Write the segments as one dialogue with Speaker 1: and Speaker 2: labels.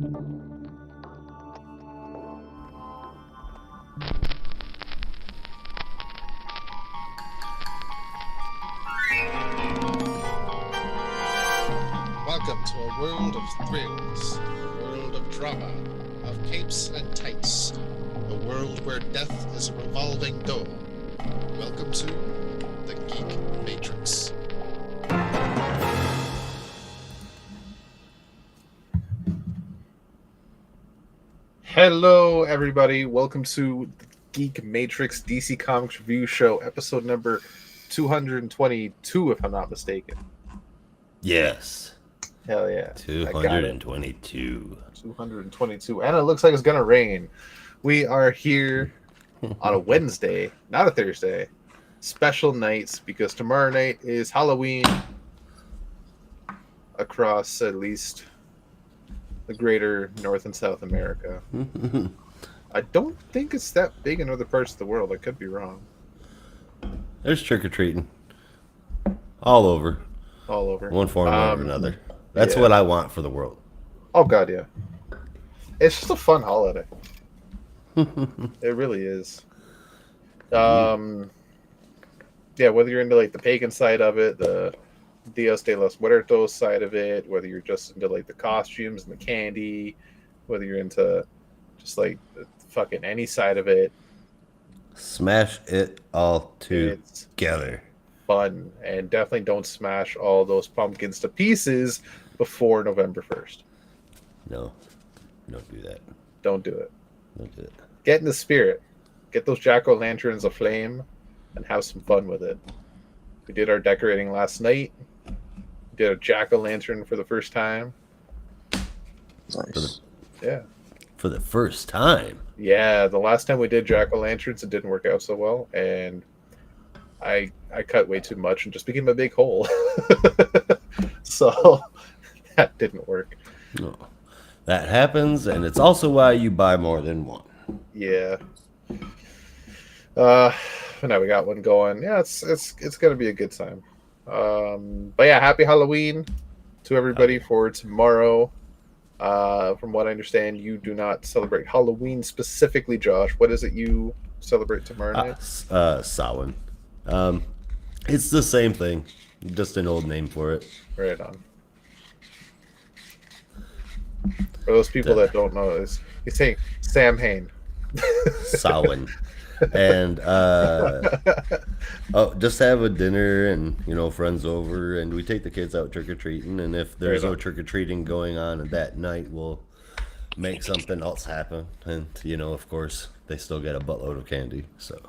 Speaker 1: Welcome to a world of thrills, a world of drama, of capes and tights, a world where death is a revolving door. Welcome to the Geek Matrix. Hello, everybody. Welcome to the Geek Matrix DC Comics Review Show, episode number 222, if I'm not mistaken.
Speaker 2: Yes.
Speaker 1: Hell yeah.
Speaker 2: 222.
Speaker 1: 222. And it looks like it's going to rain. We are here on a Wednesday, not a Thursday. Special nights, because tomorrow night is Halloween across at least the greater North and South America. I don't think it's that big in other parts of the world. I could be wrong.
Speaker 2: There's trick-or-treating. All over.
Speaker 1: All over.
Speaker 2: One form or another. That's what I want for the world.
Speaker 1: Oh, God, yeah. It's just a fun holiday. It really is. Yeah, whether you're into, like, the pagan side of it, the Dios de los Muertos side of it, whether you're just into, like, the costumes and the candy, whether you're into just, like, the fucking any side of it.
Speaker 2: Smash it all together.
Speaker 1: Fun, and definitely don't smash all those pumpkins to pieces before November 1st.
Speaker 2: No, don't do that.
Speaker 1: Don't do it.
Speaker 2: Don't do it.
Speaker 1: Get in the spirit. Get those jack-o'-lanterns aflame and have some fun with it. We did our decorating last night. We did a jack-o'-lantern for the first time.
Speaker 3: Nice.
Speaker 2: For the first time?
Speaker 1: Yeah, the last time we did jack-o'-lanterns, it didn't work out so well, and I cut way too much and just became a big hole. So that didn't work.
Speaker 2: No. That happens, and it's also why you buy more than one.
Speaker 1: Yeah. But now we got one going. Yeah, it's gonna be a good time. But yeah, happy Halloween to everybody for tomorrow. From what I understand, you do not celebrate Halloween specifically, Josh. What is it you celebrate tomorrow night?
Speaker 2: Samhain. It's the same thing, just an old name for it.
Speaker 1: Right on. For those people that don't know, he's saying Sam Hain.
Speaker 2: Samhain. And just have a dinner and friends over, and we take the kids out trick-or-treating, and if there's no trick-or-treating going on that night, we'll make something else happen. And of course they still get a buttload of candy, so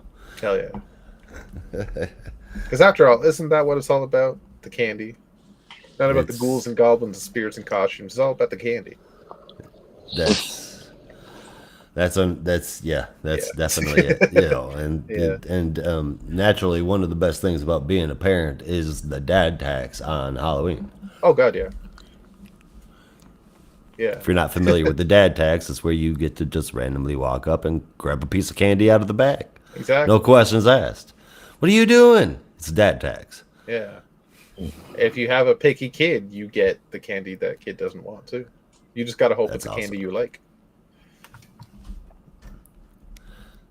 Speaker 1: hell yeah. Because after all, isn't that what it's all about? The candy. Not about the ghouls and goblins and spirits and costumes. It's all about the candy.
Speaker 2: That's definitely it. And naturally, one of the best things about being a parent is the dad tax on Halloween.
Speaker 1: Oh God, yeah. Yeah.
Speaker 2: If you're not familiar with the dad tax, it's where you get to just randomly walk up and grab a piece of candy out of the bag.
Speaker 1: Exactly.
Speaker 2: No questions asked. What are you doing? It's dad tax.
Speaker 1: Yeah. If you have a picky kid, you get the candy that kid doesn't want to. You just gotta hope it's a candy you like.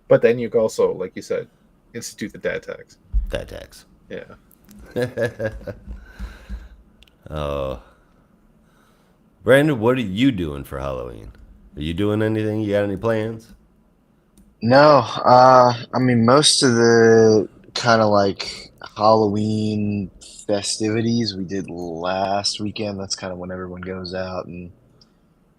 Speaker 1: But then you can also, like you said, institute the dad tax.
Speaker 2: Dad tax.
Speaker 1: Yeah.
Speaker 2: Oh. Brandon, what are you doing for Halloween? Are you doing anything? You got any plans?
Speaker 3: No, I mean, most of the kind of like Halloween festivities we did last weekend. That's kind of when everyone goes out and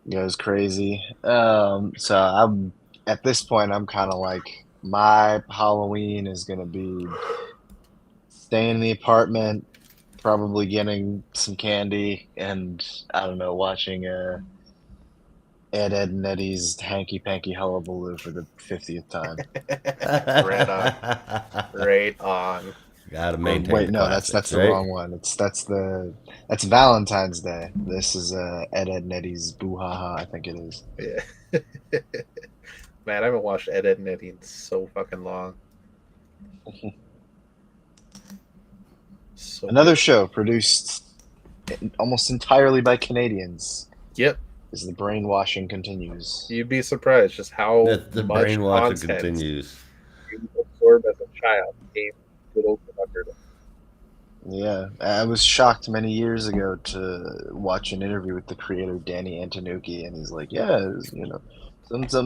Speaker 3: goes crazy. So I'm at this point, I'm kind of like, my Halloween is going to be staying in the apartment, probably getting some candy, and I don't know, watching Ed, and Eddie's Hanky Panky Hullabaloo for the 50th time.
Speaker 1: Right on. Right on.
Speaker 2: Gotta maintain.
Speaker 3: Wait, no, that's the wrong one. That's Valentine's Day. This is Ed, and Eddie's Boo Ha Ha, I think it is.
Speaker 1: Yeah. Man, I haven't watched Ed, and Eddie in so fucking long.
Speaker 3: Another show produced almost entirely by Canadians.
Speaker 1: Yep.
Speaker 3: As the brainwashing continues.
Speaker 1: You'd be surprised just how
Speaker 2: The
Speaker 1: much
Speaker 2: brainwashing
Speaker 1: content
Speaker 2: continues.
Speaker 1: you absorb as a child came good old Conundrum.
Speaker 3: Yeah, I was shocked many years ago to watch an interview with the creator Danny Antonucci, and he's like, "Yeah, it was,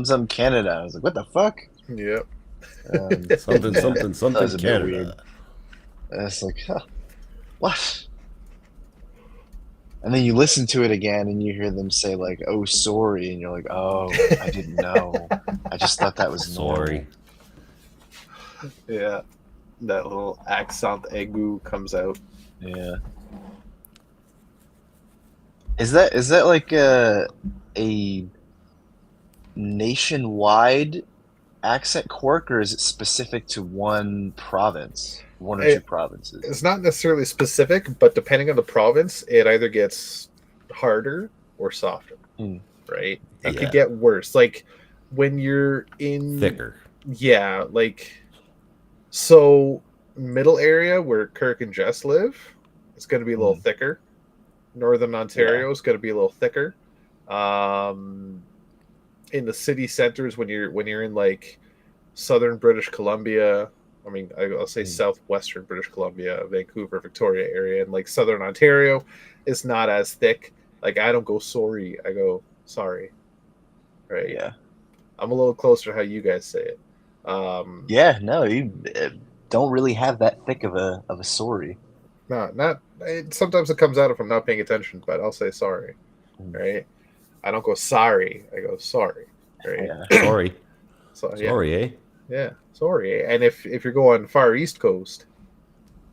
Speaker 3: some Canada." I was like, "What the fuck?"
Speaker 1: Yep.
Speaker 2: Something,
Speaker 3: Yeah,
Speaker 2: something,
Speaker 3: that
Speaker 2: something
Speaker 3: was a bit weird.
Speaker 2: Canada.
Speaker 3: And it's like, huh, what? And then you listen to it again, and you hear them say like, "Oh, sorry," and you're like, "Oh, I didn't know. I just thought that was
Speaker 2: Sorry.
Speaker 1: Yeah. That little accent aigu comes out.
Speaker 3: normal." Yeah. Is that like a nationwide accent quirk, or is it specific to one province, one or two provinces?
Speaker 1: It's not necessarily specific, but depending on the province, it either gets harder or softer. Right? It could get worse. Like when you're in
Speaker 2: thicker.
Speaker 1: Yeah, like so middle area where Kirk and Jess live, it's going to be a little thicker. Northern Ontario is going to be a little thicker. In the city centers, when you're in like southern British Columbia, I mean, I'll say southwestern British Columbia, Vancouver, Victoria area, and like southern Ontario, it's not as thick. Like I don't go sorry, I go sorry. Right?
Speaker 3: Yeah.
Speaker 1: I'm a little closer to how you guys say it.
Speaker 3: Yeah, no, you don't really have that thick of a sorry.
Speaker 1: Not. Sometimes it comes out if I'm not paying attention, but I'll say sorry. Right? I don't go sorry. I go sorry. Right?
Speaker 3: Yeah.
Speaker 2: Sorry.
Speaker 1: Sorry,
Speaker 2: eh?
Speaker 1: Yeah, sorry. And if you're going far east coast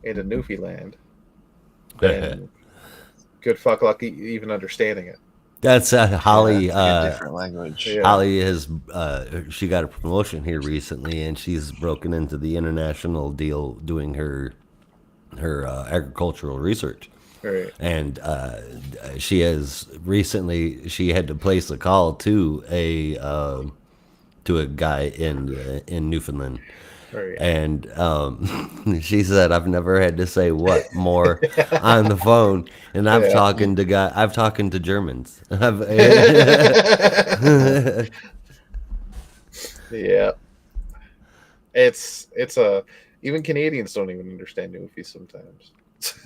Speaker 1: into Newfoundland, then good fuck luck even understanding it.
Speaker 2: That's Holly.
Speaker 3: That's a different language.
Speaker 1: Yeah.
Speaker 2: Holly has she got a promotion here recently, and she's broken into the international deal doing her agricultural research.
Speaker 1: Right.
Speaker 2: And she has recently had to place a call to a guy in Newfoundland.
Speaker 1: Right.
Speaker 2: And she said, "I've never had to say what more on the phone, and I've talking to Germans."
Speaker 1: Yeah, it's even Canadians don't even understand Newfie sometimes.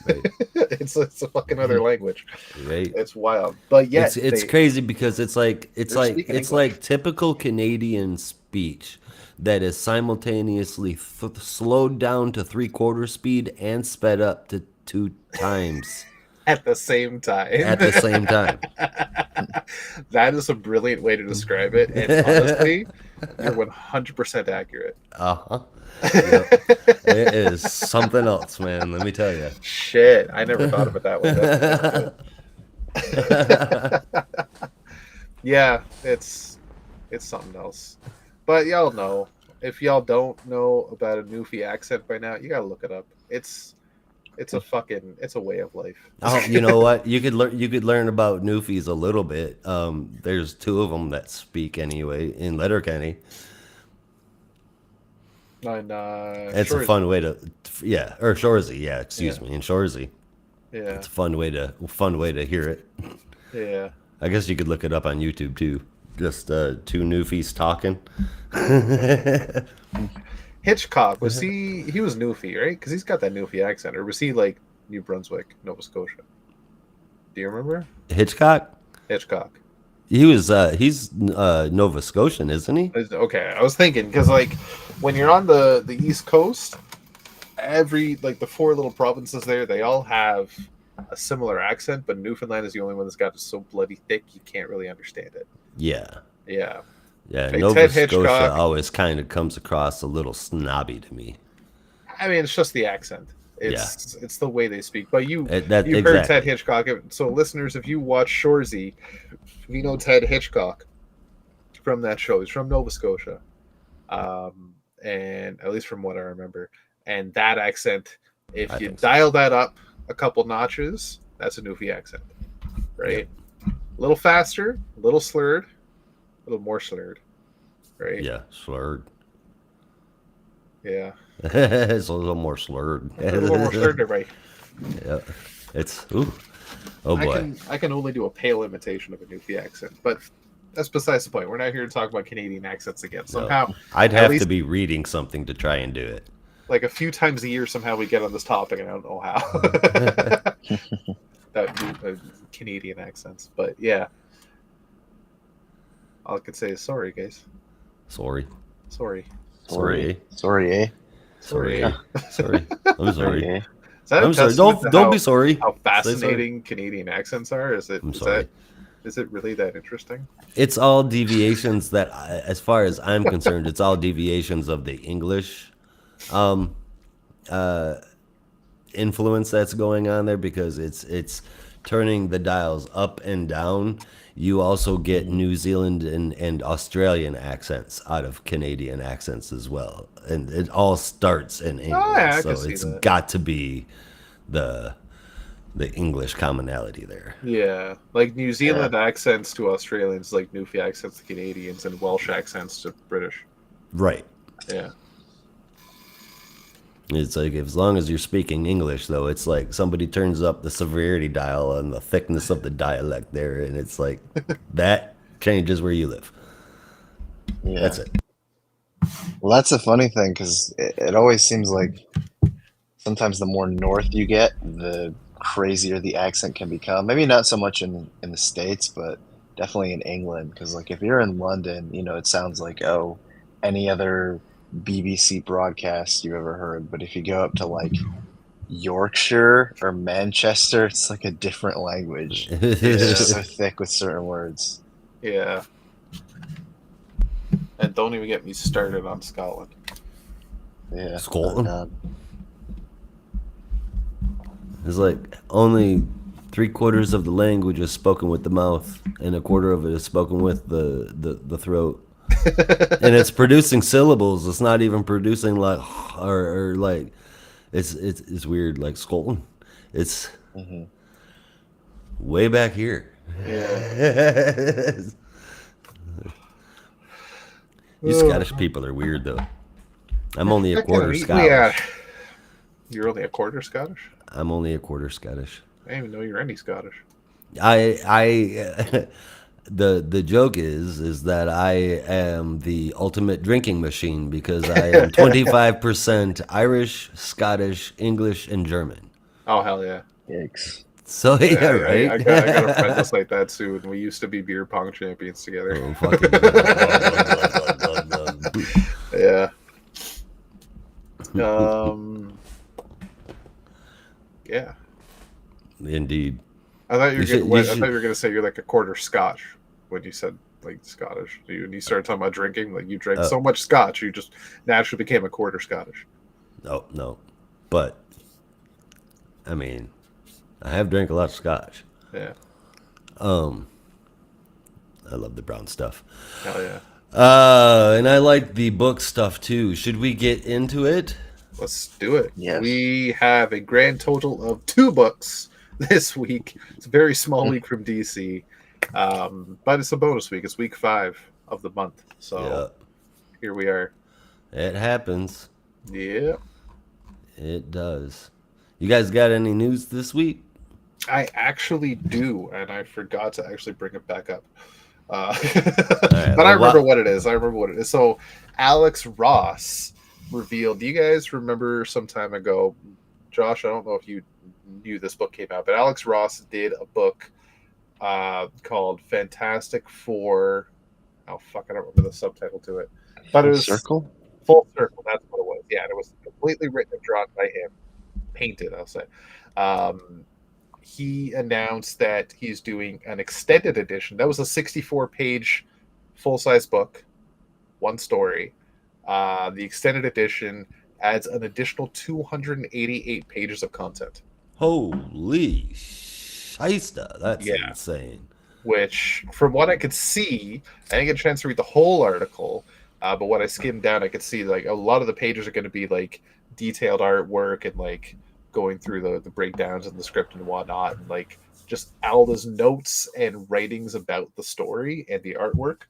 Speaker 2: Right.
Speaker 1: it's a fucking other language.
Speaker 2: Right.
Speaker 1: It's wild, but yeah,
Speaker 2: it's crazy because it's like
Speaker 1: English.
Speaker 2: typical Canadian speech that is simultaneously slowed down to 3/4 speed and sped up to 2 times
Speaker 1: at the same time. That is a brilliant way to describe it, and honestly, you're 100% accurate.
Speaker 2: Yep. It is something else, man. Let me tell you.
Speaker 1: Shit, I never thought of it that way. Yeah, it's something else. But y'all know. If y'all don't know about a Newfie accent by now, you gotta look it up. It's a way of life.
Speaker 2: Oh, you know what? You could learn about Newfies a little bit. There's 2 of them that speak anyway in Letterkenny.
Speaker 1: And,
Speaker 2: it's a fun way to, or Shoresy, excuse me, in Shoresy.
Speaker 1: Yeah,
Speaker 2: it's a fun way to hear it.
Speaker 1: Yeah,
Speaker 2: I guess you could look it up on YouTube too. Just 2 Newfies talking.
Speaker 1: Hitchcock was he was Newfie, right? Because he's got that Newfie accent, or was he like New Brunswick, Nova Scotia? Do you remember
Speaker 2: Hitchcock? He was he's Nova Scotian, isn't he?
Speaker 1: Okay, I was thinking because like when you're on the East Coast, every like the 4 little provinces there, they all have a similar accent, but Newfoundland is the only one that's got it so bloody thick you can't really understand it.
Speaker 2: Yeah.
Speaker 1: Like
Speaker 2: Nova Scotia always kind of comes across a little snobby to me.
Speaker 1: I mean, it's just the accent. It's the way they speak. But you've
Speaker 2: exactly.
Speaker 1: heard Ted Hitchcock. So listeners, if you watch Shoresy, you know Ted Hitchcock from that show. He's from Nova Scotia. And at least from what I remember. And that accent, if you dial that up a couple notches, that's a Newfie accent. Right? A little faster, a little slurred, a little more slurred. Right?
Speaker 2: Yeah, slurred.
Speaker 1: Yeah.
Speaker 2: It's a little more slurred.
Speaker 1: A little more slurred, right?
Speaker 2: Yeah. It's Oh boy.
Speaker 1: I can only do a pale imitation of a Newfie accent, but that's besides the point. We're not here to talk about Canadian accents again. Somehow,
Speaker 2: No. I'd
Speaker 1: at
Speaker 2: have
Speaker 1: least
Speaker 2: to be reading something to try and do it.
Speaker 1: like a few times a year, somehow we get on this topic, and I don't know how. that Canadian accents, but yeah, all I could say is sorry, guys.
Speaker 2: Sorry.
Speaker 1: Sorry.
Speaker 2: Sorry.
Speaker 3: Sorry, eh?
Speaker 2: Sorry. Sorry. I'm sorry.
Speaker 3: Eh?
Speaker 1: Is that a
Speaker 2: I'm sorry.
Speaker 1: testament to
Speaker 2: Don't be sorry.
Speaker 1: how
Speaker 2: Say sorry.
Speaker 1: fascinating Canadian accents are? Is
Speaker 2: I'm sorry.
Speaker 1: it really that interesting?
Speaker 2: It's all deviations that, as far as I'm concerned, it's all deviations of the English influence that's going on there, because it's turning the dials up and down. You also get New Zealand and Australian accents out of Canadian accents as well, and it all starts in English.
Speaker 1: yeah, I
Speaker 2: so
Speaker 1: can see
Speaker 2: it's
Speaker 1: that.
Speaker 2: got to be the English commonality there.
Speaker 1: Yeah, like New Zealand accents to Australians, like Newfie accents to Canadians, and Welsh accents to British.
Speaker 2: Right.
Speaker 1: Yeah.
Speaker 2: It's like, as long as you're speaking English, though, it's like somebody turns up the severity dial and the thickness of the dialect there, and it's like that changes where you live.
Speaker 3: Yeah.
Speaker 2: That's it.
Speaker 3: Well, that's a funny thing, because it always seems like sometimes the more north you get, the crazier the accent can become. Maybe not so much in the States, but definitely in England. Because like if you're in London, it sounds like any other BBC broadcast you've ever heard. But if you go up to like Yorkshire or Manchester, it's like a different language. It's just so thick with certain words.
Speaker 1: Yeah. And don't even get me started on Scotland.
Speaker 3: Yeah.
Speaker 2: Scotland? It's like only 3/4 of the language is spoken with the mouth, and 1/4 of it is spoken with the throat. And it's producing syllables. It's not even producing like or like it's weird. Like Scotland, it's way back here.
Speaker 1: Yeah.
Speaker 2: You Scottish people are weird though. I'm only a quarter Scottish.
Speaker 1: Yeah. You're only a quarter Scottish?
Speaker 2: I'm only a quarter Scottish.
Speaker 1: I didn't even know you're any Scottish.
Speaker 2: The joke is that I am the ultimate drinking machine, because I am 25% Irish, Scottish, English, and German.
Speaker 1: Oh, hell yeah.
Speaker 3: Yikes.
Speaker 2: So yeah, right.
Speaker 1: I got a friend that's like that too, and we used to be beer pong champions together.
Speaker 2: Oh, fucking
Speaker 1: Yeah. Yeah.
Speaker 2: Indeed.
Speaker 1: I thought you
Speaker 2: You
Speaker 1: were
Speaker 2: should-
Speaker 1: gonna say you're like a quarter Scotch when you said like Scottish. When you started talking about drinking, like you drank so much Scotch, you just naturally became a quarter Scottish.
Speaker 2: Oh no, but I mean, I have drank a lot of Scotch.
Speaker 1: Yeah.
Speaker 2: I love the brown stuff.
Speaker 1: Hell yeah.
Speaker 2: And I like the book stuff too. Should we get into it?
Speaker 1: Let's do it.
Speaker 3: Yes.
Speaker 1: We have a grand total of 2 books this week. It's a very small week from DC. But it's a bonus week. It's week 5 of the month. So here we are.
Speaker 2: It happens.
Speaker 1: Yeah.
Speaker 2: It does. You guys got any news this week?
Speaker 1: I actually do, and I forgot to actually bring it back up. But I remember what it is. So Alex Ross revealed. Do you guys remember some time ago, Josh? I don't know if you knew this book came out, but Alex Ross did a book called Fantastic Four. Oh fuck, I don't remember the subtitle to it. But it was
Speaker 3: Circle?
Speaker 1: Full Circle. That's what it was. Yeah, and it was completely written and drawn by him, painted. I'll say. He announced that he's doing an extended edition. That was a 64-page full-size book, one story. The extended edition adds an additional 288 pages of content.
Speaker 2: Holy shista, that's insane.
Speaker 1: Which, from what I could see, I didn't get a chance to read the whole article, but what I skimmed down, I could see like a lot of the pages are going to be like detailed artwork and like going through the breakdowns and the script and whatnot, and like just Alda's notes and writings about the story and the artwork.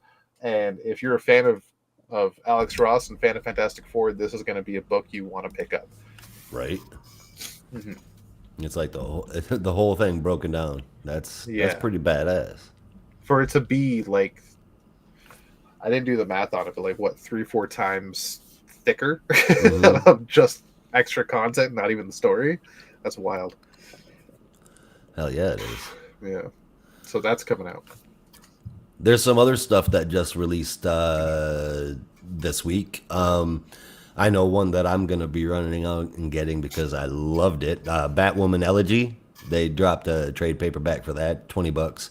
Speaker 1: And if you're a fan of Alex Ross and fan of Fantastic Four, this is going to be a book you want to pick up.
Speaker 2: Right.
Speaker 1: Mm-hmm.
Speaker 2: It's like the whole thing broken down. That's pretty badass.
Speaker 1: For it to be like, I didn't do the math on it, but like what, 3-4 times thicker of just extra content, not even the story. That's wild.
Speaker 2: Hell yeah, it is.
Speaker 1: Yeah. So that's coming out.
Speaker 2: There's some other stuff that just released this week. I know one that I'm going to be running out and getting because I loved it. Batwoman Elegy. They dropped a trade paperback for that, $20.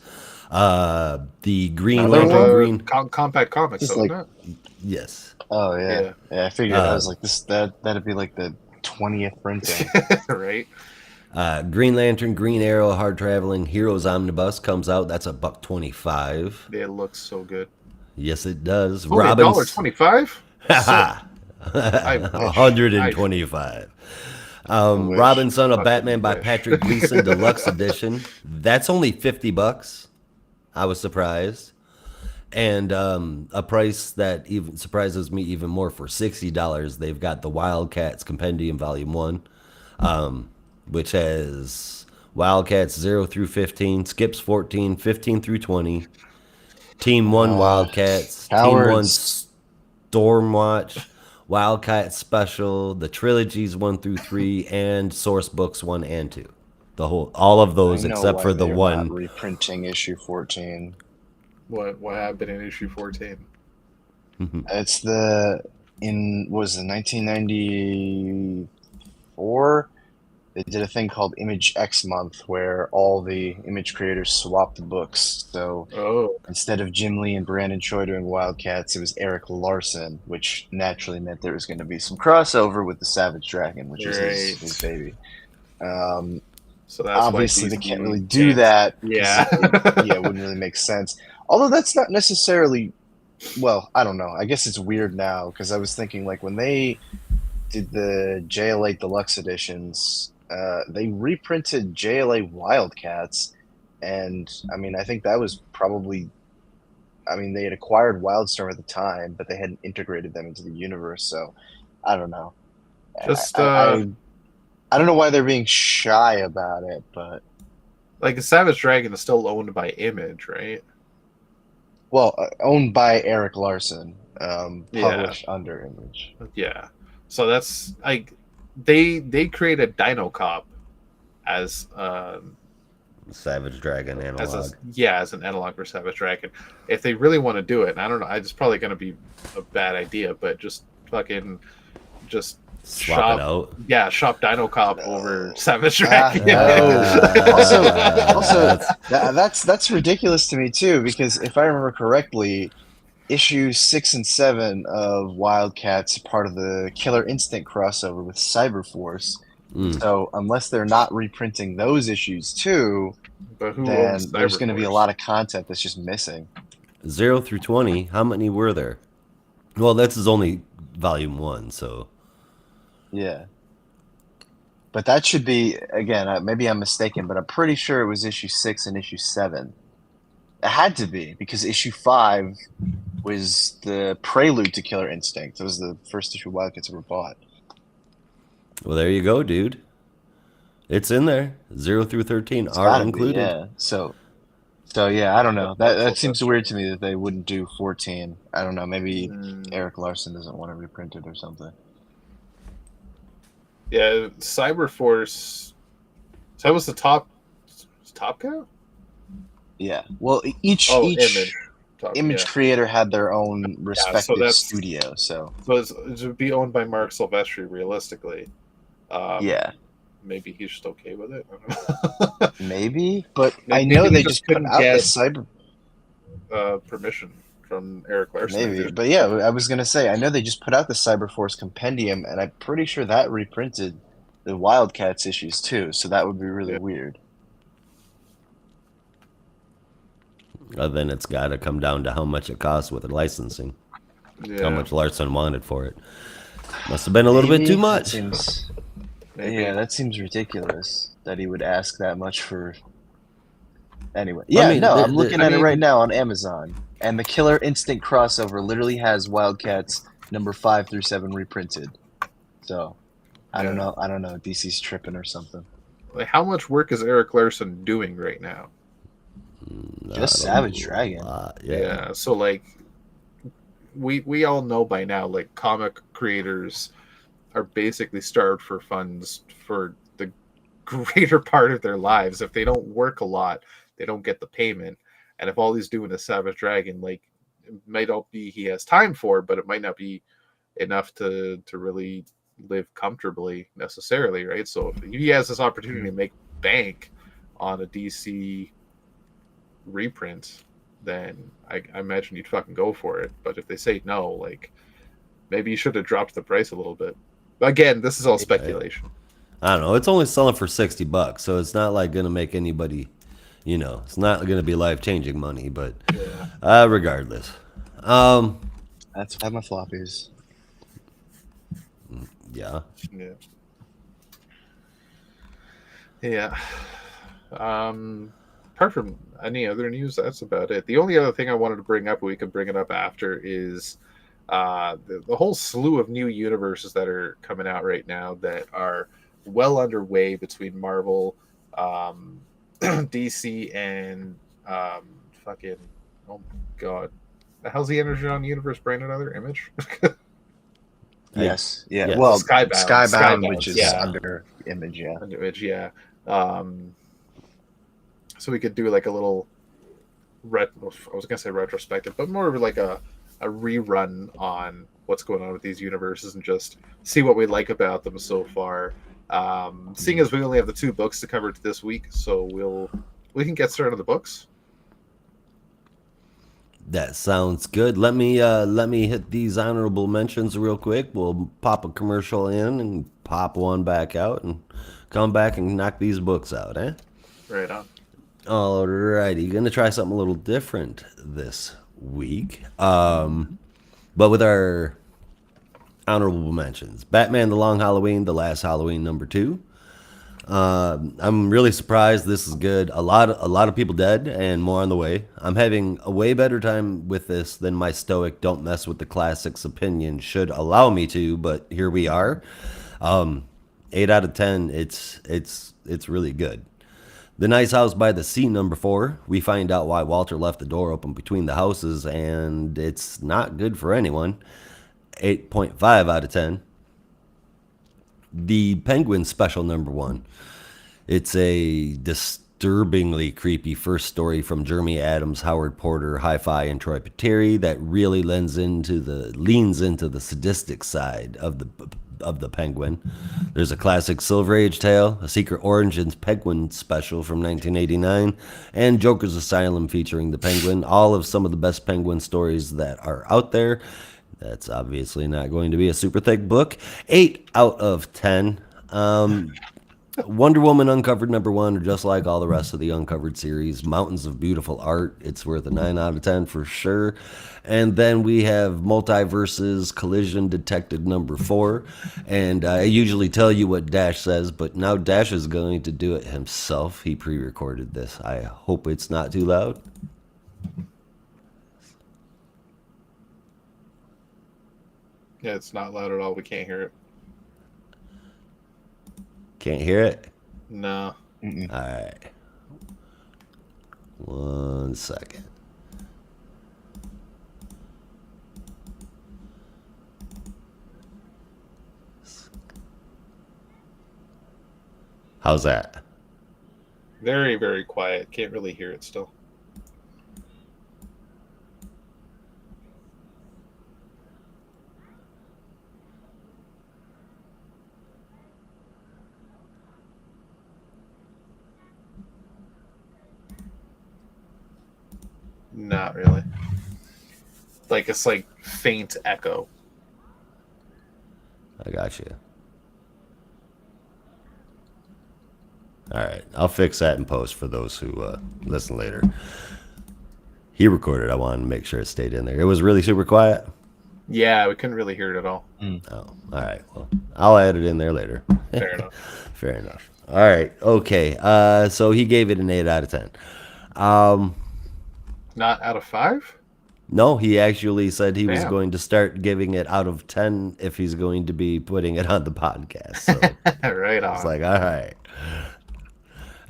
Speaker 2: The Green Lantern
Speaker 1: compact comics.
Speaker 3: Just
Speaker 1: so
Speaker 3: like,
Speaker 2: yes.
Speaker 3: Oh yeah. I figured I was like this. That'd be like the 20th printing,
Speaker 1: right?
Speaker 2: Green Lantern, Green Arrow, Hard Traveling Heroes Omnibus comes out. That's $1.25.
Speaker 1: It looks so good.
Speaker 2: Yes, it does.
Speaker 1: Only $1.25.
Speaker 2: $125. Robin, Son of Batman by Patrick Gleason Deluxe Edition. That's only $50. I was surprised. And a price that even surprises me even more, for $60. They've got the Wildcats Compendium Volume 1, which has Wildcats 0 through 15, Skips 14, 15 through 20, Team 1 Wildcats,
Speaker 3: Cowards.
Speaker 2: Team 1 Stormwatch, Wildcat Special, the trilogies 1 through 3, and source books 1 and 2. All of those except for the one
Speaker 3: not reprinting issue 14.
Speaker 1: What happened in issue 14?
Speaker 3: It's was it 1994? They did a thing called Image X Month where all the Image creators swapped the books. So instead of Jim Lee and Brandon Choi doing Wildcats, it was Eric Larson, which naturally meant there was going to be some crossover with the Savage Dragon, which is his baby.
Speaker 1: So that's
Speaker 3: obviously they can't really do that.
Speaker 1: Yeah.
Speaker 3: It wouldn't really make sense. Although that's not necessarily, well, I don't know. I guess it's weird now because I was thinking like when they did the JLA Deluxe editions, they reprinted JLA Wildcats, and I mean I think that was probably, I mean they had acquired Wildstorm at the time, but they hadn't integrated them into the universe. So I don't know. I don't know why they're being shy about it, but
Speaker 1: like the Savage Dragon is still owned by Image, right?
Speaker 3: Well, owned by Eric Larson, published under Image.
Speaker 1: Yeah, so that's like they created Dino Cop as
Speaker 2: Savage Dragon analog.
Speaker 1: As an analog for Savage Dragon. If they really want to do it, and I don't know, it's probably going to be a bad idea, but just fucking
Speaker 2: swap it out.
Speaker 1: Yeah, shop Dino Cop over Savage Dragon.
Speaker 3: Also, that's ridiculous to me too, because if I remember correctly, issues 6 and 7 of Wildcats are part of the Killer Instinct crossover with Cyberforce. So unless they're not reprinting those issues too, then there's going to be a lot of content that's just missing.
Speaker 2: 0 through 20. How many were there? Well, this is only volume 1, so.
Speaker 3: Yeah. But that should be, again, maybe I'm mistaken, but I'm pretty sure it was issue 6 and issue 7. It had to be, because issue 5 was the prelude to Killer Instinct. It was the first issue Wildcats ever bought.
Speaker 2: Well, there you go, dude. It's in there. 0 through 13 are included.
Speaker 3: Yeah. So yeah, I don't know. That seems weird to me that they wouldn't do 14. I don't know. Maybe Eric Larson doesn't want to reprint it or something.
Speaker 1: Yeah, Cyberforce. So that was the top cow?
Speaker 3: Yeah. Well, each Image creator had their own respective studio. So
Speaker 1: it would be owned by Mark Silvestri, realistically. Maybe he's just okay with it. I don't know.
Speaker 3: Maybe, but I know they just put out the cyber
Speaker 1: permission from Eric Larson.
Speaker 3: Maybe, but yeah, I was gonna say I know they just put out the Cyberforce Compendium, and I'm pretty sure that reprinted the Wildcats issues too. So that would be really weird.
Speaker 2: Then it's got to come down to how much it costs with the licensing. Yeah. How much Larson wanted for it. Must have been a little bit too much.
Speaker 3: That seems ridiculous that he would ask that much for. Anyway, I'm looking at it right now on Amazon, and the Killer Instinct crossover literally has Wildcats number 5 through 7 reprinted. So, I don't know. DC's tripping or something.
Speaker 1: Like, how much work is Eric Larson doing right now?
Speaker 3: Just Savage Dragon.
Speaker 1: Yeah. So like, we all know by now, like, comic creators are basically starved for funds for the greater part of their lives. If they don't work a lot, they don't get the payment. And if all he's doing is Savage Dragon, like, it might all be he has time for, but it might not be enough to really live comfortably necessarily, right? So if he has this opportunity to make bank on a DC reprint, then I imagine you'd fucking go for it. But if they say no, like, maybe you should have dropped the price a little bit. Again, this is all speculation.
Speaker 2: I don't know. It's only selling for $60, so it's not like gonna make anybody, it's not gonna be life-changing money. But regardless,
Speaker 3: That's why my floppies.
Speaker 2: Yeah.
Speaker 1: Apart from any other news, that's about it. The only other thing I wanted to bring up, we can bring it up after, is the whole slew of new universes that are coming out right now that are well underway between Marvel, DC, and fucking, oh my god, the hell's the Energon universe brand another Image?
Speaker 3: Yes. Yeah.
Speaker 2: Yes.
Speaker 3: Well,
Speaker 1: Skybound,
Speaker 3: which is under Image. Yeah.
Speaker 1: Under Image, yeah. So we could do like a little I was gonna say retrospective, but more of like a rerun on what's going on with these universes and just see what we like about them so far. Seeing as we only have the 2 books to cover this week, so we can get started on the books.
Speaker 2: That sounds good. Let me hit these honorable mentions real quick. We'll pop a commercial in and pop one back out and come back and knock these books out, eh?
Speaker 1: Right on.
Speaker 2: Alrighty, gonna try something a little different this week. But with our honorable mentions, Batman: The Long Halloween, The Last Halloween, #2. I'm really surprised. This is good. A lot of people dead and more on the way. I'm having a way better time with this than my stoic "don't mess with the classics" opinion should allow me to. But here we are. 8 out of 10. It's really good. The Nice House by the Sea, #4. We find out why Walter left the door open between the houses, and it's not good for anyone. 8.5 out of 10. The Penguin Special, #1. It's a disturbingly creepy first story from Jeremy Adams, Howard Porter, Hi-Fi, and Troy Peteri that really leans into the sadistic side of the Penguin. There's a classic Silver Age tale, a Secret Origins Penguin special from 1989, and Joker's Asylum featuring the Penguin. All of some of the best Penguin stories that are out there. That's obviously not going to be a super thick book. 8 out of 10. Wonder Woman Uncovered #1, just like all the rest of the Uncovered series. Mountains of beautiful art. It's worth a 9 out of 10 for sure. And then we have Multiversus Collision Detected #4. And I usually tell you what Dash says, but now Dash is going to do it himself. He pre-recorded this. I hope it's not too loud.
Speaker 1: Yeah, it's not loud at all. We can't hear it.
Speaker 2: Can't hear it?
Speaker 1: No.
Speaker 3: Mm-mm.
Speaker 2: All right. 1 second. How's that?
Speaker 1: Very, very quiet. Can't really hear it still. Not really. Like, it's like faint echo.
Speaker 2: I got you. All right. I'll fix that in post for those who listen later. He recorded. I wanted to make sure it stayed in there. It was really super quiet.
Speaker 1: Yeah, we couldn't really hear it at all.
Speaker 2: Oh, all right. Well, I'll add it in there later.
Speaker 1: Fair enough.
Speaker 2: Fair enough. All right. Okay. So he gave it an 8 out of 10.
Speaker 1: Not out of 5?
Speaker 2: No, he actually said he was
Speaker 1: Damn.
Speaker 2: going to start giving it out of 10 if he's going to be putting it on the podcast. So
Speaker 1: Right on.
Speaker 2: it's like, all right.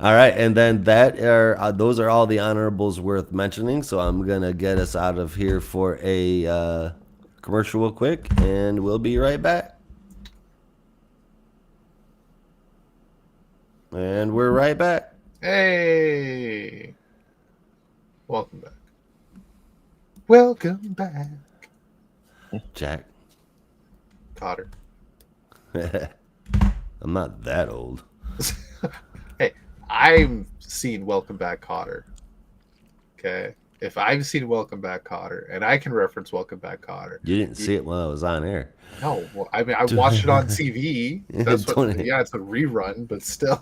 Speaker 2: All right, and then those are all the honorables worth mentioning. So I'm gonna get us out of here for a commercial real quick, and we'll be right back. And we're right back.
Speaker 1: Hey, welcome back. Welcome back,
Speaker 2: Jack.
Speaker 1: Cotter.
Speaker 2: I'm not that old.
Speaker 1: Hey, I've seen Welcome Back, Cotter. Okay, if I've seen Welcome Back, Cotter, and I can reference Welcome Back, Cotter.
Speaker 2: You didn't see it while I was on air.
Speaker 1: No, well, I mean I watched it on TV. That's what.
Speaker 2: 20.
Speaker 1: Yeah, it's a rerun, but still.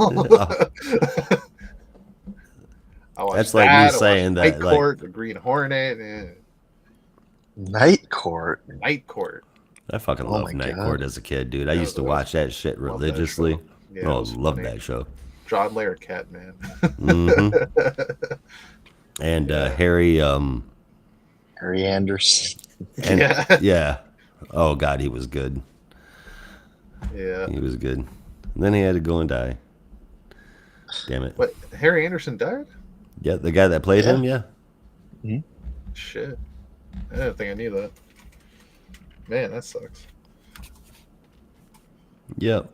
Speaker 1: I watched
Speaker 2: That's like me saying
Speaker 1: Night
Speaker 2: that, like,
Speaker 1: Court, the Green Hornet, and
Speaker 3: Night Court.
Speaker 1: Night Court.
Speaker 2: I fucking
Speaker 3: Oh
Speaker 2: love
Speaker 3: my
Speaker 2: Night
Speaker 3: God.
Speaker 2: Court as a kid, dude. I
Speaker 1: Yeah,
Speaker 2: used to
Speaker 1: that
Speaker 2: watch that shit
Speaker 1: love that
Speaker 2: religiously.
Speaker 1: show. Yeah, it
Speaker 2: Oh,
Speaker 1: was
Speaker 2: love
Speaker 1: funny.
Speaker 2: that show.
Speaker 1: John Larroquette, man.
Speaker 2: hmm And Harry,
Speaker 3: Harry Anderson.
Speaker 2: and
Speaker 1: Yeah.
Speaker 2: yeah. Oh God, he was good.
Speaker 1: Yeah.
Speaker 2: He was good. And then he had to go and die. Damn it.
Speaker 1: What? Harry Anderson died?
Speaker 2: Yeah, the guy that played
Speaker 3: Yeah.
Speaker 2: him, yeah.
Speaker 1: Shit. I didn't think I knew that. Man, that sucks.
Speaker 2: Yep.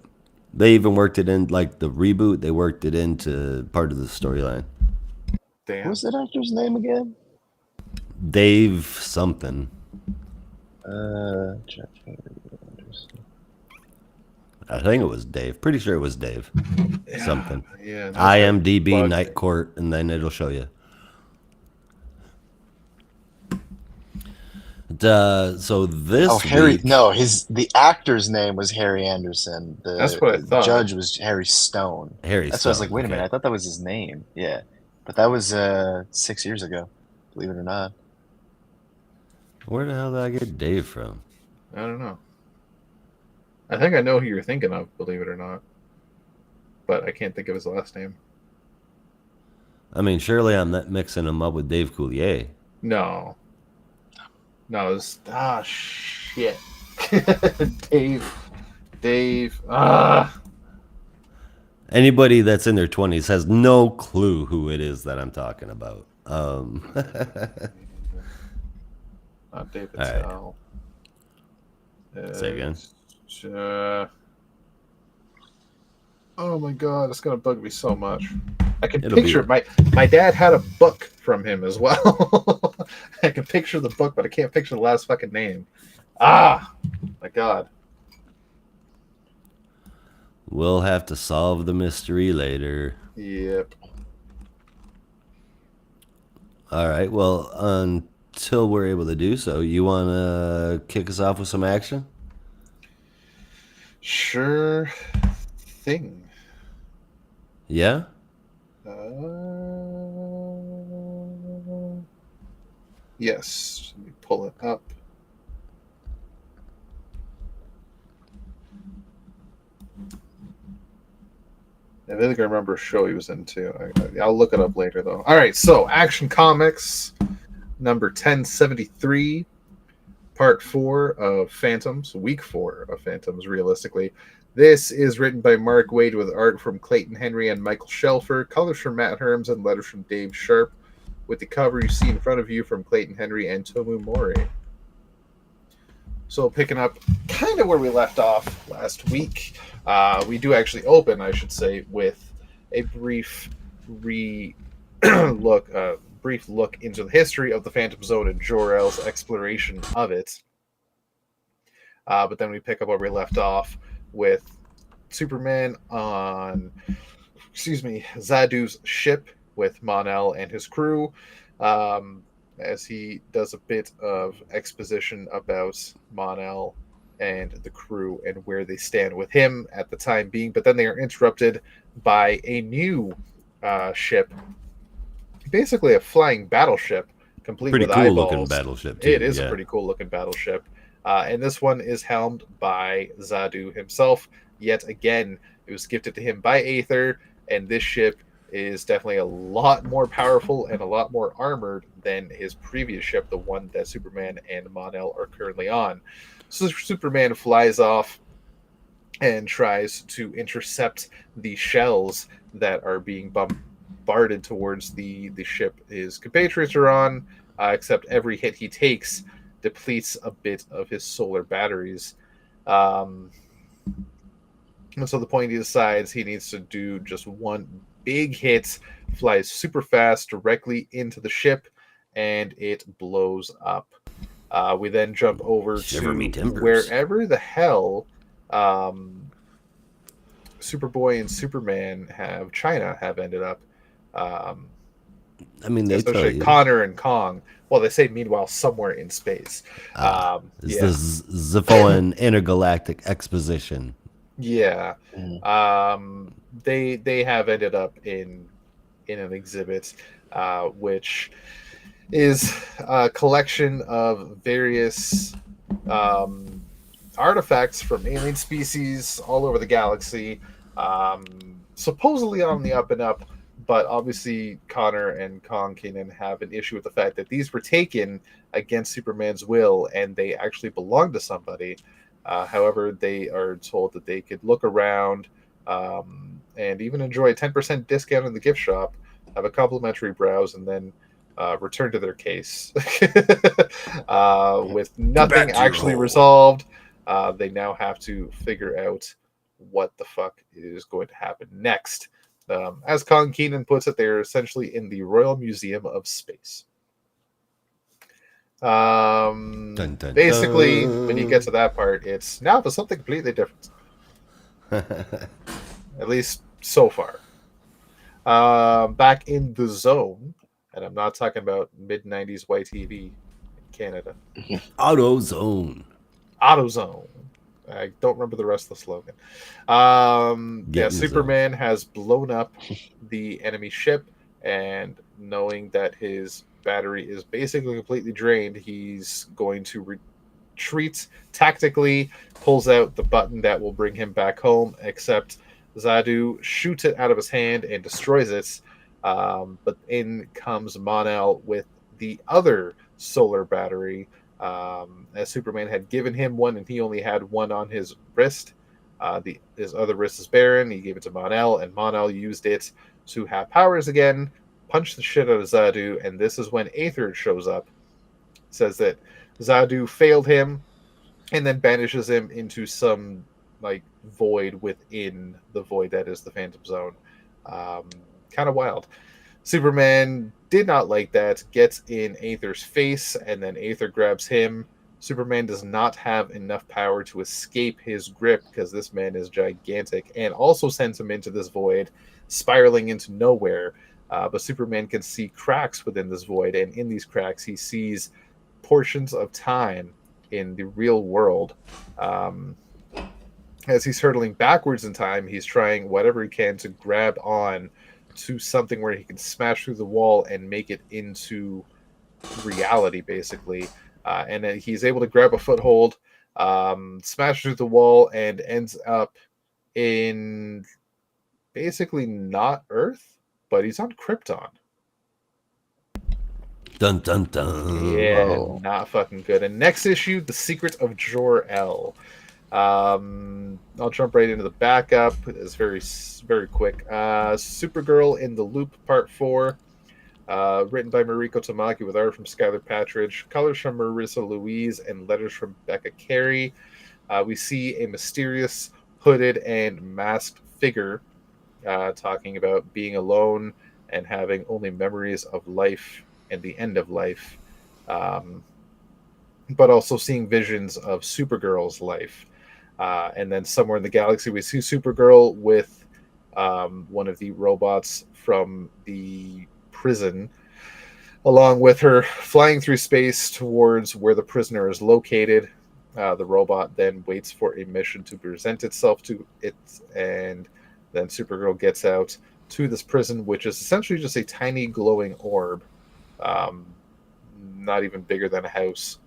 Speaker 2: They even worked it in, like the reboot, they worked it into part of the storyline.
Speaker 1: Damn.
Speaker 3: What was that actor's name again?
Speaker 2: Dave something.
Speaker 3: Jack Harry Anderson.
Speaker 2: I think it was Dave. Pretty sure it was Dave.
Speaker 1: Yeah,
Speaker 2: Something.
Speaker 1: Yeah. that's
Speaker 2: IMDb
Speaker 1: bug.
Speaker 2: Night Court, and then it'll show you. So this
Speaker 3: Oh, Harry.
Speaker 2: week,
Speaker 3: No, the actor's name was Harry Anderson.
Speaker 1: That's what I
Speaker 3: The
Speaker 1: thought.
Speaker 3: judge was Harry Stone.
Speaker 2: Harry
Speaker 3: That's why I was
Speaker 2: Stone,
Speaker 3: like, wait a minute,
Speaker 2: okay.
Speaker 3: I thought that was his name. Yeah, but that was 6 years ago. Believe it or not.
Speaker 2: Where the hell did I get Dave from?
Speaker 1: I don't know. I think I know who you're thinking of, believe it or not. But I can't think of his last name.
Speaker 2: I mean, surely I'm not mixing him up with Dave Coulier.
Speaker 1: No. No, it's shit. Dave.
Speaker 2: Anybody that's in their 20s has no clue who it is that I'm talking about.
Speaker 1: Not David
Speaker 2: All right.
Speaker 1: Tell.
Speaker 2: Say again.
Speaker 1: Oh my god, it's gonna bug me so much. I can
Speaker 2: It'll
Speaker 1: picture
Speaker 2: be-
Speaker 1: my dad had a book from him as well. I can picture the book, but I can't picture the last fucking name. My god.
Speaker 2: We'll have to solve the mystery later.
Speaker 1: Yep.
Speaker 2: All right. Well, until we're able to do so, you want to kick us off with some action?
Speaker 1: Sure thing.
Speaker 2: Yeah?
Speaker 1: Yes. Let me pull it up. I think I remember a show he was in too. I'll look it up later though. All right, so Action Comics number 1073, part 4 of Phantoms, week 4 of Phantoms, realistically. This is written by Mark Waid with art from Clayton Henry and Michael Shelfer, colors from Matt Herms, and letters from Dave Sharp, with the cover you see in front of you from Clayton Henry and Tomu Mori. So picking up kind of where we left off last week, we do actually open, I should say, with a brief look into the history of the Phantom Zone and Jor-El's exploration of it. But then we pick up where we left off with Superman on, Zadu's ship with Mon-El and his crew, as he does a bit of exposition about Mon-El and the crew and where they stand with him at the time being. But then they are interrupted by a new ship, basically a flying battleship, complete
Speaker 2: Pretty
Speaker 1: with
Speaker 2: cool
Speaker 1: eyeballs.
Speaker 2: looking battleship, too.
Speaker 1: It is
Speaker 2: yeah.
Speaker 1: a pretty cool looking battleship. And this one is helmed by Zadu himself. Yet again, it was gifted to him by Aether, and this ship is definitely a lot more powerful and a lot more armored than his previous ship, the one that Superman and Mon-El are currently on. So Superman flies off and tries to intercept the shells that are being bombarded towards the ship his compatriots are on, except every hit he takes depletes a bit of his solar batteries. Um, and so the point he decides he needs to do just one big hit, flies super fast directly into the ship, and it blows up. We then jump over
Speaker 2: Shiver
Speaker 1: to
Speaker 2: me timbers.
Speaker 1: wherever the hell Superboy and Superman have ended up. Um,
Speaker 2: I mean, they tell
Speaker 1: especially
Speaker 2: you.
Speaker 1: Connor and Kong. Well, they say meanwhile somewhere in space.
Speaker 2: It's the Zephoan Intergalactic Exposition.
Speaker 1: Yeah.
Speaker 3: Mm.
Speaker 1: They have ended up in an exhibit, which is a collection of various artifacts from alien species all over the galaxy, supposedly on the up and up. But obviously, Connor and Kong Kanan have an issue with the fact that these were taken against Superman's will and they actually belong to somebody. However, they are told that they could look around and even enjoy a 10% discount in the gift shop, have a complimentary browse, and then return to their case. With nothing actually resolved, they now have to figure out what the fuck is going to happen next. As Colin Keenan puts it, they're essentially in the Royal Museum of Space.
Speaker 2: Dun, dun,
Speaker 1: Basically,
Speaker 2: dun.
Speaker 1: when you get to that part, it's now for something completely different. At least so far. Back in the zone, and I'm not talking about mid-90s YTV in Canada.
Speaker 2: AutoZone.
Speaker 1: AutoZone. I don't remember the rest of the slogan. Superman has blown up the enemy ship, and knowing that his battery is basically completely drained, he's going to retreat tactically, pulls out the button that will bring him back home, except Zadu shoots it out of his hand and destroys it. But in comes Mon-El with the other solar battery, as Superman had given him one and he only had one on his wrist. His other wrist is barren. He gave it to Mon-El, and Mon-El used it to have powers again, punch the shit out of Zadu, and this is when Aether shows up. Says that Zadu failed him, and then banishes him into some void within the void that is the Phantom Zone. Kind of wild. Superman did not like that, gets in Aether's face, and then Aether grabs him. Superman does not have enough power to escape his grip because this man is gigantic, and also sends him into this void, spiraling into nowhere. But Superman can see cracks within this void, and in these cracks he sees portions of time in the real world. As he's hurtling backwards in time, he's trying whatever he can to grab on to something where he can smash through the wall and make it into reality, basically. And then he's able to grab a foothold, smash through the wall, and ends up in basically not Earth, but he's on Krypton.
Speaker 2: Dun dun dun.
Speaker 1: Yeah,
Speaker 3: Whoa.
Speaker 1: not fucking good. And next issue, The Secret of Jor-El. I'll jump right into the backup. It's very, very quick. Supergirl in the Loop Part 4. Written by Mariko Tamaki with art from Skylar Patridge, colors from Marissa Louise, and letters from Becca Carey. We see a mysterious, hooded, and masked figure talking about being alone and having only memories of life and the end of life, but also seeing visions of Supergirl's life. And then somewhere in the galaxy, we see Supergirl with one of the robots from the prison, along with her flying through space towards where the prisoner is located. The robot then waits for a mission to present itself to it, and then Supergirl gets out to this prison, which is essentially just a tiny glowing orb, not even bigger than a house.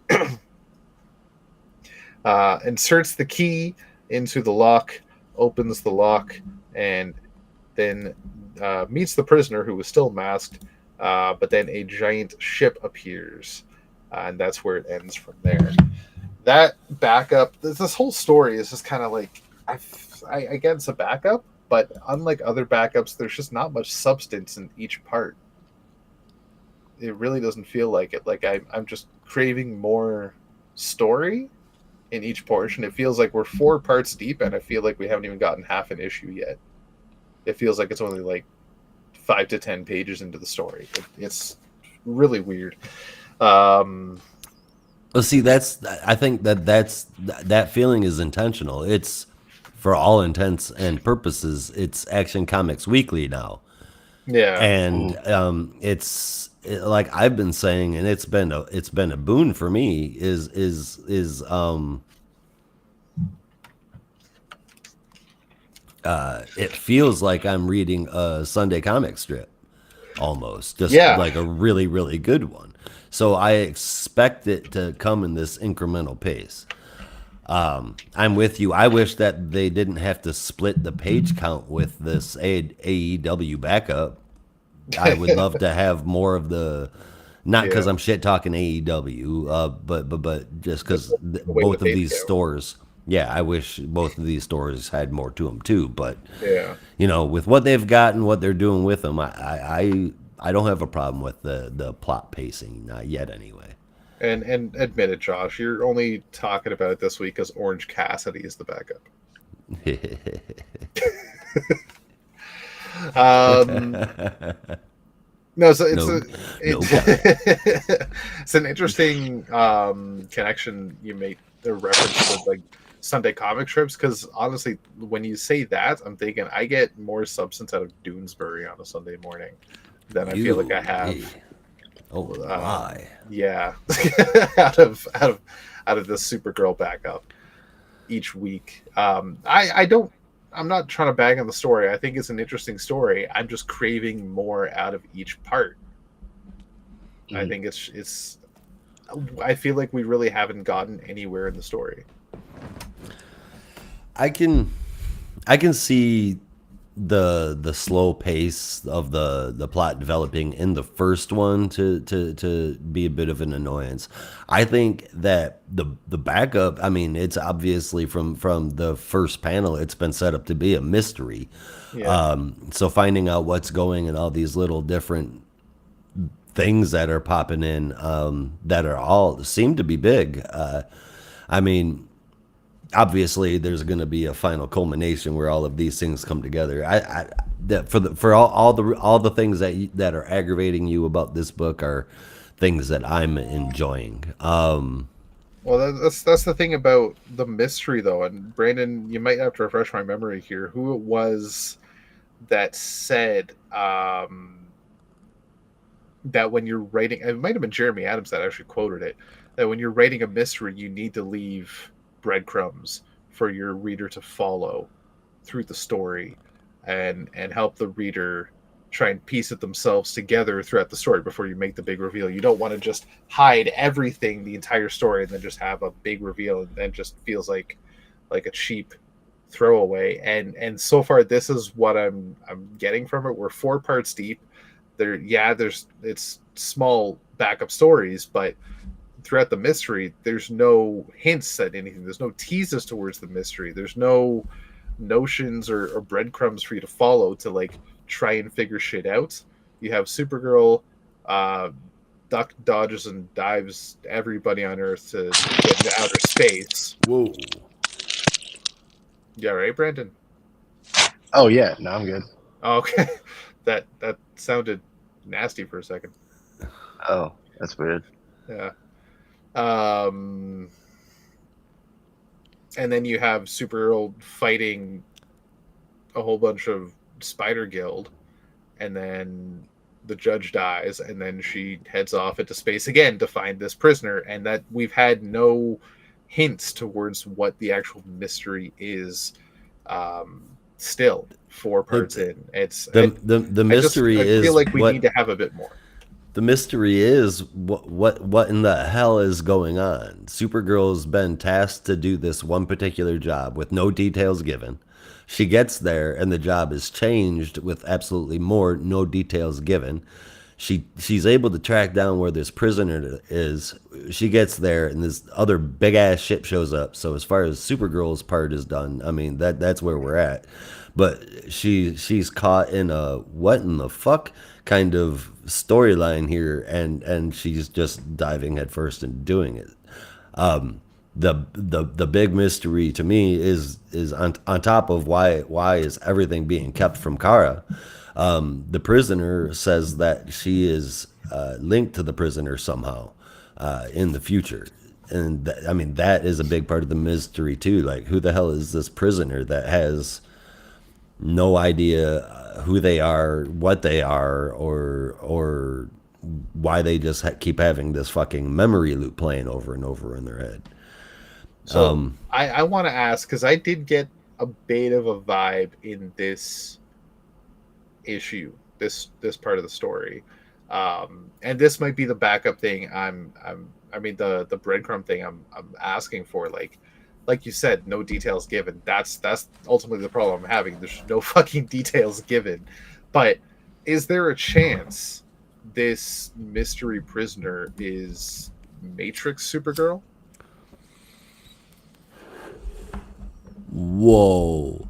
Speaker 1: Inserts the key into the lock, opens the lock, and then meets the prisoner, who was still masked, but then a giant ship appears, and that's where it ends from there. That backup, this whole story is just kind of like I get it's a backup, but unlike other backups, there's just not much substance in each part. It really doesn't feel like it. Like I'm just craving more story in each portion. It feels like we're 4 parts deep, and I feel like we haven't even gotten half an issue yet. It feels like it's only like 5 to 10 pages into the story. It's really weird.
Speaker 2: Well, see, I think that feeling is intentional. It's, for all intents and purposes, it's Action Comics Weekly now.
Speaker 1: Yeah.
Speaker 2: And like I've been saying, and it's been a boon for me, is it feels like I'm reading a Sunday comic strip almost, just like a really, really good one. So I expect it to come in this incremental pace. I'm with you. I wish that they didn't have to split the page count with this AEW backup. I would love to have more of the, not because I'm shit talking AEW, but just because both of these stores. Yeah, I wish both of these stores had more to them too. But with what they've got and what they're doing with them, I don't have a problem with the plot pacing, not yet anyway.
Speaker 1: And admit it, Josh, you're only talking about it this week because Orange Cassidy is the backup. No, so it's an interesting connection you made, the reference to like Sunday comic strips, because honestly, when you say that, I'm thinking I get more substance out of Doonesbury on a Sunday morning than I feel like I have.
Speaker 2: Oh my!
Speaker 1: Yeah, out of this Supergirl backup each week. I'm not trying to bag on the story. I think it's an interesting story. I'm just craving more out of each part. I think it's. I feel like we really haven't gotten anywhere in the story.
Speaker 2: I can see the slow pace of the plot developing in the first one to be a bit of an annoyance. I think that the backup, I mean, it's obviously from the first panel, it's been set up to be a mystery. So finding out what's going and all these little different things that are popping in that are all seem to be big. I mean, obviously there's going to be a final culmination where all of these things come together. For all the things that are aggravating you about this book are things that I'm enjoying.
Speaker 1: Well, that's the thing about the mystery, though. And Brandon, you might have to refresh my memory here. Who it was that said that when you're writing, it might have been Jeremy Adams that actually quoted it, that when you're writing a mystery, you need to leave breadcrumbs for your reader to follow through the story and help the reader try and piece it themselves together throughout the story before you make the big reveal. You don't want to just hide everything the entire story and then just have a big reveal and then just feels like a cheap throwaway. And so far this is what I'm getting from it. We're 4 parts deep. It's small backup stories, but throughout the mystery, there's no hints at anything. There's no teases towards the mystery. There's no notions or breadcrumbs for you to follow to like try and figure shit out. You have Supergirl duck, dodges, and dives everybody on Earth to get into outer space.
Speaker 2: Whoa.
Speaker 1: Yeah, right, Brandon?
Speaker 3: Oh yeah, no, I'm good.
Speaker 1: Okay. That sounded nasty for a second.
Speaker 3: Oh, that's weird.
Speaker 1: Yeah. And then you have Supergirl fighting a whole bunch of Spider Guild, and then the judge dies, and then she heads off into space again to find this prisoner, and that we've had no hints towards what the actual mystery is. Still 4 parts in. It's
Speaker 2: the mystery is.
Speaker 1: I feel like we need to have a bit more.
Speaker 2: The mystery is what in the hell is going on? Supergirl's been tasked to do this one particular job with no details given. She gets there and the job is changed with absolutely no details given. she's able to track down where this prisoner is. She gets there, and this other big ass ship shows up. So as far as Supergirl's part is done, I mean that's where we're at. But she's caught in a what in the fuck kind of storyline here, and she's just diving headfirst and doing it. The big mystery to me is on top of why is everything being kept from Kara. The prisoner says that she is linked to the prisoner somehow in the future, and I mean that is a big part of the mystery too. Like, who the hell is this prisoner that has no idea who they are, what they are, or why they just keep having this fucking memory loop playing over and over in their head.
Speaker 1: So I want to ask, because I did get a bit of a vibe in this issue, this part of the story, and this might be the backup thing. I mean the breadcrumb thing. I'm asking for, like you said, no details given. That's ultimately the problem I'm having. There's no fucking details given. But is there a chance this mystery prisoner is Matrix Supergirl?
Speaker 2: Whoa.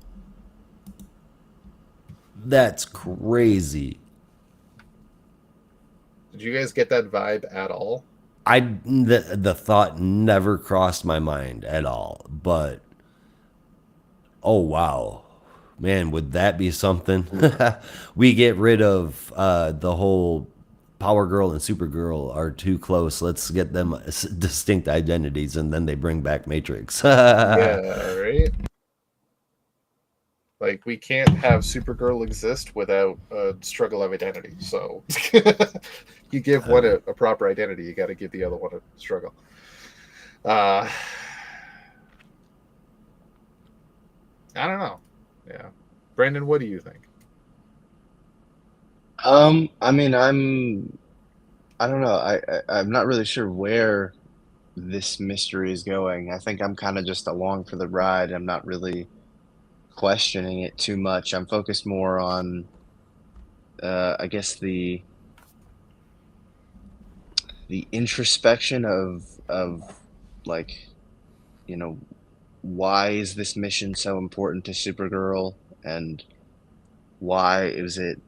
Speaker 2: That's crazy.
Speaker 1: Did you guys get that vibe at all?
Speaker 2: The thought never crossed my mind at all, but oh wow. Man, would that be something? We get rid of the whole Power Girl and Supergirl are too close. Let's get them distinct identities, and then they bring back Matrix.
Speaker 1: Yeah, right? Like, we can't have Supergirl exist without a struggle of identity. So you give one a proper identity, you got to give the other one a struggle. I don't know. Yeah, Brandon, what do you think?
Speaker 3: I mean, I don't know. I'm not really sure where this mystery is going. I think I'm kind of just along for the ride. I'm not really questioning it too much. I'm focused more on, I guess the introspection of like, you know, why is this mission so important to Supergirl, and why is it,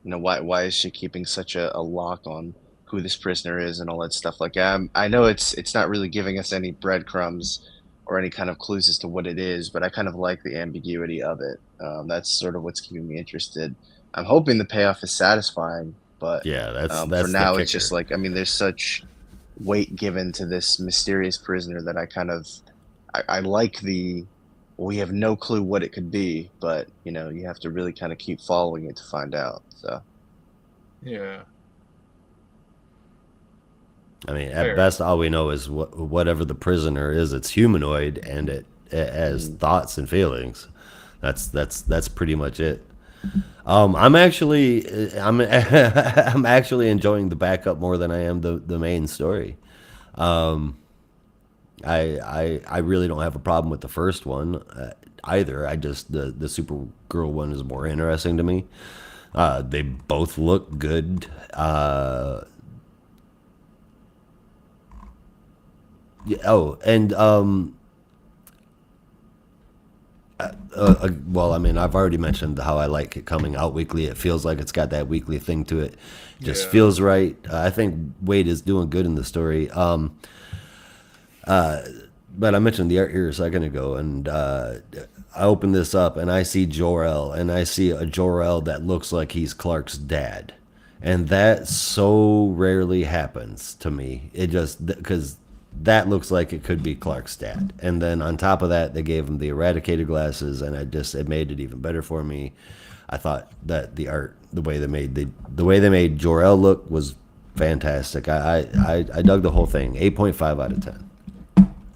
Speaker 3: you know, why is she keeping such a lock on who this prisoner is and all that stuff. Like, I know it's not really giving us any breadcrumbs or any kind of clues as to what it is, but I kind of like the ambiguity of it. That's sort of what's keeping me interested. I'm hoping the payoff is satisfying, but
Speaker 2: Yeah, that's
Speaker 3: for
Speaker 2: the
Speaker 3: now,
Speaker 2: kicker.
Speaker 3: it's just like, I mean, there's such weight given to this mysterious prisoner that I like we have no clue what it could be, but you know, you have to really kind of keep following it to find out. So
Speaker 1: Yeah.
Speaker 2: I mean,
Speaker 1: Fair.
Speaker 2: at best, all we know is whatever the prisoner is, it's humanoid and it has thoughts and feelings. That's pretty much it. I'm actually I'm actually enjoying the backup more than I am the main story. I really don't have a problem with the first one either. I just the Supergirl one is more interesting to me. They both look good. Yeah, oh, and well, I mean, I've already mentioned how I like it coming out weekly. It feels like it's got that weekly thing to it. Just
Speaker 1: Yeah.
Speaker 2: feels right. I think Wade is doing good in the story. But I mentioned the art here a second ago, and I open this up and I see Jor-El, and I see a Jor-El that looks like he's Clark's dad, and that so rarely happens to me. It just because that looks like it could be Clark's dad, and then on top of that, they gave him the eradicated glasses, and it made it even better for me. I thought that the art, the way they made Jor-El look was fantastic. I dug the whole thing. 8.5 out of 10.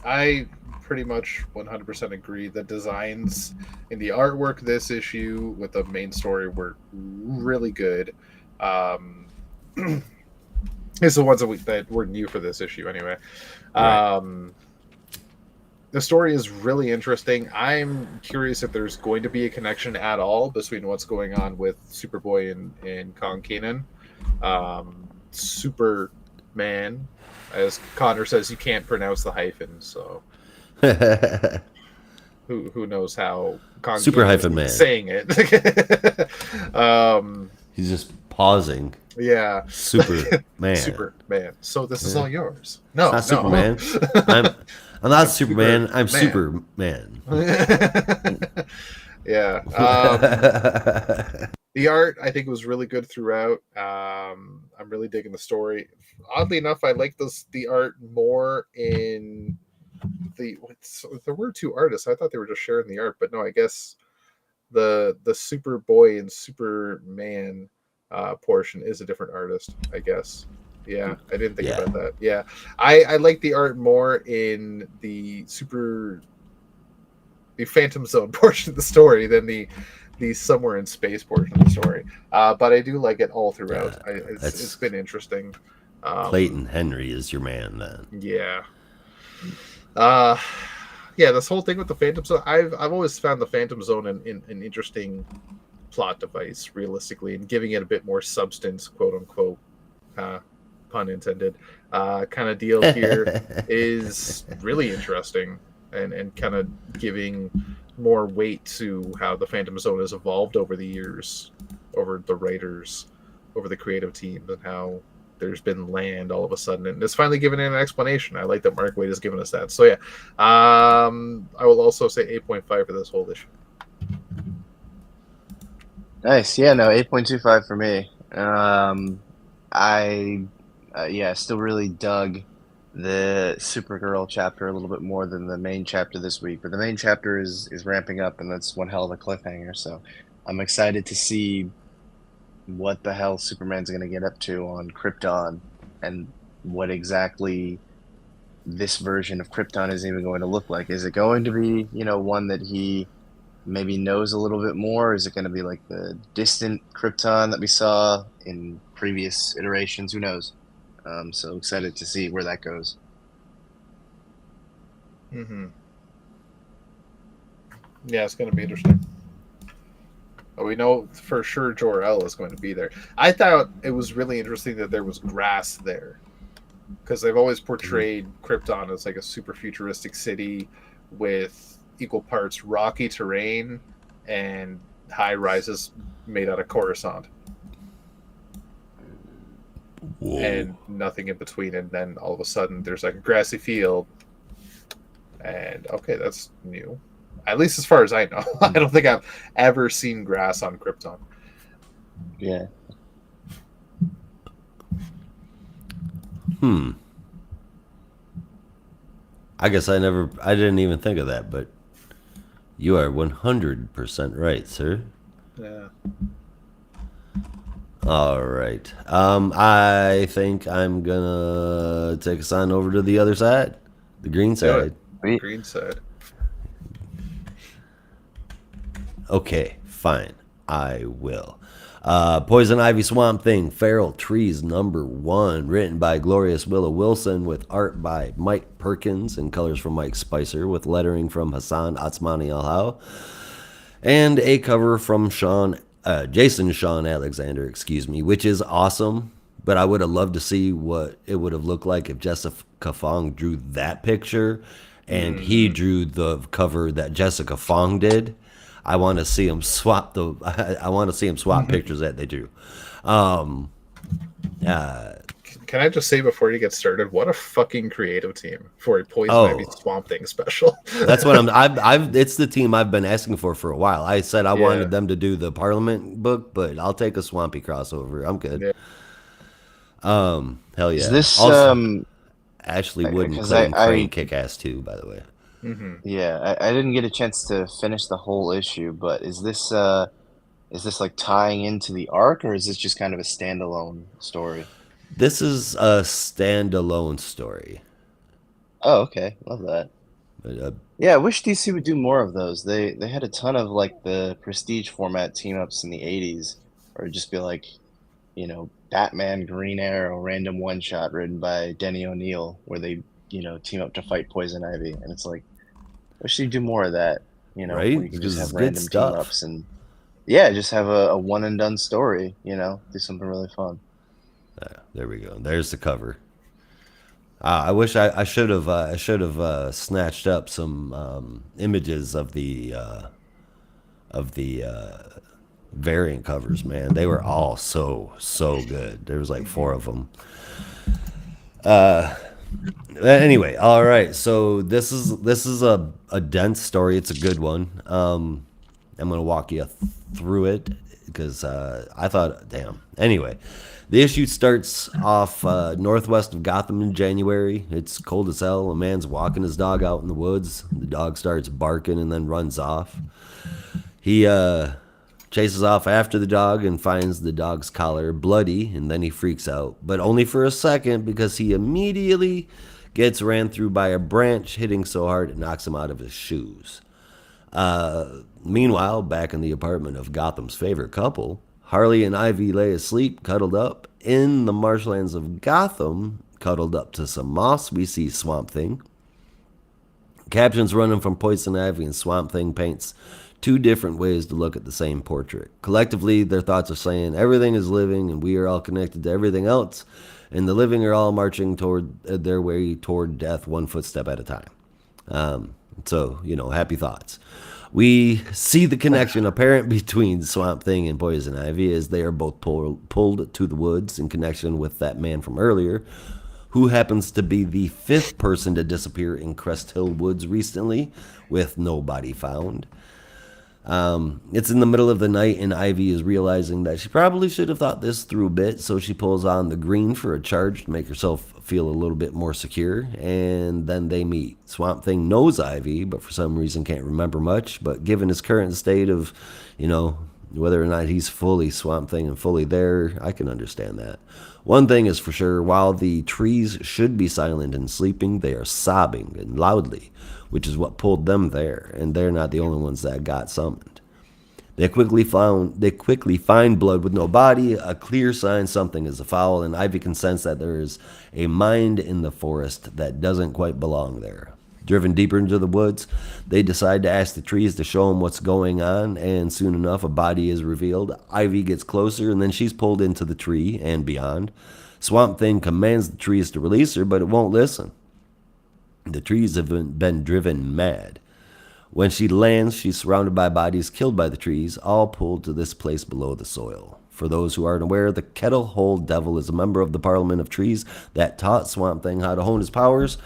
Speaker 1: I pretty much 100% agree. The designs in the artwork this issue with the main story were really good. It's the ones that were new for this issue anyway.
Speaker 2: Right.
Speaker 1: The story is really interesting. I'm curious if there's going to be a connection at all between what's going on with Superboy and Kong Kanan. Superman, as Connor says, you can't pronounce the hyphen, so who knows how
Speaker 2: Super
Speaker 1: Constantine
Speaker 2: hyphen
Speaker 1: is
Speaker 2: man.
Speaker 1: saying it.
Speaker 2: He's just pausing.
Speaker 1: Yeah.
Speaker 2: Superman.
Speaker 1: Superman. So this is
Speaker 2: Yeah.
Speaker 1: all yours.
Speaker 2: It's
Speaker 1: No,
Speaker 2: not
Speaker 1: no.
Speaker 2: Superman. I'm not Superman. I'm
Speaker 1: Superman.
Speaker 2: Superman.
Speaker 1: Yeah. The art, I think, was really good throughout. I'm really digging the story. Oddly enough, I like the art more in there were two artists. I thought they were just sharing the art, but no, I guess the Superboy and Superman portion is a different artist, I guess. Yeah, I didn't think about that. Yeah, I like the art more in the Phantom Zone portion of the story than the somewhere in space portion of the story. But I do like it all throughout. It's been interesting.
Speaker 2: Clayton Henry is your man then.
Speaker 1: Yeah. Yeah, this whole thing with the Phantom Zone, I've always found the Phantom Zone an interesting plot device, realistically, and giving it a bit more substance, quote unquote, pun intended, kind of deal here is really interesting, and kind of giving more weight to how the Phantom Zone has evolved over the years, over the writers, over the creative team, and how there's been land all of a sudden, and it's finally given an explanation. I like that Mark Waid has given us that. So yeah, I will also say 8.5 for this whole issue.
Speaker 3: Nice. Yeah, no, 8.25 for me. Still really dug the Supergirl chapter a little bit more than the main chapter this week, but the main chapter is ramping up, and that's one hell of a cliffhanger. So I'm excited to see what the hell Superman's going to get up to on Krypton, and what exactly this version of Krypton is even going to look like. Is it going to be, one that he maybe knows a little bit more? Is it going to be like the distant Krypton that we saw in previous iterations? Who knows? So excited to see where that goes.
Speaker 1: Mm-hmm. Yeah, it's going to be interesting. We know for sure Jor-El is going to be there. I thought it was really interesting that there was grass there, because they've always portrayed Krypton as like a super futuristic city with equal parts rocky terrain and high rises made out of Coruscant. Whoa. And nothing in between, and then all of a sudden there's like a grassy field, and okay, that's new. At least as far as I know. I don't think I've ever seen grass on Krypton.
Speaker 3: Yeah.
Speaker 2: I guess I didn't even think of that, but you are 100% right, sir.
Speaker 1: Yeah.
Speaker 2: All right. I think I'm gonna take us on over to the other side, the green side.
Speaker 1: Green side.
Speaker 2: Okay, fine. I will. Poison Ivy Swamp Thing, Feral Trees #1, written by Glorious Willow Wilson, with art by Mike Perkins and colors from Mike Spicer, with lettering from Hassan Atsmani Alhau, and a cover from Jason Sean Alexander, which is awesome. But I would have loved to see what it would have looked like if Jessica Fong drew that picture and he drew the cover that Jessica Fong did. I want to see him swap pictures that they drew.
Speaker 1: Can I just say before you get started, what a fucking creative team for a Poison Ivy Swamp Thing special.
Speaker 2: That's what it's the team I've been asking for a while. I said I wanted them to do the Parliament book, but I'll take a Swampy crossover. I'm good. Yeah. Hell yeah.
Speaker 3: Is this
Speaker 2: also, Ashley Wood and Clayton Crane kick ass too, by the way.
Speaker 3: Mm-hmm. Yeah, I didn't get a chance to finish the whole issue, but is this like tying into the arc, or is this just kind of a standalone story?
Speaker 2: This is a standalone story.
Speaker 3: Oh, okay, love that. But, yeah, I wish DC would do more of those. They had a ton of like the Prestige format team ups in the '80s, or just be like, Batman, Green Arrow, random one shot written by Denny O'Neil, where they team up to fight Poison Ivy, and it's like, I wish you'd do more of that,
Speaker 2: right?
Speaker 3: Where you can just have random team ups and just have a one and done story, do something really fun.
Speaker 2: There we go. There's the cover. I wish I should have snatched up some images of the variant covers. Man, they were all so good. There was like 4 of them. Anyway, all right. So this is a dense story. It's a good one. I'm gonna walk you through it because I thought, damn. Anyway, the issue starts off northwest of Gotham in January. It's cold as hell. A man's walking his dog out in the woods. The dog starts barking and then runs off. He chases off after the dog and finds the dog's collar bloody, and then he freaks out, but only for a second because he immediately gets ran through by a branch, hitting so hard it knocks him out of his shoes. Meanwhile, back in the apartment of Gotham's favorite couple, Harley and Ivy lay asleep, cuddled up. In the marshlands of Gotham, cuddled up to some moss, we see Swamp Thing. Captions running from Poison Ivy, and Swamp Thing paints 2 different ways to look at the same portrait. Collectively, their thoughts are saying everything is living and we are all connected to everything else, and the living are all marching toward their way toward death 1 footstep at a time. So, happy thoughts. We see the connection apparent between Swamp Thing and Poison Ivy as they are both pulled to the woods in connection with that man from earlier, who happens to be the 5th person to disappear in Crest Hill Woods recently, with no body found. It's in the middle of the night, and Ivy is realizing that she probably should have thought this through a bit, so she pulls on the green for a charge to make herself feel a little bit more secure, and then they meet. Swamp Thing knows Ivy, but for some reason can't remember much, but given his current state of, whether or not he's fully Swamp Thing and fully there, I can understand that. One thing is for sure, while the trees should be silent and sleeping, they are sobbing and loudly, which is what pulled them there, and they're not the only ones that got summoned. They quickly find blood with no body, a clear sign something is afoul, and Ivy can sense that there is a mind in the forest that doesn't quite belong there. Driven deeper into the woods, they decide to ask the trees to show them what's going on, and soon enough a body is revealed. Ivy gets closer, and then she's pulled into the tree and beyond. Swamp Thing commands the trees to release her, but it won't listen. The trees have been driven mad. When she lands, she's surrounded by bodies killed by the trees, all pulled to this place below the soil. For those who aren't aware, the Kettle Hole Devil is a member of the Parliament of Trees that taught Swamp Thing how to hone his powers,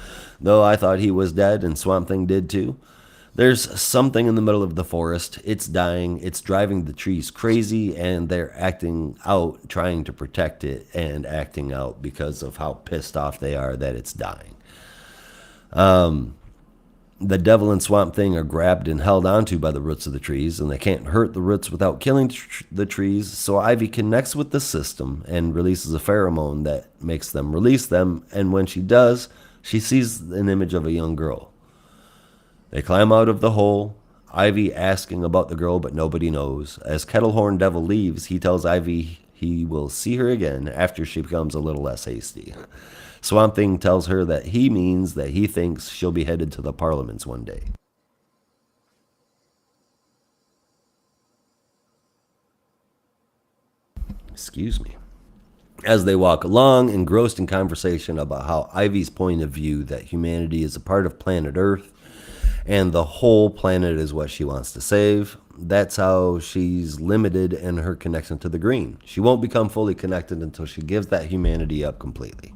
Speaker 2: though I thought he was dead, and Swamp Thing did too. There's something in the middle of the forest. It's dying. It's driving the trees crazy, and they're acting out, trying to protect it, and acting out because of how pissed off they are that it's dying. The devil and Swamp Thing are grabbed and held onto by the roots of the trees, and they can't hurt the roots without killing the trees, so Ivy connects with the system and releases a pheromone that makes them release them, and when she does, she sees an image of a young girl. They climb out of the hole, Ivy asking about the girl, but nobody knows. As Kettlehorn Devil leaves, he tells Ivy he will see her again after she becomes a little less hasty. Swamp Thing tells her that he means that he thinks she'll be headed to the Parliaments one day. Excuse me. As they walk along, engrossed in conversation about how Ivy's point of view that humanity is a part of planet Earth and the whole planet is what she wants to save, that's how she's limited in her connection to the green. She won't become fully connected until she gives that humanity up completely.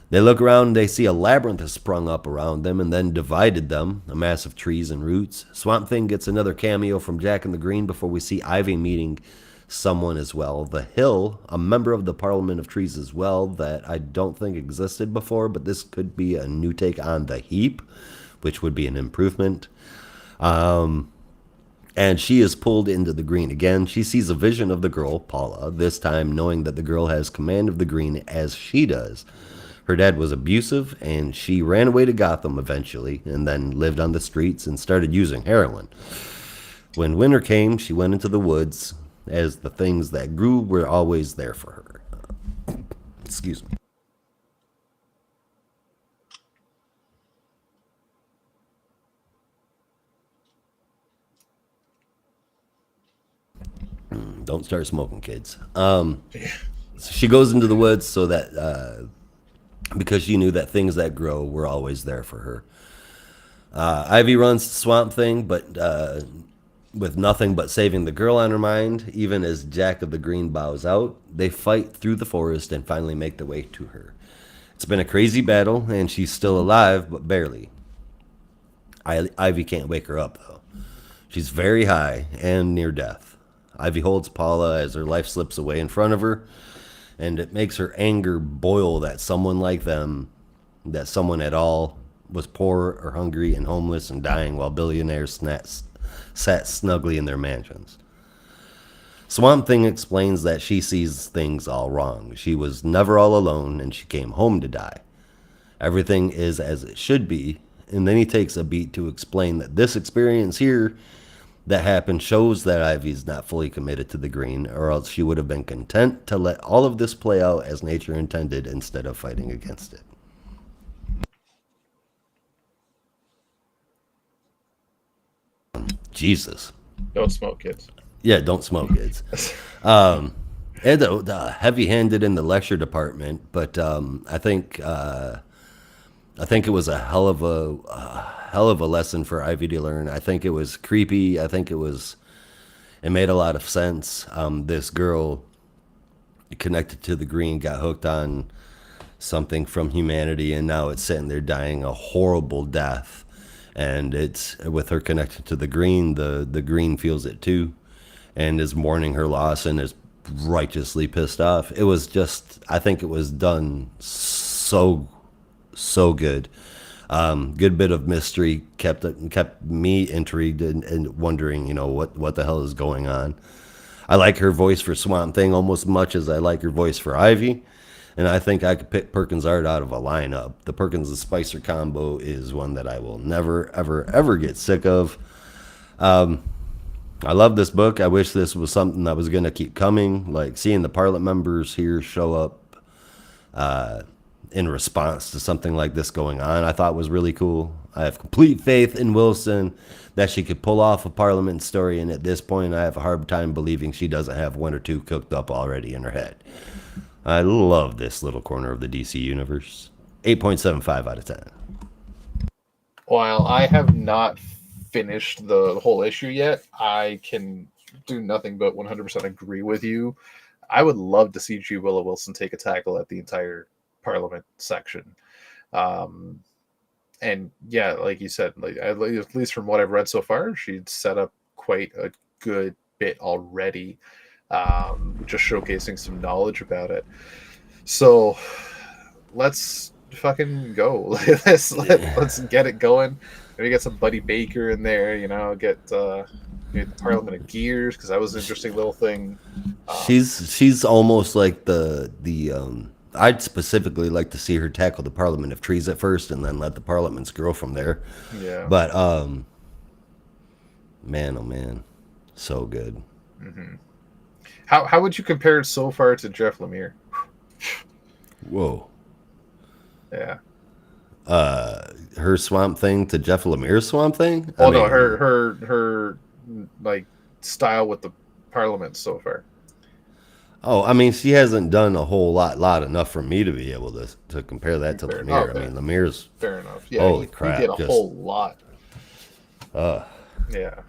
Speaker 2: They look around and they see a labyrinth has sprung up around them and then divided them, a mass of trees and roots. Swamp Thing gets another cameo from Jack and the Green before we see Ivy meeting someone as well. The Hill, a member of the Parliament of Trees as well, that I don't think existed before, but this could be a new take on the Heap, which would be an improvement. And she is pulled into the green again. She sees a vision of the girl, Paula, this time knowing that the girl has command of the green as she does. Her dad was abusive, and she ran away to Gotham eventually, and then lived on the streets and started using heroin. When winter came, she went into the woods, as the things that grew were always there for her. Excuse me. Don't start smoking, kids. she goes into the woods so that because she knew that things that grow were always there for her. Ivy runs Swamp Thing, but with nothing but saving the girl on her mind. Even as Jack of the Green bows out, they fight through the forest and finally make their way to her. It's been a crazy battle, and she's still alive, but barely. Ivy can't wake her up, though. She's very high and near death. Ivy holds Paula as her life slips away in front of her, and it makes her anger boil that someone like them, that someone at all, was poor or hungry and homeless and dying while billionaires sat snugly in their mansions. Swamp Thing explains that she sees things all wrong. She was never all alone, and she came home to die. Everything is as it should be, and then he takes a beat to explain that this experience here that happened shows that Ivy's not fully committed to the green, or else she would have been content to let all of this play out as nature intended instead of fighting against it. Jesus.
Speaker 1: Don't smoke, kids.
Speaker 2: Yeah, don't smoke, kids. And the heavy-handed in the lecture department, but I think it was a hell of a lesson for Ivy to learn. I think it was creepy. I think it made a lot of sense. This girl connected to the green got hooked on something from humanity, and now it's sitting there dying a horrible death. And it's with her connected to the green green feels it too, and is mourning her loss and is righteously pissed off. It was just, I think it was done so good. Good bit of mystery kept me intrigued and wondering, what the hell is going on. I like her voice for Swamp Thing almost as much as I like her voice for Ivy. And I think I could pick Perkins Art out of a lineup. The Perkins and Spicer combo is one that I will never, ever, ever get sick of. I love this book. I wish this was something that was going to keep coming. Like seeing the Parliament members here show up in response to something like this going on, I thought was really cool. I have complete faith in Wilson that she could pull off a Parliament story. And at this point, I have a hard time believing she doesn't have one or two cooked up already in her head. I love this little corner of the DC universe. 8.75 out of 10.
Speaker 1: While I have not finished the whole issue yet, I can do nothing but 100% agree with you. I would love to see G. Willow Wilson take a tackle at the entire Parliament section. And yeah, like you said, at least from what I've read so far, she'd set up quite a good bit already. Just showcasing some knowledge about it. So let's fucking go. Let's get it going. Maybe get some Buddy Baker in there, get the Parliament of Gears, because that was an interesting little thing.
Speaker 2: She's almost like the I'd specifically like to see her tackle the Parliament of Trees at first and then let the Parliaments grow from there.
Speaker 1: Yeah.
Speaker 2: But man, oh man, so good.
Speaker 1: Mm-hmm. How would you compare it so far to Jeff Lemire?
Speaker 2: Whoa.
Speaker 1: Yeah.
Speaker 2: Her Swamp Thing to Jeff Lemire's Swamp Thing?
Speaker 1: Oh no, her like style with the Parliament so far.
Speaker 2: Oh, I mean, she hasn't done a whole lot enough for me to be able to compare that to Lemire.
Speaker 1: Okay.
Speaker 2: I mean, Lemire's
Speaker 1: fair enough. Yeah,
Speaker 2: holy crap,
Speaker 1: he did a whole lot. Yeah.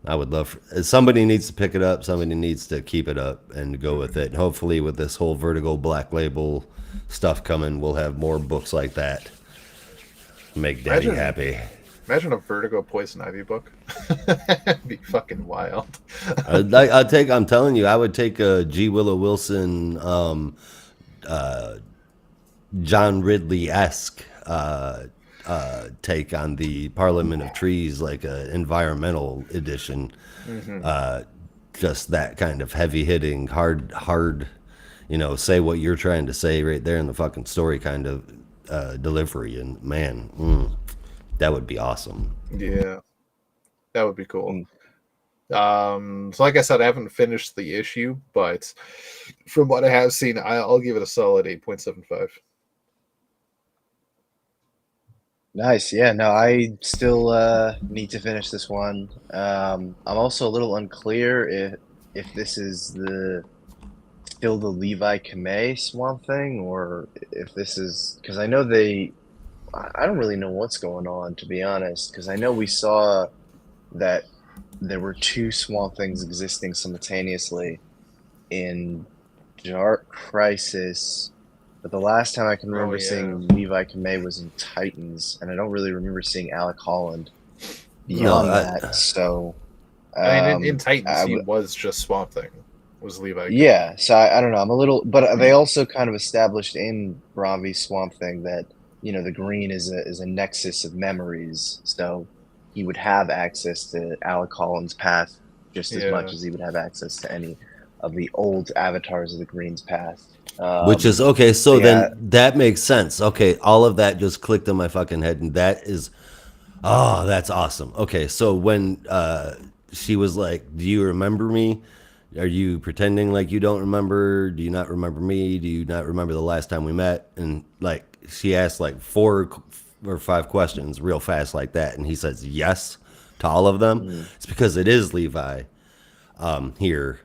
Speaker 2: I would love somebody needs to pick it up. Somebody needs to keep it up and go with it. And hopefully, with this whole Vertigo Black Label stuff coming, we'll have more books like that. Make Daddy happy.
Speaker 1: Imagine a Vertigo Poison Ivy book. It'd be fucking wild.
Speaker 2: I'm telling you, I would take a G. Willow Wilson, John Ridley-esque take on the Parliament of Trees, like an environmental edition. Mm-hmm. Just that kind of heavy-hitting, hard, say what you're trying to say right there in the fucking story kind of delivery. And man, that would be awesome. Yeah,
Speaker 1: that would be cool. So like I said, I haven't finished the issue, but from what I have seen, I'll give it a solid 8.75.
Speaker 3: Nice. Yeah, no, I still need to finish this one. I'm also a little unclear if this is still the Levi Kamei Swamp Thing, or if this is because I know I don't really know what's going on, to be honest, because I know we saw that there were two Swamp Things existing simultaneously in Dark Crisis, but the last time I can remember seeing Levi Kamei was in Titans, and I don't really remember seeing Alec Holland beyond that. So,
Speaker 1: I mean, in Titans, he was just Swamp Thing. Was Levi?
Speaker 3: Yeah, so I don't know. I'm a little, but they also kind of established in Ron v Swamp Thing that the green is a nexus of memories, so he would have access to Alec Holland's past just as much as he would have access to any of the old avatars of the green's past.
Speaker 2: Which is okay. So then that makes sense. Okay, all of that just clicked in my fucking head, and that's awesome. Okay, so when she was like, "Do you remember me? Are you pretending like you don't remember? Do you not remember me? Do you not remember the last time we met?" And like she asked like 4 or 5 questions real fast like that, and he says yes to all of them. It's because it is Levi here,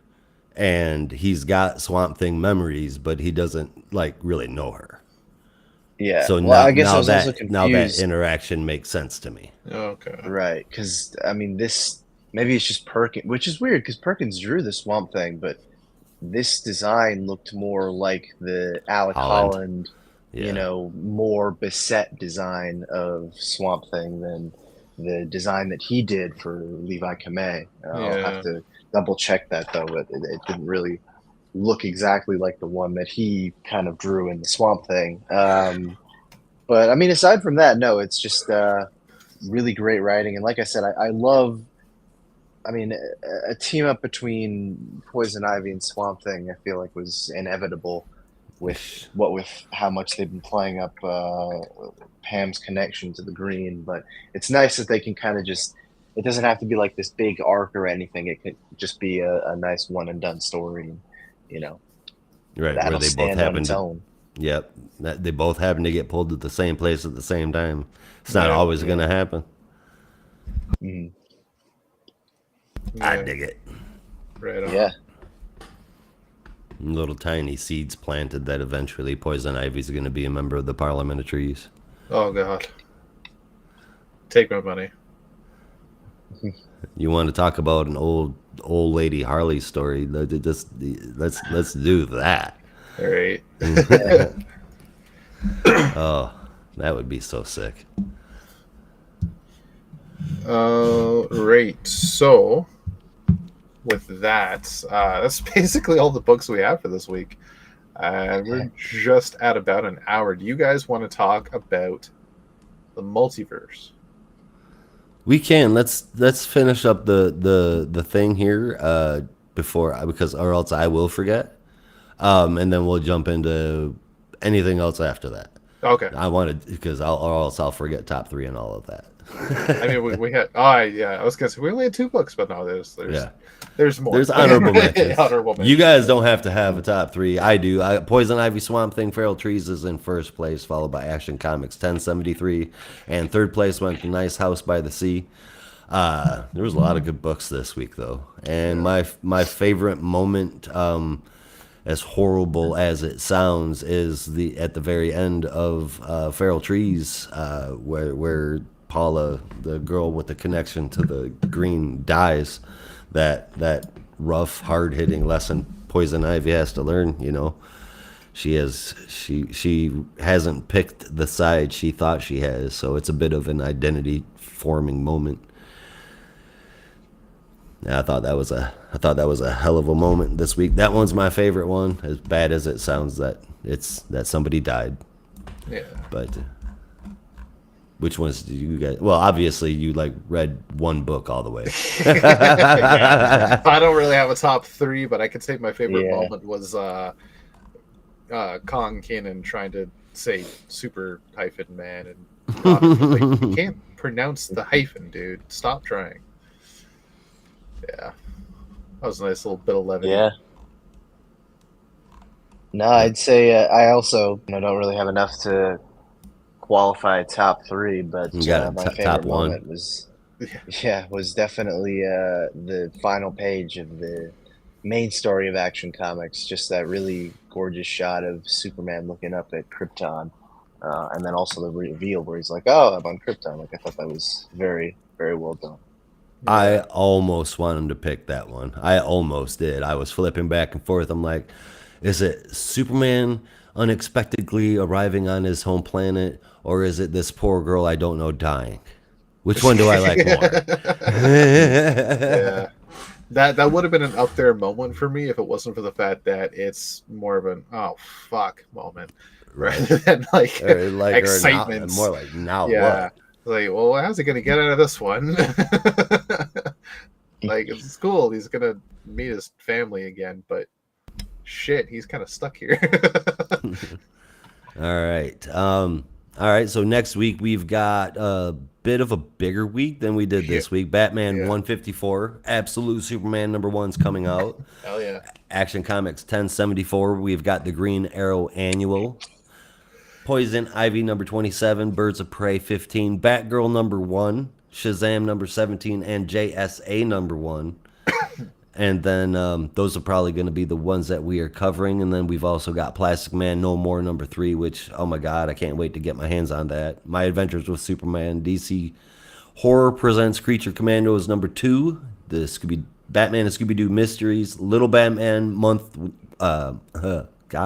Speaker 2: and he's got Swamp Thing memories, but he doesn't like really know her.
Speaker 3: Yeah.
Speaker 2: So
Speaker 3: I guess
Speaker 2: now that interaction makes sense to me.
Speaker 1: Okay.
Speaker 3: Right, because I mean maybe it's just Perkins, which is weird because Perkins drew the Swamp Thing, but this design looked more like the Alec Holland, more beset design of Swamp Thing than the design that he did for Levi Kamei. I'll have to double check that though, but it didn't really look exactly like the one that he kind of drew in the Swamp Thing. But I mean, aside from that, no, it's just really great writing. And like I said, I love, I mean, a team up between Poison Ivy and Swamp Thing, I feel like was inevitable with how much they've been playing up Pam's connection to the green. But it's nice that they can kind of just, it doesn't have to be like this big arc or anything. It could just be a nice one and done story,
Speaker 2: right, where they both happen to, they both happen to get pulled to the same place at the same time. It's not always going to happen.
Speaker 3: Mm-hmm.
Speaker 2: I dig it.
Speaker 1: Right on.
Speaker 3: Yeah.
Speaker 2: Little tiny seeds planted that eventually Poison Ivy's going to be a member of the Parliament of Trees.
Speaker 1: Oh God! Take my money.
Speaker 2: You want to talk about an old lady Harley story? Let's do that.
Speaker 1: All right.
Speaker 2: Oh, that would be so sick.
Speaker 1: Right. So, with that, that's basically all the books we have for this week. We're just at about an hour. Do you guys want to talk about the multiverse?
Speaker 2: We can. Let's finish up the thing here or else I will forget. And then we'll jump into anything else after that.
Speaker 1: Okay.
Speaker 2: I wanted because or else I'll forget top 3 and all of that.
Speaker 1: I mean, we had. I was gonna say we only had 2 books, but no, there's more.
Speaker 2: There's honorable mentions.
Speaker 1: Honorable mentions.
Speaker 2: You guys don't have to have a top 3. I do. Poison Ivy, Swamp Thing, Feral Trees is in first place, followed by Action Comics 1073, and third place went to Nice House by the Sea. There was a lot of good books this week, though, and my favorite moment, as horrible as it sounds, is at the very end of Feral Trees, where Paula, the girl with the connection to the green, dies. That rough, hard-hitting lesson Poison Ivy has to learn. She hasn't picked the side she thought she has, so it's a bit of an identity-forming moment. Yeah, I thought that was a hell of a moment this week. That one's my favorite one, as bad as it sounds that somebody died.
Speaker 1: Yeah.
Speaker 2: But which ones do you guys? Well, obviously you read one book all the way.
Speaker 1: I don't really have a top 3, but I could say my favorite moment was Kong Kanan trying to say super hyphen man, and you can't pronounce the hyphen, dude. Stop trying. Yeah, that was a nice little bit of levity.
Speaker 3: Yeah. No, I'd say I also don't really have enough to qualify top 3, but my favorite moment was definitely the final page of the main story of Action Comics. Just that really gorgeous shot of Superman looking up at Krypton, and then also the reveal where he's like, "Oh, I'm on Krypton." Like I thought that was very, very well done.
Speaker 2: I almost wanted to pick that one. I almost did. I was flipping back and forth. I'm like, is it Superman unexpectedly arriving on his home planet, or is it this poor girl I don't know dying? Which one do I like more?
Speaker 1: Yeah. That would have been an up there moment for me if it wasn't for the fact that it's more of an oh fuck moment rather than like excitement.
Speaker 2: Or more like now
Speaker 1: Yeah.
Speaker 2: what?
Speaker 1: Like, well, how's he gonna get out of this one? Like, it's cool. He's gonna meet his family again, but shit, he's kind of stuck here.
Speaker 2: All right. All right. So next week we've got a bit of a bigger week than we did this week. Batman 154, Absolute Superman #1's coming out.
Speaker 1: Hell yeah.
Speaker 2: Action Comics 1074. We've got the Green Arrow Annual. Poison Ivy #27, Birds of Prey 15, Batgirl #1, Shazam #17, and JSA #1. And then those are probably going to be the ones that we are covering. And then we've also got Plastic Man No More #3, which, oh my God, I can't wait to get my hands on that. My Adventures with Superman, DC Horror Presents Creature Commandos #2, the Batman and Scooby-Doo Mysteries, Little Batman Month, God,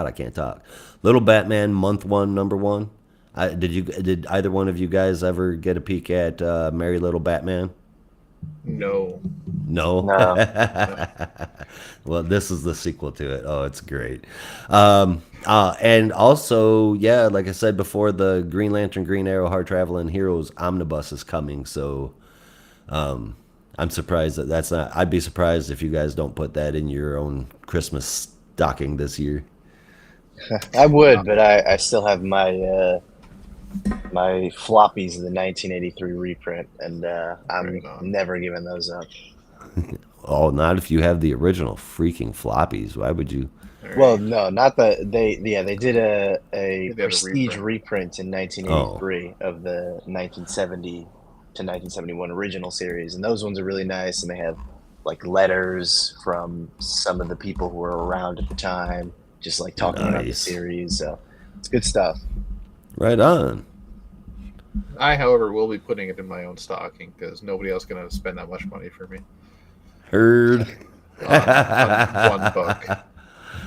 Speaker 2: I can't talk. Little Batman Month 1 #1. Did either one of you guys ever get a peek at Merry Little Batman?
Speaker 1: No.
Speaker 2: No.
Speaker 3: No.
Speaker 2: Well, this is the sequel to it. Oh, it's great. And also, yeah, like I said before, the Green Lantern, Green Arrow, Hard Traveling Heroes Omnibus is coming. So I'm surprised that's not. I'd be surprised if you guys don't put that in your own Christmas stocking this year.
Speaker 3: I would, but I still have my my floppies of the 1983 reprint, and I'm never giving those up.
Speaker 2: Oh, not if you have the original freaking floppies. Why would you?
Speaker 3: Well, no, not they did a prestige reprint in 1983 of the 1970 to 1971 original series, and those ones are really nice, and they have like letters from some of the people who were around at the time, just like talking about the series. So it's good stuff.
Speaker 2: Right on.
Speaker 1: I, however, will be putting it in my own stocking because nobody else is going to spend that much money for me.
Speaker 2: Heard.
Speaker 1: On one book.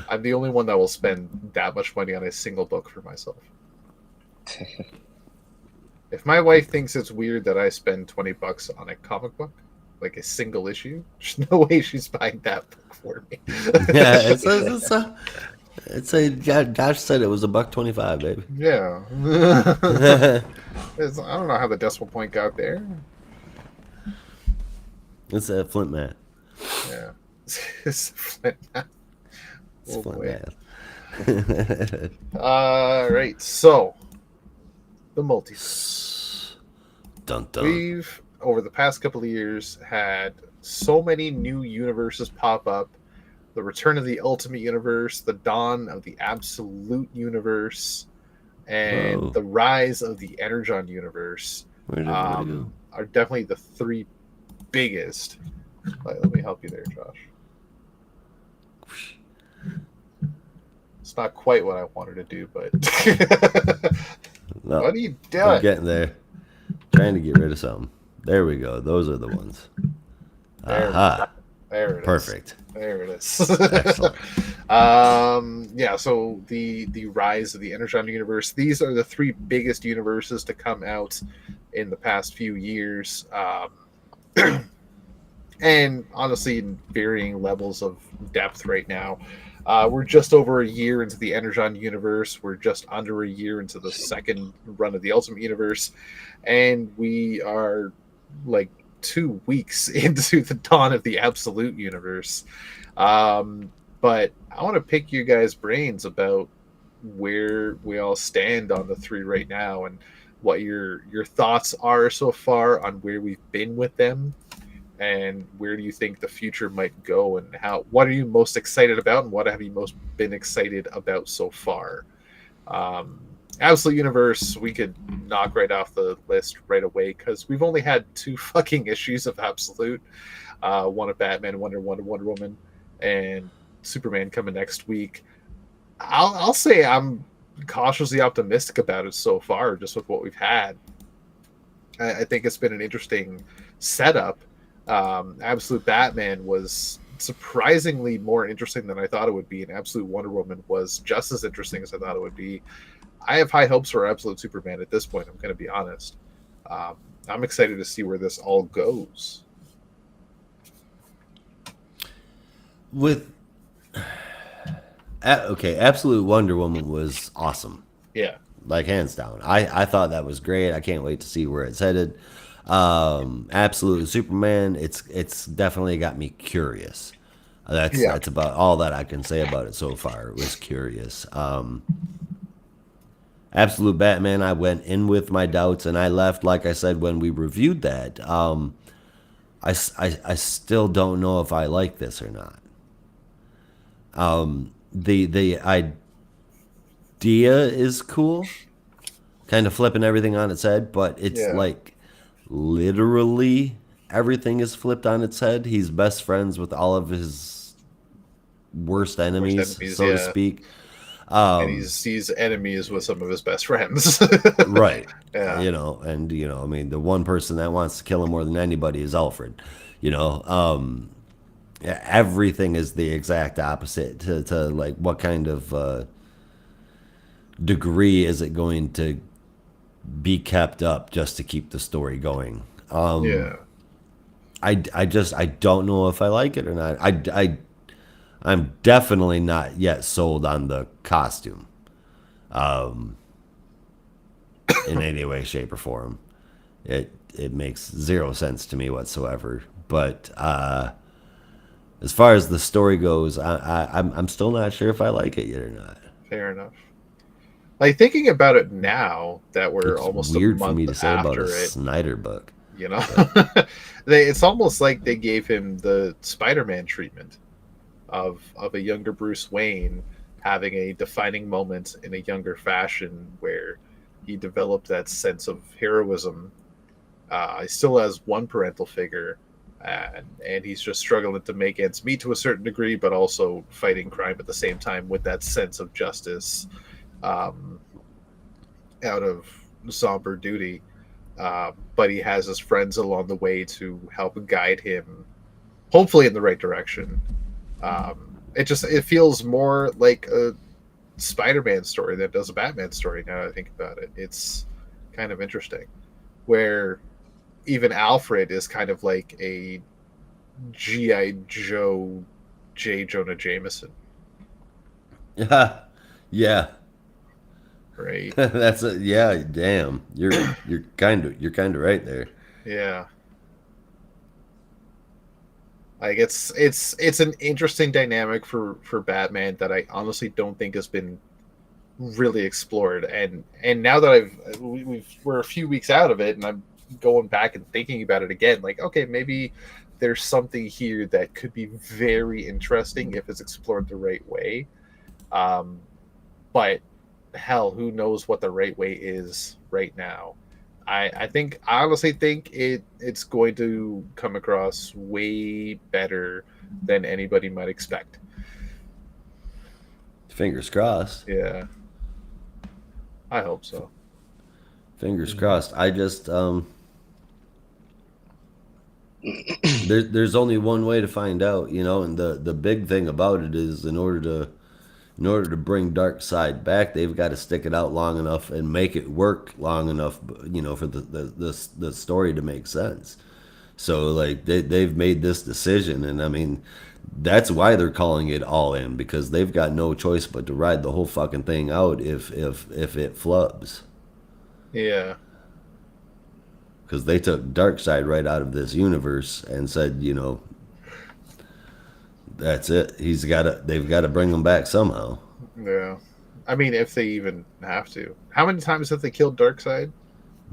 Speaker 1: I'm the only one that will spend that much money on a single book for myself. If my wife thinks it's weird that I spend $20 on a comic book, like a single issue, there's no way she's buying that book for me.
Speaker 2: Yeah, it's a Josh said it was $1.25, baby.
Speaker 1: Yeah. I don't know how the decimal point got there.
Speaker 2: It's a Flint math.
Speaker 1: Yeah. It's Flint math.
Speaker 2: It's Flint math.
Speaker 1: All right, so the multiverse.
Speaker 2: Dun, dun.
Speaker 1: We've, over the past couple of years, had so many new universes pop up. The return of the Ultimate Universe, the dawn of the Absolute Universe, and the rise of the Energon Universe are definitely the three biggest. Let me help you there, Josh. It's not quite what I wanted to do, but
Speaker 2: No,
Speaker 1: what are you doing?
Speaker 2: I'm getting there. Trying to get rid of something. There we go. Those are the ones. Aha.
Speaker 1: There it is.
Speaker 2: Perfect.
Speaker 1: There it is.
Speaker 2: Excellent.
Speaker 1: Yeah, so the rise of the Energon universe. These are the three biggest universes to come out in the past few years. And honestly, in varying levels of depth right now. We're just over a year into the Energon universe. We're just under a year into the second run of the Ultimate Universe. And we are like 2 weeks into the dawn of the Absolute Universe. But I want to pick you guys' brains about where we all stand on the three right now and what your thoughts are so far on where we've been with them and where do you think the future might go, and what are you most excited about, and what have you most been excited about so far? Absolute Universe, we could knock right off the list right away because we've only had 2 fucking issues of Absolute. One of Batman, one of Wonder Woman. and Superman coming next week. I'll say I'm cautiously optimistic about it so far, just with what we've had. I think it's been an interesting setup. Absolute Batman was surprisingly more interesting than I thought it would be, and Absolute Wonder Woman was just as interesting as I thought it would be. I have high hopes for Absolute Superman at this point. I'm going to be honest. I'm excited to see where this all goes.
Speaker 2: With Absolute Wonder Woman was awesome.
Speaker 1: Yeah,
Speaker 2: Like hands down. I thought that was great. I can't wait to see where it's headed. Absolute Superman, it's definitely got me curious. That's about all that I can say about it so far. It was curious. Absolute Batman, I went in with my doubts and I left, like I said when we reviewed that. I still don't know if I like this or not. The idea is cool, kind of flipping everything on its head, but it's like literally everything is flipped on its head. He's best friends with all of his worst enemies, so to speak.
Speaker 1: And he's enemies with some of his best friends.
Speaker 2: Right.
Speaker 1: Yeah.
Speaker 2: I mean, the one person that wants to kill him more than anybody is Alfred. Everything is the exact opposite to like what kind of degree is it going to be kept up just to keep the story going. I don't know if I like it or not. I'm definitely not yet sold on the costume, in any way, shape, or form. It makes zero sense to me whatsoever. But as far as the story goes, I'm still not sure if I like it yet or not.
Speaker 1: Fair enough. Like thinking about it now that we're
Speaker 2: It's
Speaker 1: almost
Speaker 2: weird
Speaker 1: a month
Speaker 2: for me to say about
Speaker 1: after
Speaker 2: a
Speaker 1: it,
Speaker 2: Snyder book.
Speaker 1: It's almost like they gave him the Spider-Man treatment of a younger Bruce Wayne having a defining moment in a younger fashion where he developed that sense of heroism. He still has one parental figure, and he's just struggling to make ends meet to a certain degree, but also fighting crime at the same time with that sense of justice um, out of somber duty. But he has his friends along the way to help guide him, hopefully in the right direction. It feels more like a Spider-Man story than it does a Batman story. Now that I think about it, it's kind of interesting. Where even Alfred is kind of like a GI Joe J. Jonah Jameson,
Speaker 2: Yeah, yeah.
Speaker 1: right?
Speaker 2: That's a yeah. Damn, you're kind of right there.
Speaker 1: Yeah. Like it's an interesting dynamic for Batman that I honestly don't think has been really explored. And now that we're a few weeks out of it, and I'm going back and thinking about it again, like okay, maybe there's something here that could be very interesting if it's explored the right way. Um, but hell, who knows what the right way is right now? I honestly think it's going to come across way better than anybody might expect.
Speaker 2: Fingers crossed.
Speaker 1: Yeah, I hope so.
Speaker 2: Fingers crossed. I just there's only one way to find out, and the big thing about it is in order to bring Darkseid back, they've got to stick it out long enough and make it work long enough, for the story to make sense. So like they've made this decision, and I mean that's why they're calling it all in, because they've got no choice but to ride the whole fucking thing out if it flubs.
Speaker 1: Yeah,
Speaker 2: Because they took Darkseid right out of this universe and said, that's it. They've got to bring him back somehow.
Speaker 1: yeah. I mean, if they even have to. How many times have they killed Darkseid?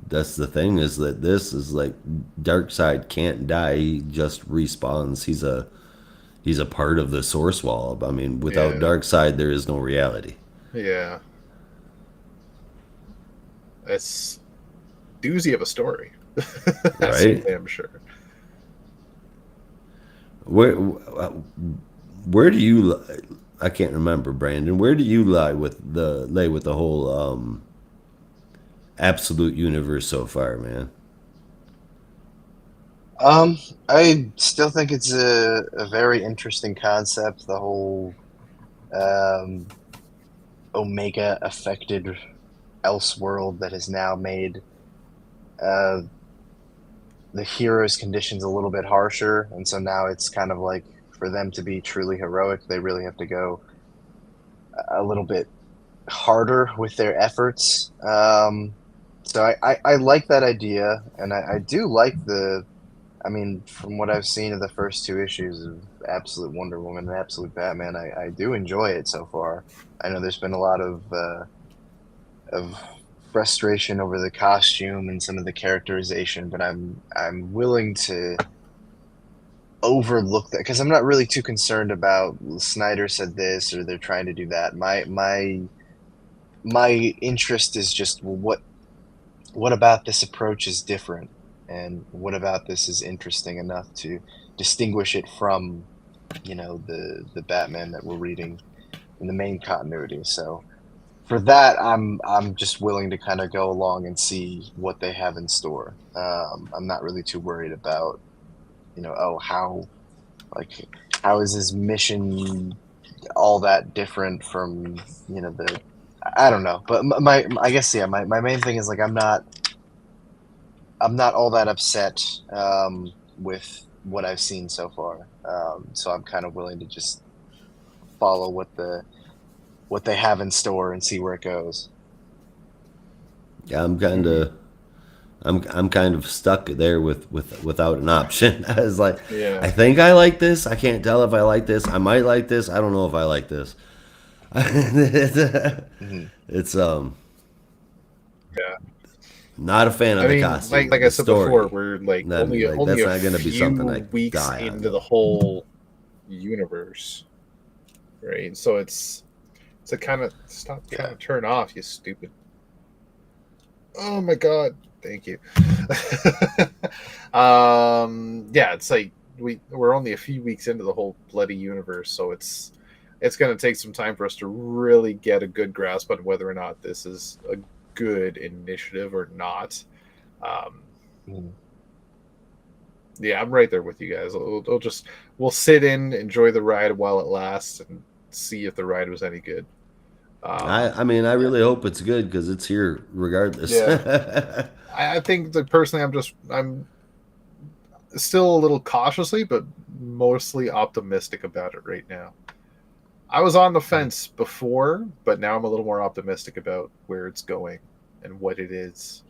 Speaker 2: That's the thing, is that this is like Darkseid can't die. He just respawns. He's a part of the source wall. I mean, without
Speaker 1: Yeah,
Speaker 2: Darkseid, there is no reality.
Speaker 1: yeah. It's doozy of a story. That's
Speaker 2: Right?
Speaker 1: damn sure.
Speaker 2: Where where do you? I can't remember, Brandon. Where do you lay with the whole absolute universe so far, man?
Speaker 3: I still think it's a very interesting concept. The whole um, Omega affected Elseworld that has now made uh, the hero's conditions a little bit harsher, and so now it's kind of like for them to be truly heroic, they really have to go a little bit harder with their efforts. So I like that idea, and I do like the. I mean, from what I've seen of the first two issues of Absolute Wonder Woman and Absolute Batman, I do enjoy it so far. I know there's been a lot of frustration over the costume and some of the characterization, but I'm willing to overlook that because I'm not really too concerned about Snyder said this or they're trying to do that. My interest is just, well, what about this approach is different, and what about this is interesting enough to distinguish it from the Batman that we're reading in the main continuity. So for that, I'm just willing to kind of go along and see what they have in store. I'm not really too worried about oh, like how is his mission all that different from the I don't know, but my I guess yeah, my main thing is like I'm not all that upset with what I've seen so far. So I'm kind of willing to just follow what they have in store and see where it goes.
Speaker 2: Yeah, I'm kind of stuck there without an option. I was like,
Speaker 1: Yeah.
Speaker 2: I think I like this. I can't tell if I like this. I might like this. I don't know if I like this.
Speaker 3: Mhm.
Speaker 2: It's
Speaker 1: Yeah.
Speaker 2: not a fan of
Speaker 1: I
Speaker 2: the
Speaker 1: mean,
Speaker 2: costume,
Speaker 1: like I
Speaker 2: the
Speaker 1: said before,
Speaker 2: story.
Speaker 1: we're like
Speaker 2: Then
Speaker 1: only
Speaker 2: like
Speaker 1: only
Speaker 2: that's
Speaker 1: a
Speaker 2: not gonna be something I
Speaker 1: few weeks
Speaker 2: die
Speaker 1: into
Speaker 2: on.
Speaker 1: the whole universe, right? So it's a kind of stop trying
Speaker 3: Yeah.
Speaker 1: to turn off, you stupid. Oh my god, thank you. Yeah, it's like we're only a few weeks into the whole bloody universe, so it's going to take some time for us to really get a good grasp on whether or not this is a good initiative or not. Um,
Speaker 3: Mhm.
Speaker 1: yeah, I'm right there with you guys. We'll sit in, enjoy the ride while it lasts, and see if the ride was any good. Um,
Speaker 2: I mean, I
Speaker 3: Yeah.
Speaker 2: really hope it's good because it's here regardless.
Speaker 1: yeah, I think that personally, I'm still a little cautiously, but mostly optimistic about it right now. I was on the
Speaker 3: Mhm.
Speaker 1: fence before, but now I'm a little more optimistic about where it's going and what it is.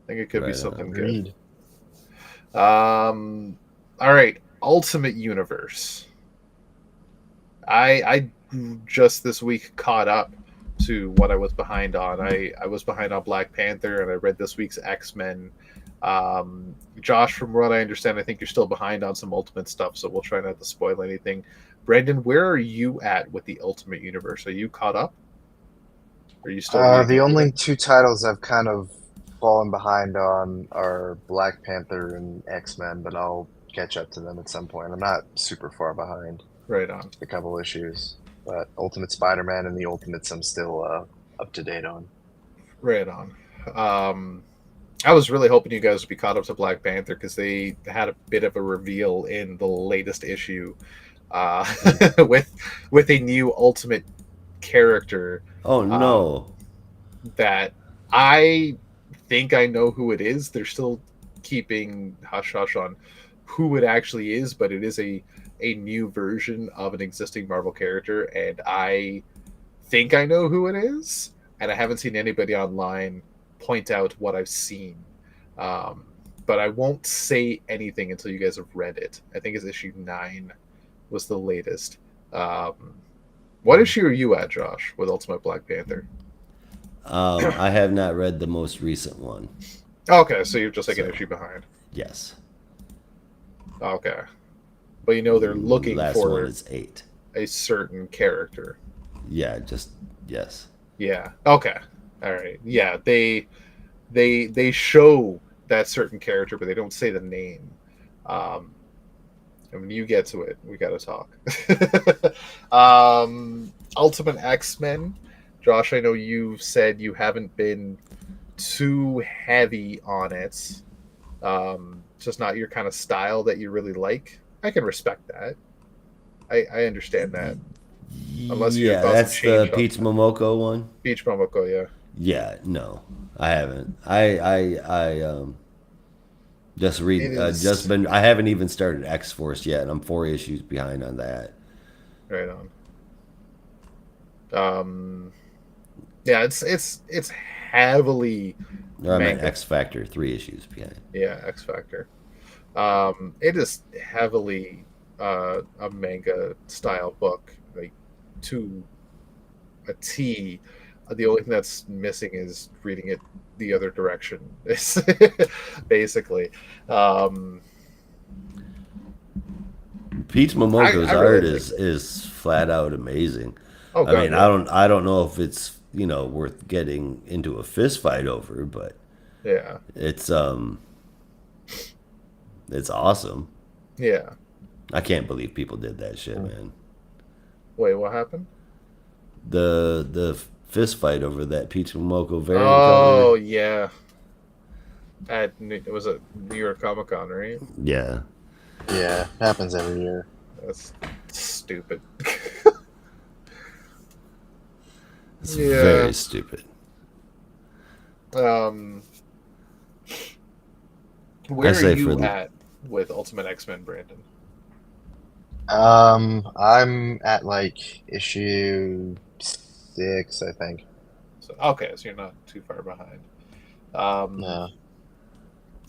Speaker 1: I think it could be
Speaker 2: Right
Speaker 1: something
Speaker 2: on.
Speaker 1: good.
Speaker 3: Agreed.
Speaker 1: All right, Ultimate Universe. I just this week caught up to what I was behind on. I was behind on Black Panther, and I read this week's X-Men. Josh, from what I understand, I think you're still behind on some Ultimate stuff, so we'll try not to spoil anything. Brendan, where are you at with the Ultimate Universe? Are you caught up? Are you still reading
Speaker 3: The
Speaker 1: into
Speaker 3: only
Speaker 1: it?
Speaker 3: two titles I've kind of fallen behind on are Black Panther and X-Men, but I'll catch up to them at some point. I'm not super far behind,
Speaker 1: Right on.
Speaker 3: just a couple issues, but Ultimate Spider-Man and the Ultimates I'm still up to date on.
Speaker 1: Right on. Um, I was really hoping you guys would be caught up to Black Panther because they had a bit of a reveal in the latest issue uh,
Speaker 3: Mhm.
Speaker 1: with a new Ultimate character
Speaker 2: Oh
Speaker 1: um,
Speaker 2: no!
Speaker 1: that I think I know who it is. They're still keeping hush hush on who it actually is, but it is a new version of an existing Marvel character, and I think I know who it is, and I haven't seen anybody online point out what I've seen. Um, but I won't say anything until you guys have read it. I think it's issue 9 was the latest. Um, what
Speaker 3: Mhm.
Speaker 1: issue are you at, Josh, with Ultimate Black Panther?
Speaker 2: I have not read the most recent one,
Speaker 1: Okay, so you're just like an
Speaker 2: so
Speaker 1: issue behind.
Speaker 2: yes,
Speaker 1: Okay. But you know they're looking
Speaker 2: last one
Speaker 1: for
Speaker 2: is 8.
Speaker 1: a certain character.
Speaker 2: Yeah, just yes.
Speaker 1: Yeah. Okay. All right. Yeah, they show that certain character, but they don't say the name. Um, And when you get to it, we got to talk. Ultimate X-Men. Josh, I know you've said you haven't been too heavy on it. Just not your kind of style that you really like. I can respect that. I understand that. Unless your
Speaker 2: Yeah,
Speaker 1: thoughts have
Speaker 2: that's the
Speaker 1: changed on
Speaker 2: Peach Momoko one.
Speaker 1: Beach Momoko, yeah.
Speaker 2: Yeah, no, I haven't. I just
Speaker 1: It
Speaker 2: read just
Speaker 1: is
Speaker 2: been. I haven't even started X Force yet, and I'm 4 issues behind on that.
Speaker 1: right on. Yeah, it's heavily
Speaker 2: Or I'm at
Speaker 1: manga.
Speaker 2: X Factor, 3 issues behind.
Speaker 1: Yeah, X Factor. It is heavily a manga style book, like to a T. The only thing that's missing is reading it the other direction. Basically. Um,
Speaker 2: Peach Momoko's
Speaker 1: I
Speaker 2: art
Speaker 1: really like it.
Speaker 2: is flat out amazing.
Speaker 1: Oh
Speaker 2: I
Speaker 1: god,
Speaker 2: mean,
Speaker 1: yeah,
Speaker 2: I don't know if it's worth getting into a fist fight over, but
Speaker 1: yeah,
Speaker 2: it's it's awesome.
Speaker 1: yeah.
Speaker 2: I can't believe people did that shit, man.
Speaker 1: Wait, what happened?
Speaker 2: The fist fight over that Peach Momoko variant
Speaker 1: Oh
Speaker 2: cover.
Speaker 1: yeah, it was a New York Comic Con, right?
Speaker 2: Yeah.
Speaker 3: Yeah, happens every year.
Speaker 1: That's stupid.
Speaker 2: It's
Speaker 1: Yeah.
Speaker 2: very stupid.
Speaker 1: Um,
Speaker 2: I
Speaker 1: where are
Speaker 2: say
Speaker 1: you
Speaker 2: for
Speaker 1: at with Ultimate X-Men, Brandon?
Speaker 3: I'm at like issue 6, I think.
Speaker 1: So okay, so you're not too far behind. Um,
Speaker 3: No.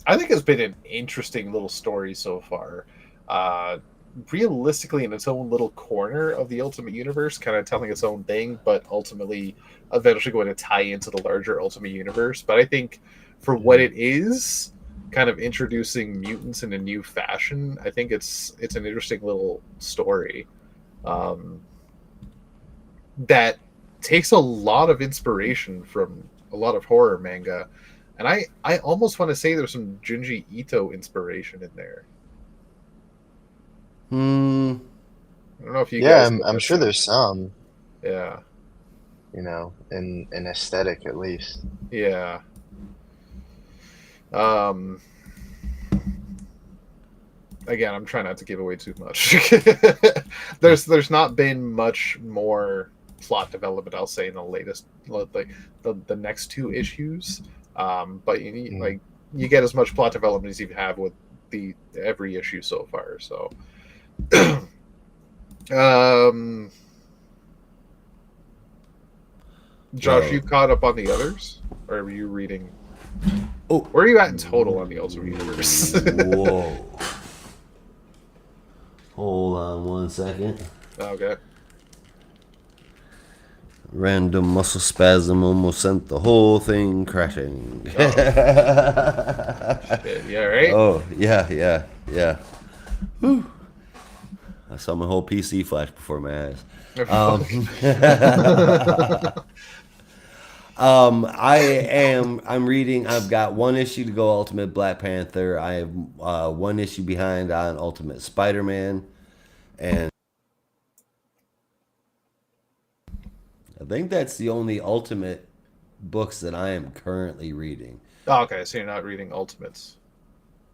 Speaker 1: I think it's been an interesting little story so far. Uh, Realistically, in its own little corner of the Ultimate Universe, kind of telling its own thing, but ultimately, eventually going to tie into the larger Ultimate Universe. But I think for what it is, kind of introducing mutants in a new fashion, I think it's an interesting little story um, that takes a lot of inspiration from a lot of horror manga, and I almost want to say there's some Junji Ito inspiration in there.
Speaker 2: hmm.
Speaker 1: I don't know if you
Speaker 3: Yeah,
Speaker 1: guys
Speaker 3: I'm,
Speaker 1: get
Speaker 3: I'm
Speaker 1: that
Speaker 3: sure there's
Speaker 1: sense.
Speaker 3: some,
Speaker 1: Yeah,
Speaker 3: in aesthetic at least.
Speaker 1: yeah. Um, Again, I'm trying not to give away too much. There's not been much more plot development, I'll say, in the latest, like the next 2 issues. But you need
Speaker 3: Mm.
Speaker 1: like you get as much plot development as you have with the every issue so far. So, um, Josh, you
Speaker 2: Well,
Speaker 1: caught up on the others, or are you reading?
Speaker 2: oh,
Speaker 1: Where are you at in total on the Ultimate Universe?
Speaker 2: whoa. Hold on 1 second.
Speaker 1: Okay.
Speaker 2: Random muscle spasm almost sent the whole thing crashing.
Speaker 1: Oh shit! Yeah, right.
Speaker 2: Oh, yeah, yeah, yeah. Whew. I saw my whole PC flash before my eyes.
Speaker 1: Fuck.
Speaker 2: I'm reading. I've got 1 issue to go. Ultimate Black Panther. I have 1 issue behind on Ultimate Spider-Man, and I think that's the only Ultimate books that I am currently reading.
Speaker 1: Oh, okay, so you're not reading Ultimates.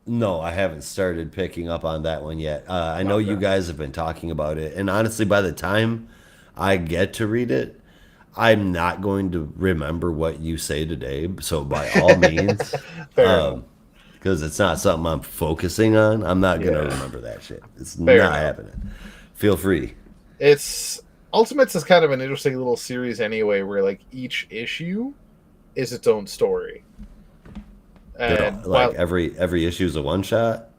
Speaker 2: No, I haven't started picking up on that one yet. I know you
Speaker 1: Okay.
Speaker 2: guys have been talking about it, and honestly, by the time I get to read it, I'm not going to remember what you say today. So by all means,
Speaker 1: Fair enough.
Speaker 2: because it's not something I'm focusing on, I'm not gonna
Speaker 1: Yeah,
Speaker 2: remember that shit. It's
Speaker 1: fair
Speaker 2: not
Speaker 1: enough.
Speaker 2: happening. Feel free.
Speaker 1: It's Ultimates is kind of an interesting little series anyway, where like each issue is its own story,
Speaker 2: They're
Speaker 1: and
Speaker 2: like
Speaker 1: while
Speaker 2: every issue is a one shot.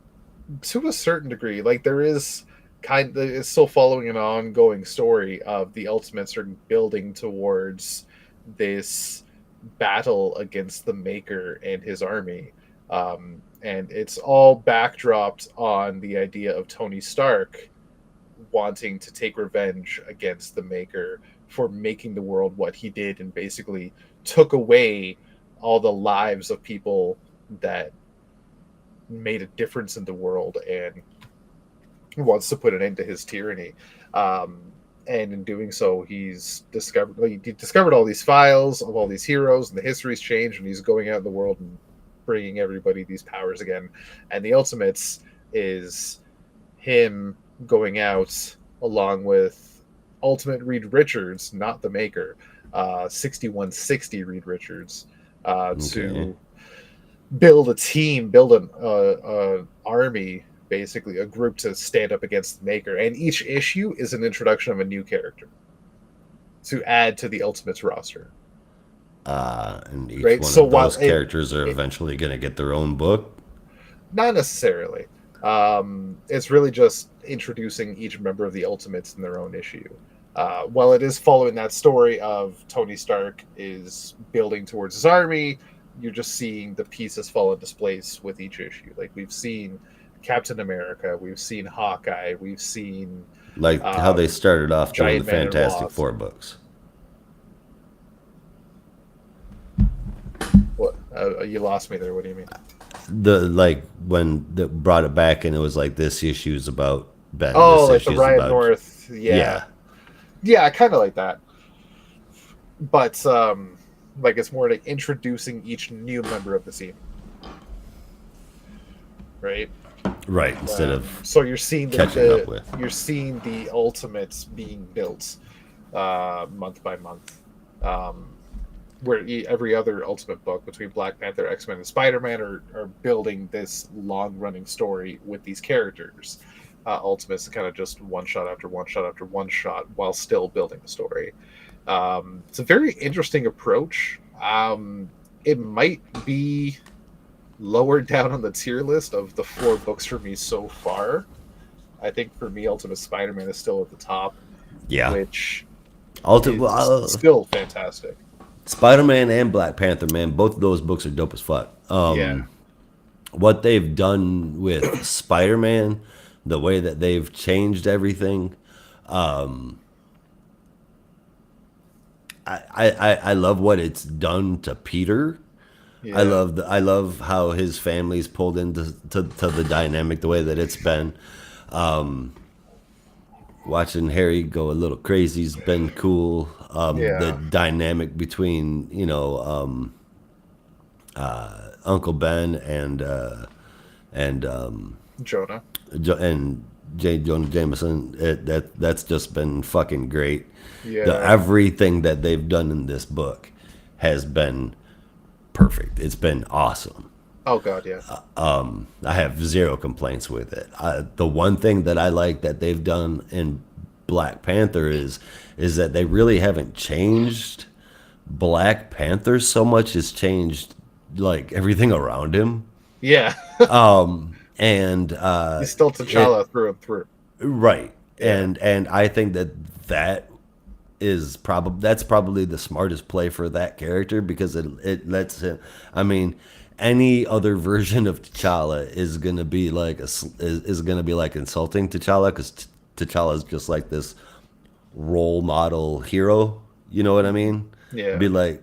Speaker 1: to a certain degree, like there is it's still following an ongoing story of the Ultimates are building towards this battle against the Maker and his army. And it's all backdropped on the idea of Tony Stark wanting to take revenge against the Maker for making the world what he did and basically took away all the lives of people that made a difference in the world and wants to put an end to his tyranny. And in doing so, he discovered all these files of all these heroes, and the history's changed, and he's going out in the world and bringing everybody these powers again. And the Ultimates is him going out along with Ultimate Reed Richards, not the maker, 6160 Reed Richards, to build a team, build an army, basically a group to stand up against the maker. And each issue is an introduction of a new character to add to the Ultimates roster.
Speaker 2: And each one of those characters are eventually going to get their own book?
Speaker 1: Not necessarily. It's really just introducing each member of the Ultimates in their own issue. While it is following that story of Tony Stark is building towards his army, you're just seeing the pieces fall into place with each issue. Like, we've seen Captain America, we've seen Hawkeye, we've seen
Speaker 2: how they started off doing the Fantastic Four books.
Speaker 1: What? You lost me there. What do you mean?
Speaker 2: When they brought it back and it was like, this issue is about Ben.
Speaker 1: Oh, like the Ryan North. Yeah, I kind of like that. But like, it's more like introducing each new member of the team, right?
Speaker 2: Right, instead of
Speaker 1: so you're seeing you're seeing the Ultimates being built month by month, where every other Ultimate book between Black Panther, X-Men, and Spider-Man are building this long-running story with these characters. Ultimates is kind of just one shot after one shot after one shot while still building the story. It's a very interesting approach. It might be lower down on the tier list of the 4 books for me so far. I think for me, Ultimate Spider-Man is still at the top.
Speaker 2: Yeah,
Speaker 1: which is still fantastic.
Speaker 2: Spider-Man and Black Panther, man, both of those books are dope as fuck. What they've done with Spider-Man, the way that they've changed everything, I love what it's done to Peter. Yeah. I love how his family's pulled into the dynamic the way that it's been. Watching Harry go a little crazy's been cool. The dynamic between Uncle Ben and
Speaker 1: Jonah
Speaker 2: and Jonah Jameson, that's just been fucking great.
Speaker 1: Yeah.
Speaker 2: Everything that they've done in this book has been perfect. It's been awesome.
Speaker 1: Oh god, yeah.
Speaker 2: I have zero complaints with it. The one thing that I like that they've done in Black Panther is that they really haven't changed Black Panther so much as changed like everything around him.
Speaker 1: Yeah.
Speaker 2: And
Speaker 1: he's still T'Challa through and through.
Speaker 2: Right. Yeah. And I think that is probably the smartest play for that character, because it lets him. I mean, any other version of T'Challa is gonna be like insulting T'Challa, because T'Challa is just like this role model hero. You know what I mean?
Speaker 1: Yeah.
Speaker 2: It'd be like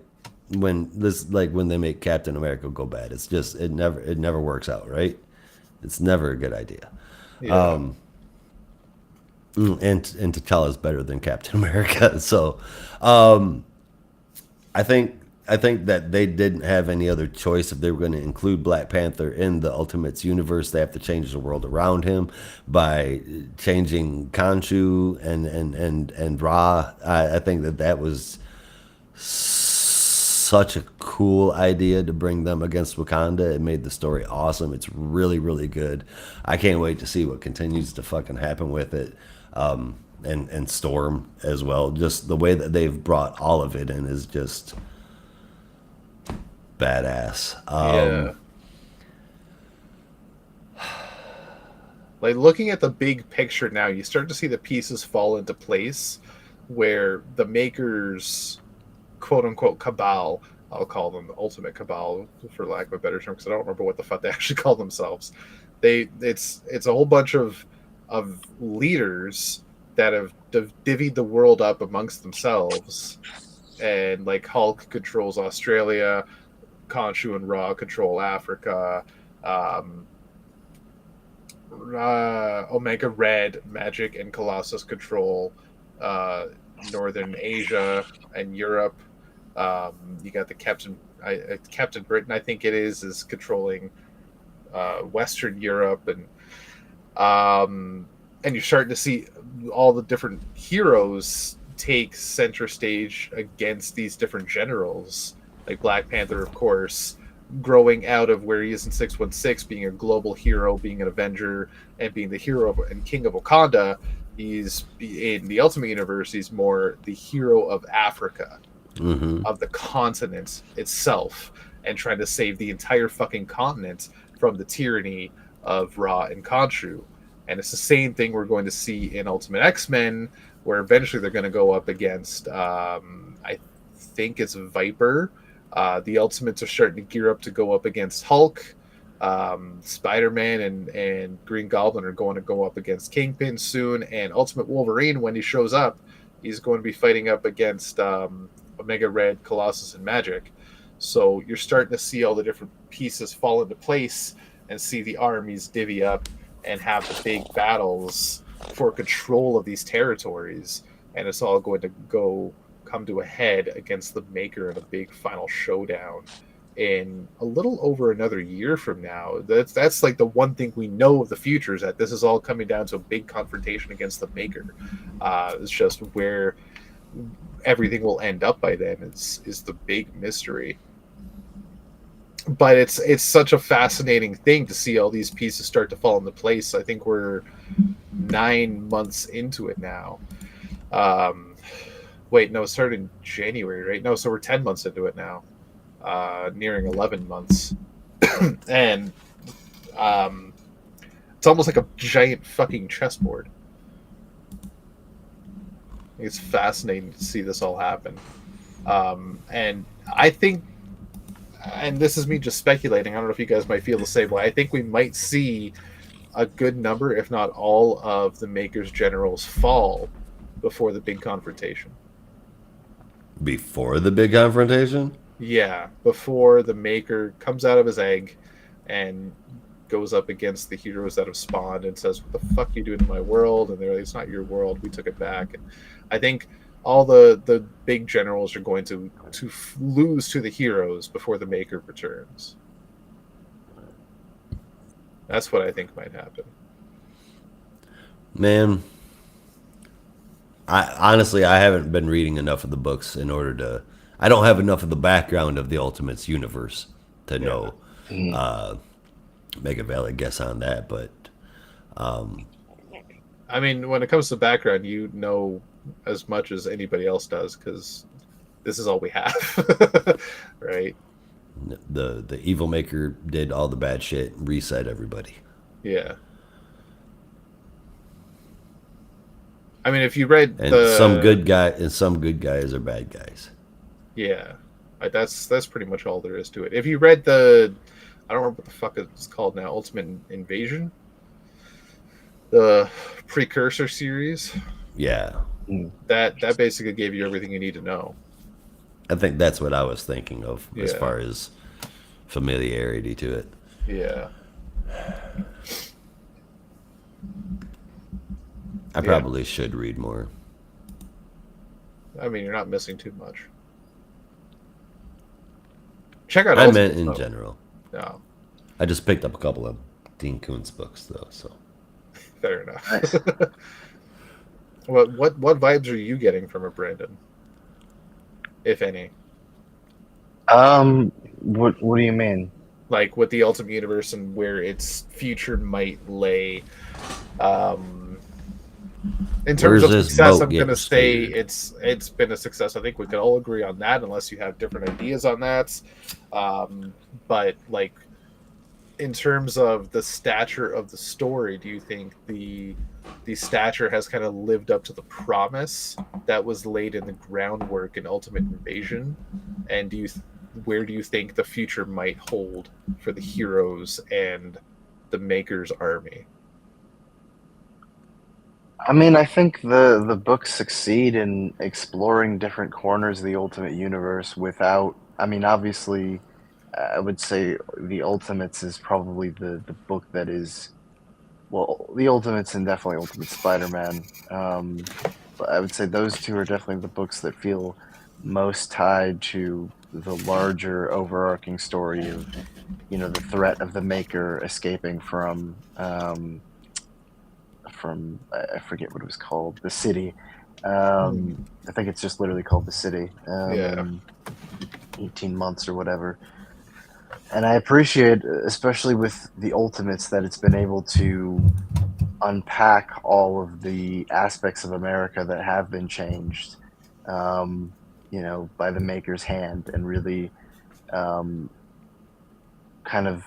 Speaker 2: when they make Captain America go bad. It's just it never works out, right? It's never a good idea.
Speaker 1: Yeah.
Speaker 2: And T'Challa is better than Captain America. So, I think that they didn't have any other choice. If they were going to include Black Panther in the Ultimates universe, they have to change the world around him by changing Khonshu and Ra. I think that was such a cool idea to bring them against Wakanda. It made the story awesome. It's really, really good. I can't wait to see what continues to fucking happen with it. And Storm as well. Just the way that they've brought all of it in is just badass.
Speaker 1: Like, looking at the big picture now, you start to see the pieces fall into place where the makers, quote unquote, cabal, I'll call them the ultimate cabal for lack of a better term, because I don't remember what the fuck they actually call themselves. It's a whole bunch of leaders that have divvied the world up amongst themselves, and like Hulk controls Australia, Khonshu and Ra control Africa, Omega Red, Magic, and Colossus control Northern Asia and Europe. You got the Captain Britain, I think it is controlling Western Europe, and you're starting to see all the different heroes take center stage against these different generals, like Black Panther, of course, growing out of where he is in 616, being a global hero, being an Avenger, and being the hero and king of Wakanda. He's in the Ultimate Universe. He's more the hero of Africa, of the continent itself, and trying to save the entire fucking continent from the tyranny of Ra and Khonshu. And it's the same thing we're going to see in Ultimate X-Men, where eventually they're going to go up against, I think it's Viper. The Ultimates are starting to gear up to go up against Hulk. Spider-Man and Green Goblin are going to go up against Kingpin soon. And Ultimate Wolverine, when he shows up, he's going to be fighting up against Omega Red, Colossus, and Magic. So you're starting to see all the different pieces fall into place and see the armies divvy up and have the big battles for control of these territories. And it's all going to come to a head against the Maker in a big final showdown in a little over another year from now. That's like the one thing we know of the future, is that this is all coming down to a big confrontation against the Maker. It's just where everything will end up by then is the big mystery. But it's such a fascinating thing to see all these pieces start to fall into place. I think we're 9 months into it now. Wait, no, it started in January, right? No, so we're 10 months into it now, nearing 11 months. And it's almost like a giant fucking chessboard. It's fascinating to see this all happen. And I think, and this is me just speculating, I don't know if you guys might feel the same way, I think we might see a good number, if not all, of the Maker's generals fall before the big confrontation.
Speaker 2: Before the big confrontation?
Speaker 1: Yeah, before the Maker comes out of his egg and goes up against the heroes that have spawned and says, "What the fuck are you doing to my world?" And they're like, "It's not your world, we took it back." And I think all the big generals are going to lose to the heroes before the Maker returns. That's what I think might happen.
Speaker 2: Man, I haven't been reading enough of the books in order to. I don't have enough of the background of the Ultimates universe to know. Make a valid guess on that, but
Speaker 1: I mean, when it comes to background, you know as much as anybody else does, because this is all we have, right?
Speaker 2: the evil Maker did all the bad shit and reset everybody.
Speaker 1: Yeah. I mean, if you read
Speaker 2: And some good guys are bad guys.
Speaker 1: Yeah, that's pretty much all there is to it. If you read I don't remember what the fuck it's called now, Ultimate Invasion, the precursor series.
Speaker 2: Yeah,
Speaker 1: that basically gave you everything you need to know.
Speaker 2: I think that's what I was thinking of as far as familiarity to it.
Speaker 1: Yeah.
Speaker 2: I probably should read more.
Speaker 1: I mean, you're not missing too much. Check out.
Speaker 2: I meant in general.
Speaker 1: No.
Speaker 2: I just picked up a couple of Dean Koontz books though, so.
Speaker 1: Fair enough. Nice. What vibes are you getting from it, Brandon? If any.
Speaker 3: What do you mean?
Speaker 1: Like with the Ultimate Universe and where its future might lay. In terms of success, I'm going to say it's been a success. I think we can all agree on that, unless you have different ideas on that. But like, in terms of the stature of the story, do you think the stature has kind of lived up to the promise that was laid in the groundwork in Ultimate Invasion? And where do you think the future might hold for the heroes and the Maker's army?
Speaker 3: I mean, I think the books succeed in exploring different corners of the Ultimate Universe without. I mean, well, the Ultimates and definitely Ultimate Spider-Man. But I would say those two are definitely the books that feel most tied to the larger overarching story of, the threat of the Maker escaping from I forget what it was called, the city. I think it's just literally called the city.
Speaker 1: Yeah.
Speaker 3: In 18 months or whatever. And I appreciate, especially with the Ultimates, that it's been able to unpack all of the aspects of America that have been changed, by the Maker's hand, and really kind of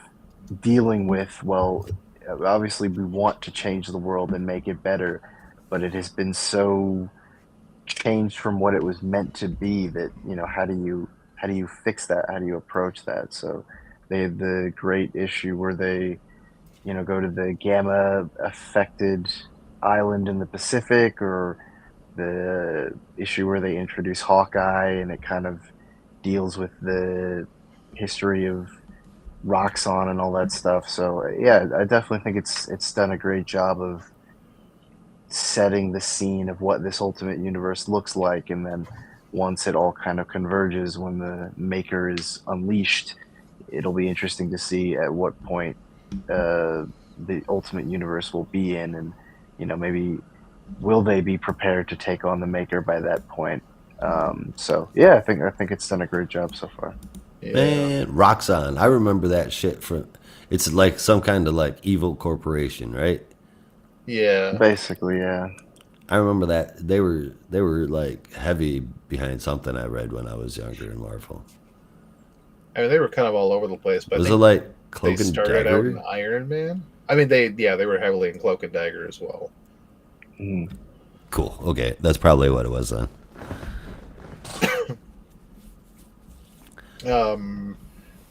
Speaker 3: dealing with, well, obviously we want to change the world and make it better, but it has been so changed from what it was meant to be that, how do you fix that? How do you approach that? So they had the great issue where they, go to the gamma affected island in the Pacific, or the issue where they introduce Hawkeye, and it kind of deals with the history of Roxxon and all that stuff. So yeah, I definitely think it's done a great job of setting the scene of what this ultimate universe looks like, and then once it all kind of converges, when the Maker is unleashed, it'll be interesting to see at what point the ultimate universe will be in, and maybe will they be prepared to take on the Maker by that point. So yeah, I think it's done a great job so far.
Speaker 1: Yeah.
Speaker 2: Man, Roxxon. I remember that shit from. It's like some kind of like evil corporation, right?
Speaker 1: Yeah.
Speaker 3: Basically, yeah.
Speaker 2: I remember that they were like heavy behind something I read when I was younger in Marvel.
Speaker 1: I mean, they were kind of all over the place, but
Speaker 2: Was
Speaker 1: I
Speaker 2: it
Speaker 1: think
Speaker 2: like
Speaker 1: they
Speaker 2: Cloak and
Speaker 1: started out in
Speaker 2: Dagger?
Speaker 1: Iron Man. I mean, they were heavily in Cloak and Dagger as well.
Speaker 3: Mm.
Speaker 2: Cool. Okay, that's probably what it was then.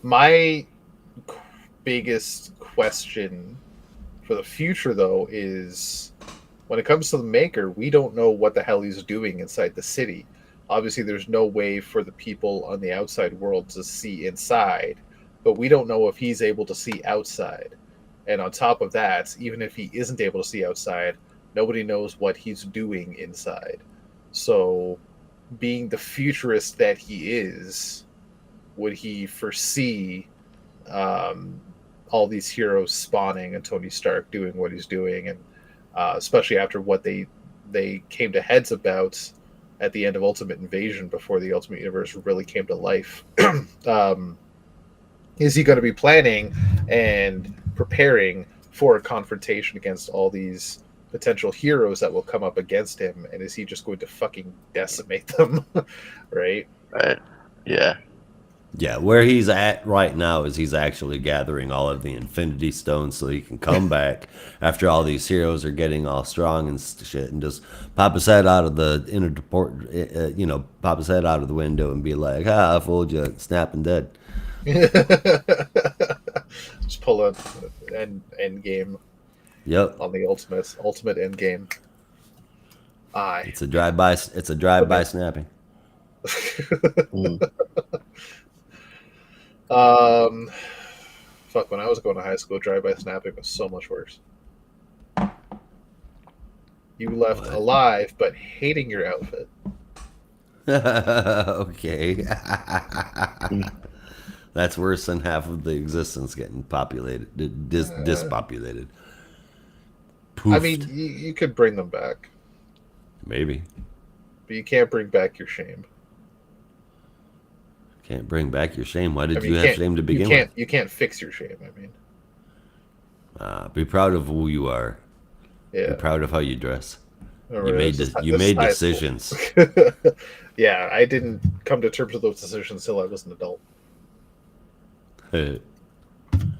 Speaker 1: My biggest question for the future, though, is when it comes to the Maker, we don't know what the hell he's doing inside the city. Obviously, there's no way for the people on the outside world to see inside, but we don't know if he's able to see outside. And on top of that, even if he isn't able to see outside, nobody knows what he's doing inside. So, being the futurist that he is, would he foresee um, all these heroes spawning and Tony Stark doing what he's doing, and especially after what they came to heads about at the end of Ultimate Invasion, before the Ultimate Universe really came to life. um, is he going to be planning and preparing for a confrontation against all these potential heroes that will come up against him, and is he just going to fucking decimate them? Right?
Speaker 3: Right. Yeah.
Speaker 2: Yeah, where he's at right now is he's actually gathering all of the Infinity Stones so he can come back after all these heroes are getting all strong and shit, and just pop his head out of the pop his head out of the window and be like, "Ah, I fooled you, snap and dead."
Speaker 1: Just pull a end game
Speaker 2: Yep,
Speaker 1: on the ultimate end game. Aye.
Speaker 2: it's a drive-by. It's a drive-by snapping.
Speaker 3: Mm.
Speaker 1: Fuck, when I was going to high school, drive-by snapping was so much worse. You left
Speaker 2: What?
Speaker 1: alive, but hating your outfit.
Speaker 2: Okay, that's worse than half of the existence getting populated, dispopulated.
Speaker 1: I mean,
Speaker 2: Poofed.
Speaker 1: you could bring them back,
Speaker 2: Maybe
Speaker 1: but you can't bring back your shame.
Speaker 2: can't bring back your shame. Why
Speaker 1: I
Speaker 2: did
Speaker 1: mean,
Speaker 2: you have shame to begin with?
Speaker 1: you can't fix your shame. I mean,
Speaker 2: Be proud of who you are. Be
Speaker 1: yeah.
Speaker 2: proud of how you dress.
Speaker 1: Or
Speaker 2: You made
Speaker 1: this
Speaker 2: you
Speaker 1: is
Speaker 2: made
Speaker 1: high school.
Speaker 2: decisions.
Speaker 1: Yeah, I didn't come to terms with those decisions till I was an adult.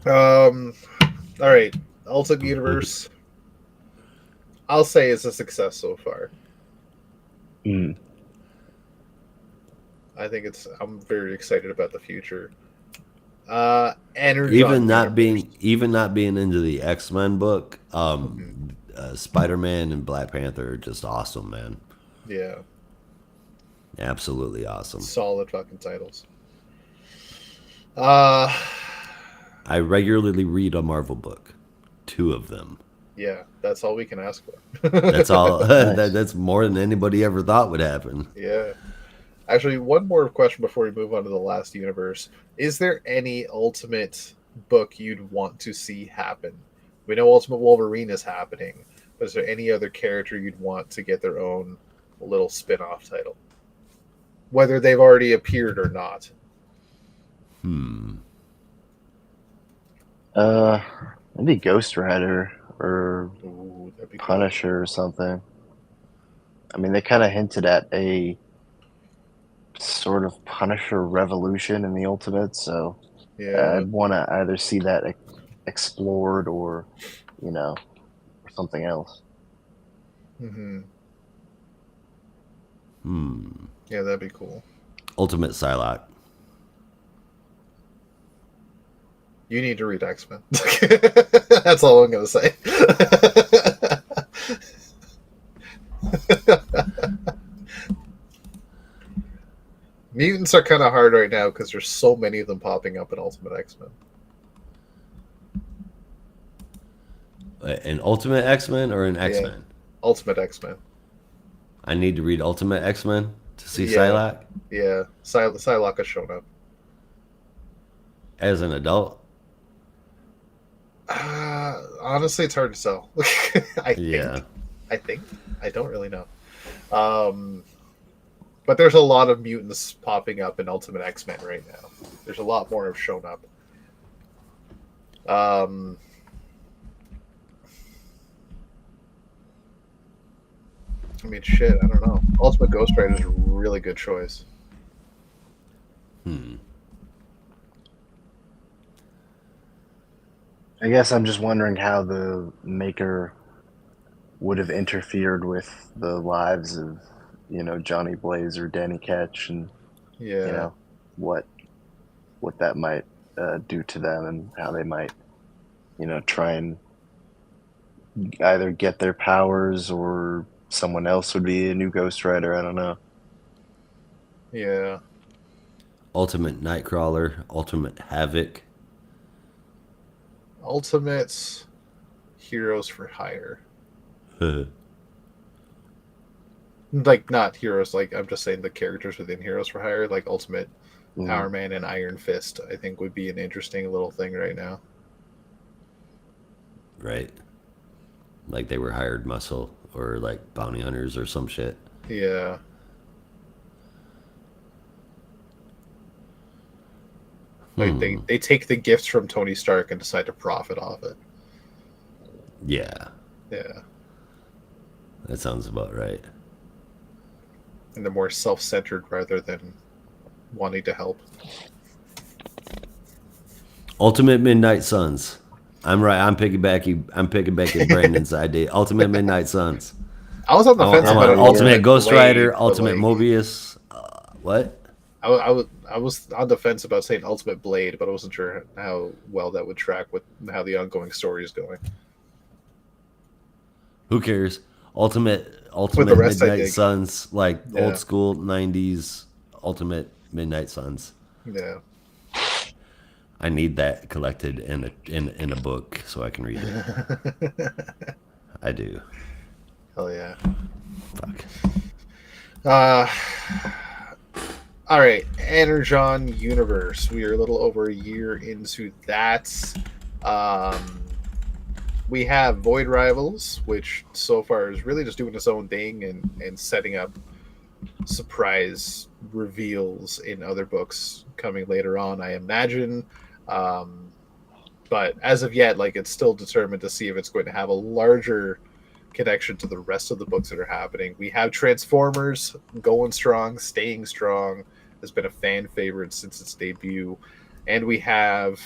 Speaker 1: All right, Ultimate Universe. I'll say it's a success so far.
Speaker 3: Mm.
Speaker 1: I think I'm very excited about the future. Energon
Speaker 2: even not
Speaker 1: Universe.
Speaker 2: being into the X-Men book, Spider-Man and Black Panther are just awesome, man.
Speaker 1: Yeah,
Speaker 2: Absolutely awesome.
Speaker 1: solid fucking titles. Uh,
Speaker 2: I regularly read a Marvel book, 2 of them.
Speaker 1: Yeah, that's all we can ask for.
Speaker 2: That's all.
Speaker 3: Nice.
Speaker 2: That's more than anybody ever thought would happen.
Speaker 1: Yeah. Actually, one more question before we move on to the last universe. Is there any Ultimate book you'd want to see happen? We know Ultimate Wolverine is happening, but is there any other character you'd want to get their own little spin-off title? Whether they've already appeared or not.
Speaker 3: Maybe Ghost Rider or
Speaker 1: Ooh, that'd be cool.
Speaker 3: Punisher or something. I mean, they kind of hinted at a sort of Punisher revolution in the Ultimate, so
Speaker 1: Yeah.
Speaker 3: I'd want to either see that explored or, or something else.
Speaker 1: Mm-hmm.
Speaker 2: Hmm.
Speaker 1: Yeah, that'd be cool.
Speaker 2: Ultimate Psylocke.
Speaker 1: You need to read X-Men. That's all I'm going to say. Mutants are kind of hard right now because there's so many of them popping up in Ultimate X-Men.
Speaker 2: An Ultimate X-Men or an X-Men?
Speaker 1: Yeah. Ultimate X-Men.
Speaker 2: I need to read Ultimate X-Men to see
Speaker 1: Yeah.
Speaker 2: Psylocke
Speaker 1: Yeah, Psylocke has shown up.
Speaker 2: as an adult.
Speaker 1: Honestly, it's hard to tell. I think. I don't really know. But there's a lot of mutants popping up in Ultimate X-Men right now. There's a lot more have shown up. I mean, shit, I don't know. Ultimate Ghost Rider is a really good choice.
Speaker 3: I guess I'm just wondering how the maker would have interfered with the lives of, Johnny Blaze or Danny Ketch, and
Speaker 1: Yeah.
Speaker 3: what that might do to them, and how they might, try and either get their powers, or someone else would be a new Ghost Rider. I don't know.
Speaker 1: Yeah.
Speaker 2: Ultimate Nightcrawler, Ultimate Havoc.
Speaker 1: Ultimates Heroes for Hire. Like, not heroes, like, I'm just saying the characters within Heroes for Hire, like Ultimate Power Man and Iron Fist, I think would be an interesting little thing right now.
Speaker 2: Right. Like they were hired muscle or like bounty hunters or some shit.
Speaker 1: Yeah. Like they take the gifts from Tony Stark and decide to profit off it.
Speaker 2: Yeah.
Speaker 1: Yeah.
Speaker 2: That sounds about right.
Speaker 1: And they're more self-centered rather than wanting to help.
Speaker 2: Ultimate Midnight Suns. I'm right. I'm piggybacking Brandon's idea. Ultimate Midnight Suns.
Speaker 1: I was on the fence about
Speaker 2: Ultimate Ghost Rider,
Speaker 1: Blade,
Speaker 2: Ultimate Mobius. What?
Speaker 1: I was on the fence about saying Ultimate Blade, but I wasn't sure how well that would track with how the ongoing story is going.
Speaker 2: Who cares? Ultimate
Speaker 1: the rest,
Speaker 2: Midnight Suns, like
Speaker 1: Yeah.
Speaker 2: old school '90s Ultimate Midnight Suns.
Speaker 1: Yeah.
Speaker 2: I need that collected in a book so I can read it. I do.
Speaker 1: Hell yeah.
Speaker 2: Fuck.
Speaker 1: All right, Energon Universe. We are a little over a year into that. We have Void Rivals, which so far is really just doing its own thing and setting up surprise reveals in other books coming later on, I imagine. But as of yet, like, it's still determined to see if it's going to have a larger connection to the rest of the books that are happening. We have Transformers going strong, staying strong. Has been a fan favorite since its debut. And we have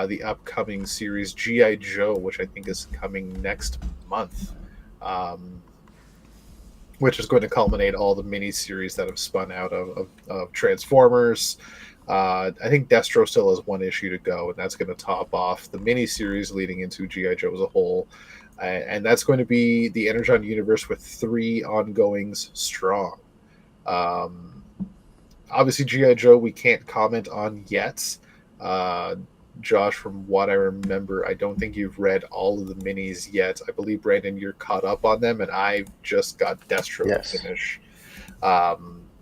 Speaker 1: the upcoming series G.I. Joe, which I think is coming next month, which is going to culminate all the mini-series that have spun out of Transformers. I think Destro still has one issue to go, and that's going to top off the mini-series leading into G.I. Joe as a whole. And that's going to be the Energon universe with 3 ongoings strong. Obviously, G.I. Joe we can't comment on yet. Josh, from what I remember, I don't think you've read all of the minis yet. I believe, Brandon, you're caught up on them, and I just got Destro
Speaker 3: Yes.
Speaker 1: to finish.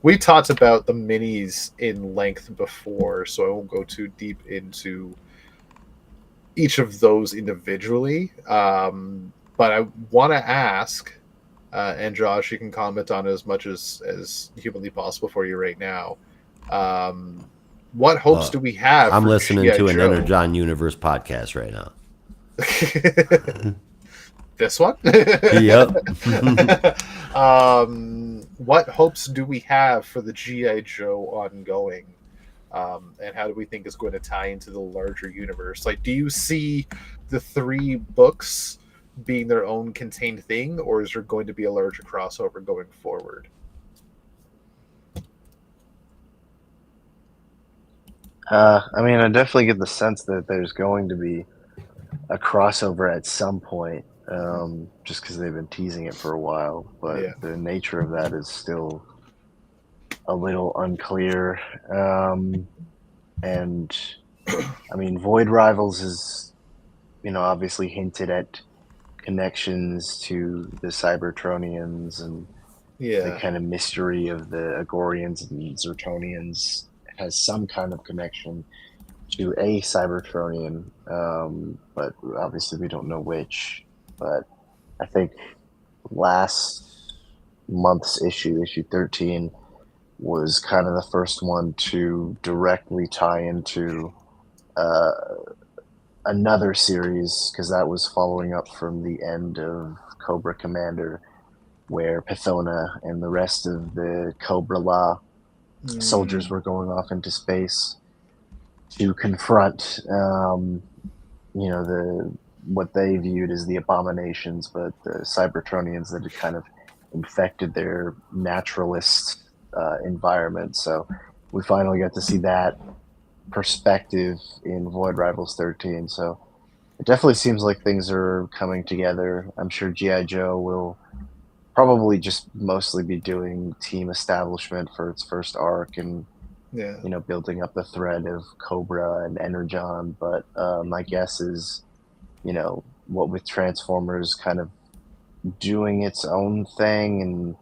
Speaker 1: We talked about the minis in length before, so I won't go too deep into each of those individually. But I want to ask, and Josh, you can comment on it as much as humanly possible for you right now. What hopes do we have?
Speaker 2: I'm
Speaker 1: for
Speaker 2: listening
Speaker 1: G.I.
Speaker 2: to an
Speaker 1: Joe?
Speaker 2: Energon Universe podcast right now.
Speaker 1: This one?
Speaker 2: Yep.
Speaker 1: What hopes do we have for the G.I. Joe ongoing? And how do we think it's going to tie into the larger universe? Like, do you see the 3 books being their own contained thing, or is there going to be a larger crossover going forward?
Speaker 3: I mean, I definitely get the sense that there's going to be a crossover at some point, just because they've been teasing it for a while. But
Speaker 1: Yeah.
Speaker 3: the nature of that is still a little unclear. And I mean, Void Rivals is, obviously hinted at connections to the Cybertronians and the
Speaker 1: Yeah.
Speaker 3: kind of mystery of the Agorians and Zertonians has some kind of connection to a Cybertronian, but obviously we don't know which. But I think last month's issue 13, was kind of the first one to directly tie into another series, because that was following up from the end of Cobra Commander, where Pythona and the rest of the Cobra La soldiers were going off into space to confront, what they viewed as the abominations, but the Cybertronians that had kind of infected their naturalist environment. So we finally got to see that perspective in Void Rivals 13. So it definitely seems like things are coming together. I'm sure G.I. Joe will probably just mostly be doing team establishment for its first arc and
Speaker 1: Yeah.
Speaker 3: building up the thread of Cobra and Energon. But my guess is, what with Transformers kind of doing its own thing and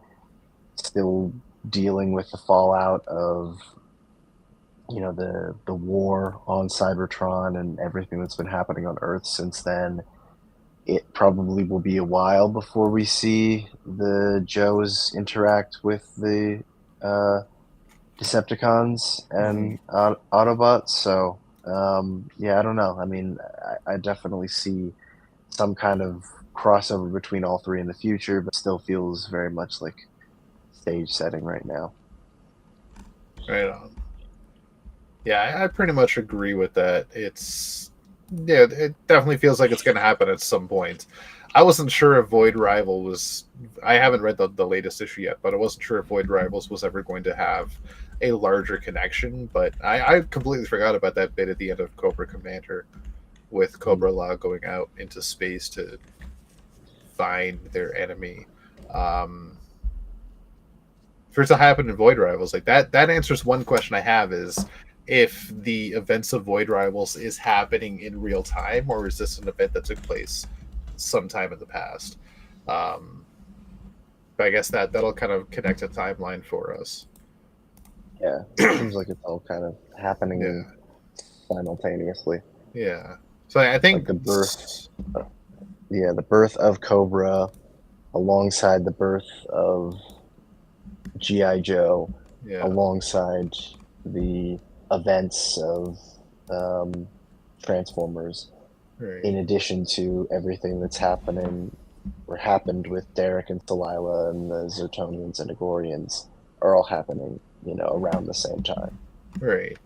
Speaker 3: still dealing with the fallout of the war on Cybertron and everything that's been happening on Earth since then, it probably will be a while before we see the Joes interact with the Decepticons and Autobots. So I don't know. I mean, I definitely see some kind of crossover between all 3 in the future, but still feels very much like stage setting right now.
Speaker 1: Right on. Yeah, I pretty much agree with that. It definitely feels like it's going to happen at some point. I wasn't sure if Void Rival was. I haven't read the latest issue yet, but I wasn't sure if Void Rivals was ever going to have a larger connection. But I completely forgot about that bit at the end of Cobra Commander, with Cobra La going out into space to find their enemy. For it to happen in Void Rivals, like that answers one question I have: is if the events of Void Rivals is happening in real time, or is this an event that took place sometime in the past? But I guess that'll kind of connect a timeline for us.
Speaker 3: Yeah, it seems like it's all kind of happening simultaneously.
Speaker 1: Yeah. So I think
Speaker 3: like the birth of Cobra alongside the birth of G.I. Joe, alongside the events of Transformers, in addition to everything that's happening or happened with Derek and Delilah and the Zertonians and Agorians are all happening, around the same time.
Speaker 1: Right.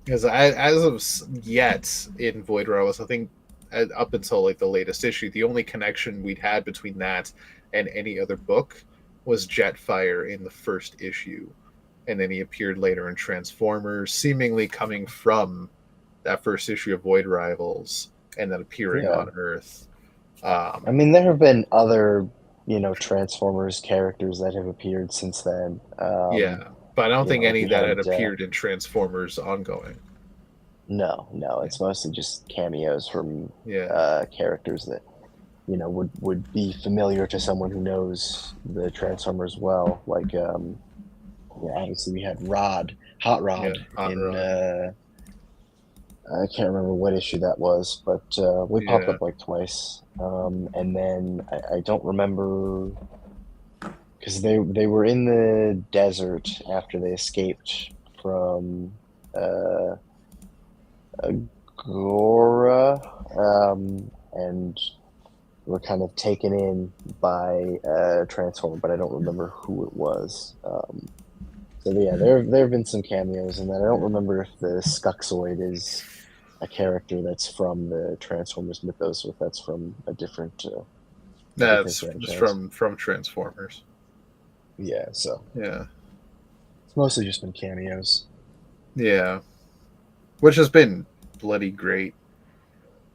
Speaker 1: Because as of yet in Void Rivals, I think up until like the latest issue, the only connection we'd had between that and any other book was Jetfire in the first issue, and then he appeared later in Transformers, seemingly coming from that first issue of Void Rivals and then appearing on Earth.
Speaker 3: I mean, there have been other, Transformers characters that have appeared since then.
Speaker 1: But I don't think any that had appeared in Transformers ongoing.
Speaker 3: No, it's mostly just cameos from
Speaker 1: Yeah.
Speaker 3: characters that would be familiar to someone who knows the Transformers well. Like, obviously we had Hot
Speaker 1: Yeah.
Speaker 3: Rod
Speaker 1: Hot
Speaker 3: in
Speaker 1: Rod.
Speaker 3: I can't remember what issue that was, but we popped
Speaker 1: Yeah.
Speaker 3: up like twice. And then I don't remember because they were in the desert after they escaped from Agora, and were kind of taken in by Transformer, but I don't remember who it was. So yeah, there have been some cameos in that. I don't remember if the Skuxoid is a character that's from the Transformers mythos, or if that's from a different
Speaker 1: That's just
Speaker 3: franchise.
Speaker 1: from Transformers.
Speaker 3: Yeah, so
Speaker 1: Yeah.
Speaker 3: it's mostly just been cameos.
Speaker 1: Yeah. Which has been bloody great.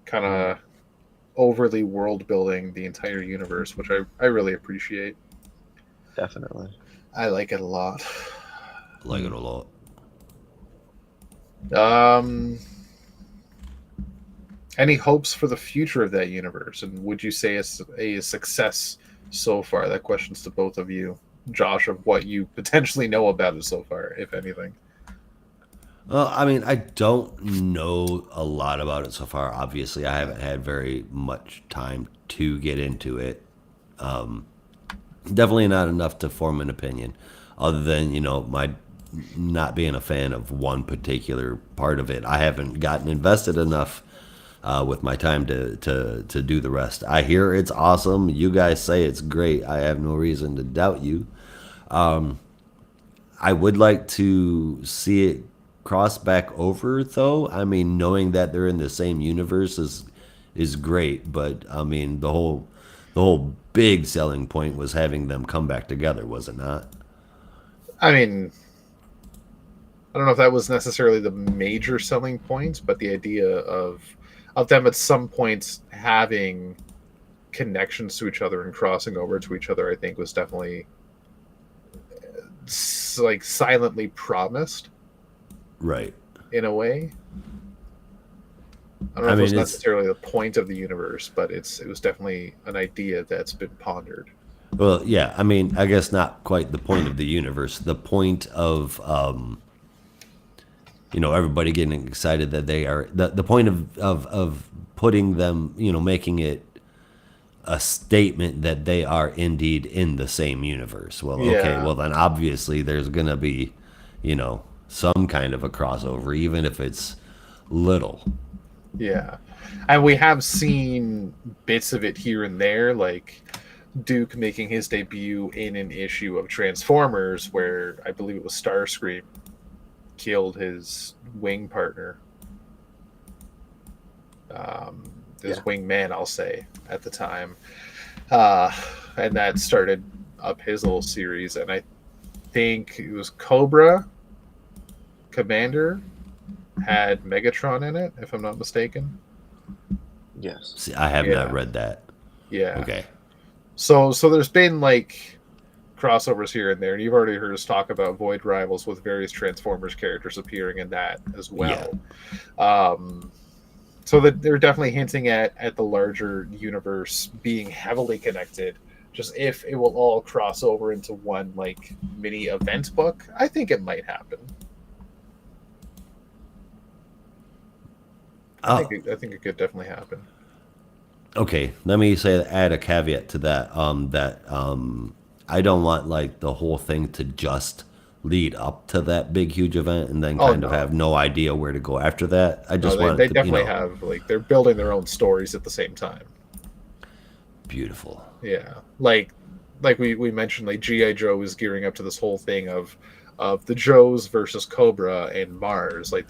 Speaker 1: Kind of overly world building the entire universe, which I really appreciate.
Speaker 3: Definitely.
Speaker 1: I like it a lot.
Speaker 2: Like it a lot.
Speaker 1: Any hopes for the future of that universe? And would you say it's a success so far? That question's to both of you. Josh, of what you potentially know about it so far, if anything.
Speaker 2: Well, I mean, I don't know a lot about it so far. Obviously, I haven't had very much time to get into it. Definitely not enough to form an opinion, other than, my not being a fan of one particular part of it. I haven't gotten invested enough with my time to do the rest. I hear it's awesome. You guys say it's great. I have no reason to doubt you. I would like to see it cross back over, though. I mean, knowing that they're in the same universe is great, but I mean, the whole big selling point was having them come back together, was it not?
Speaker 1: I mean, I don't know if that was necessarily the major selling point, but the idea of them at some points having connections to each other and crossing over to each other, I think was definitely like silently promised
Speaker 2: Right.
Speaker 1: in a way. I don't know
Speaker 2: I
Speaker 1: if it was
Speaker 2: mean, it's
Speaker 1: necessarily the point of the universe, but it was definitely an idea that's been pondered.
Speaker 2: well, yeah. I mean, I guess not quite the point of the universe. The point of everybody getting excited that they are the point of putting them, making it a statement that they are indeed in the same universe. Well, okay,
Speaker 1: Yeah,
Speaker 2: well then obviously there's gonna be, some kind of a crossover, even if it's little.
Speaker 1: yeah. And we have seen bits of it here and there, like Duke making his debut in an issue of Transformers where I believe it was Starscream killed his wing partner. His
Speaker 3: Yeah.
Speaker 1: wingman, I'll say, at the time. Uh, and that started up his little series. And I think it was Cobra Commander had Megatron in it, if I'm not mistaken.
Speaker 3: Yes.
Speaker 2: See, I have
Speaker 1: Yeah.
Speaker 2: not read that.
Speaker 1: Yeah.
Speaker 2: Okay.
Speaker 1: So there's been like crossovers here and there, and you've already heard us talk about Void Rivals with various Transformers characters appearing in that as
Speaker 2: Yeah.
Speaker 1: well. So that they're definitely hinting at the larger universe being heavily connected. Just if it will all cross over into one like mini event book, I think it might happen.
Speaker 2: Oh,
Speaker 1: I think it could definitely happen.
Speaker 2: okay. Let me add a caveat to that. I don't want like the whole thing to just lead up to that big huge event and then
Speaker 1: Oh
Speaker 2: kind of
Speaker 1: no,
Speaker 2: have no idea where to go after that. I
Speaker 1: no,
Speaker 2: just want
Speaker 1: they
Speaker 2: it to,
Speaker 1: definitely have like they're building their own stories at the same time.
Speaker 2: beautiful.
Speaker 1: Yeah, like we mentioned, like GI Joe is gearing up to this whole thing of the Joes versus Cobra and Mars. Like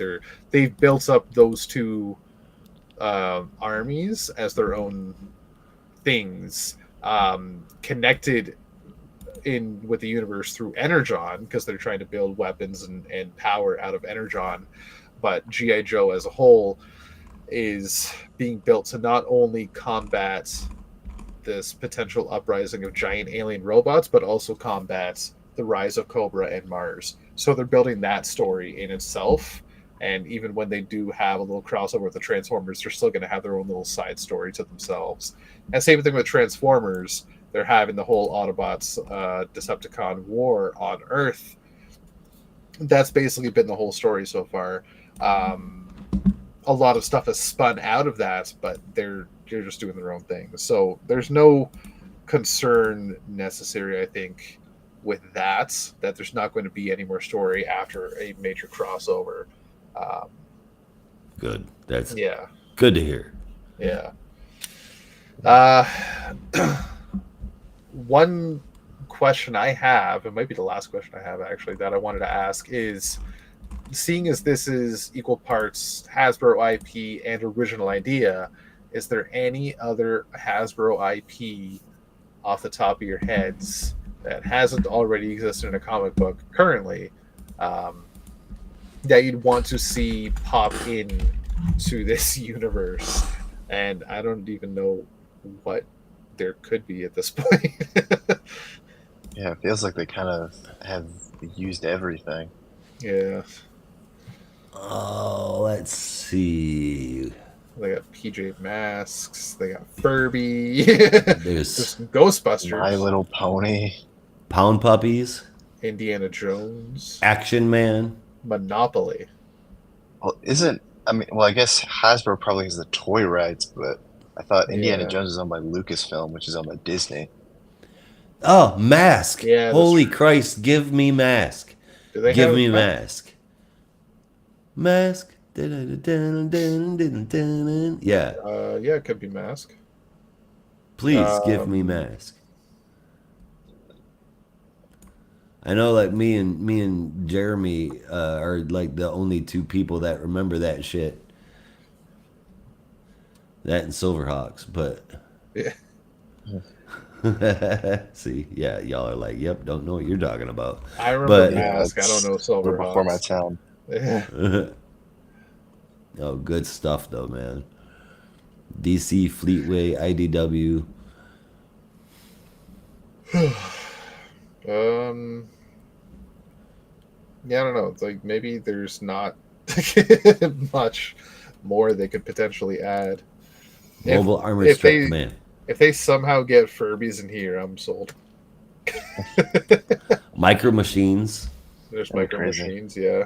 Speaker 1: they've built up those two armies as their own things, connected in with the universe through Energon because they're trying to build weapons and power out of Energon. But GI Joe as a whole is being built to not only combat this potential uprising of giant alien robots, but also combat the rise of Cobra and Mars. So they're building that story in itself And even when they do have a little crossover with the Transformers, they're still going to have their own little side story to themselves. And same thing with Transformers. They're having the whole Autobots Decepticon war on Earth. That's basically been the whole story so far. A lot of stuff has spun out of that, but they're just doing their own thing. So there's no concern necessary, I think, with that there's not going to be any more story after a major crossover.
Speaker 2: Good. That's
Speaker 1: Yeah.
Speaker 2: good to hear.
Speaker 1: Yeah. One question I have, it might be the last question I have actually, that I wanted to ask is, seeing as this is equal parts Hasbro IP and original idea, is there any other Hasbro IP off the top of your heads that hasn't already existed in a comic book currently, that you'd want to see pop in to this universe? And I don't even know what there could be at this point.
Speaker 3: Yeah, it feels like they kind of have used everything.
Speaker 1: Yeah.
Speaker 2: Oh, let's see.
Speaker 1: They got PJ Masks. They got Furby.
Speaker 2: There's
Speaker 1: Just Ghostbusters.
Speaker 3: My Little Pony.
Speaker 2: Pound Puppies,
Speaker 1: Indiana Jones.
Speaker 2: Action Man.
Speaker 1: Monopoly.
Speaker 3: Well, I guess Hasbro probably has the toy rights, but I thought Indiana
Speaker 1: Yeah.
Speaker 3: Jones is owned by Lucasfilm, which is owned by Disney.
Speaker 2: Oh, Mask.
Speaker 1: Yeah, that's
Speaker 2: Holy
Speaker 1: true.
Speaker 2: Christ, give me Mask.
Speaker 1: Do they
Speaker 2: Give
Speaker 1: have
Speaker 2: me
Speaker 1: Mask?
Speaker 2: Mask. Yeah.
Speaker 1: Yeah, it could be Mask.
Speaker 2: Please give me Mask. I know, like me and Jeremy are like the only two people that remember that shit. That and Silverhawks, but
Speaker 1: Yeah.
Speaker 2: see, yeah, y'all are like, yep, don't know what you're talking about.
Speaker 1: I remember
Speaker 2: But
Speaker 1: Mask. I don't know
Speaker 3: We're before my
Speaker 1: Silverhawks.
Speaker 3: time.
Speaker 1: Yeah.
Speaker 2: oh, good stuff though, man. DC, Fleetway, IDW.
Speaker 1: Yeah, I don't know. It's like maybe there's not much more they could potentially add.
Speaker 2: Mobile Armored
Speaker 1: if
Speaker 2: Strike
Speaker 1: they-
Speaker 2: Command.
Speaker 1: If they somehow get Furbies in here, I'm sold.
Speaker 2: Micro Machines.
Speaker 1: There's
Speaker 3: That'd be
Speaker 1: Micro
Speaker 3: crazy.
Speaker 1: Machines, yeah.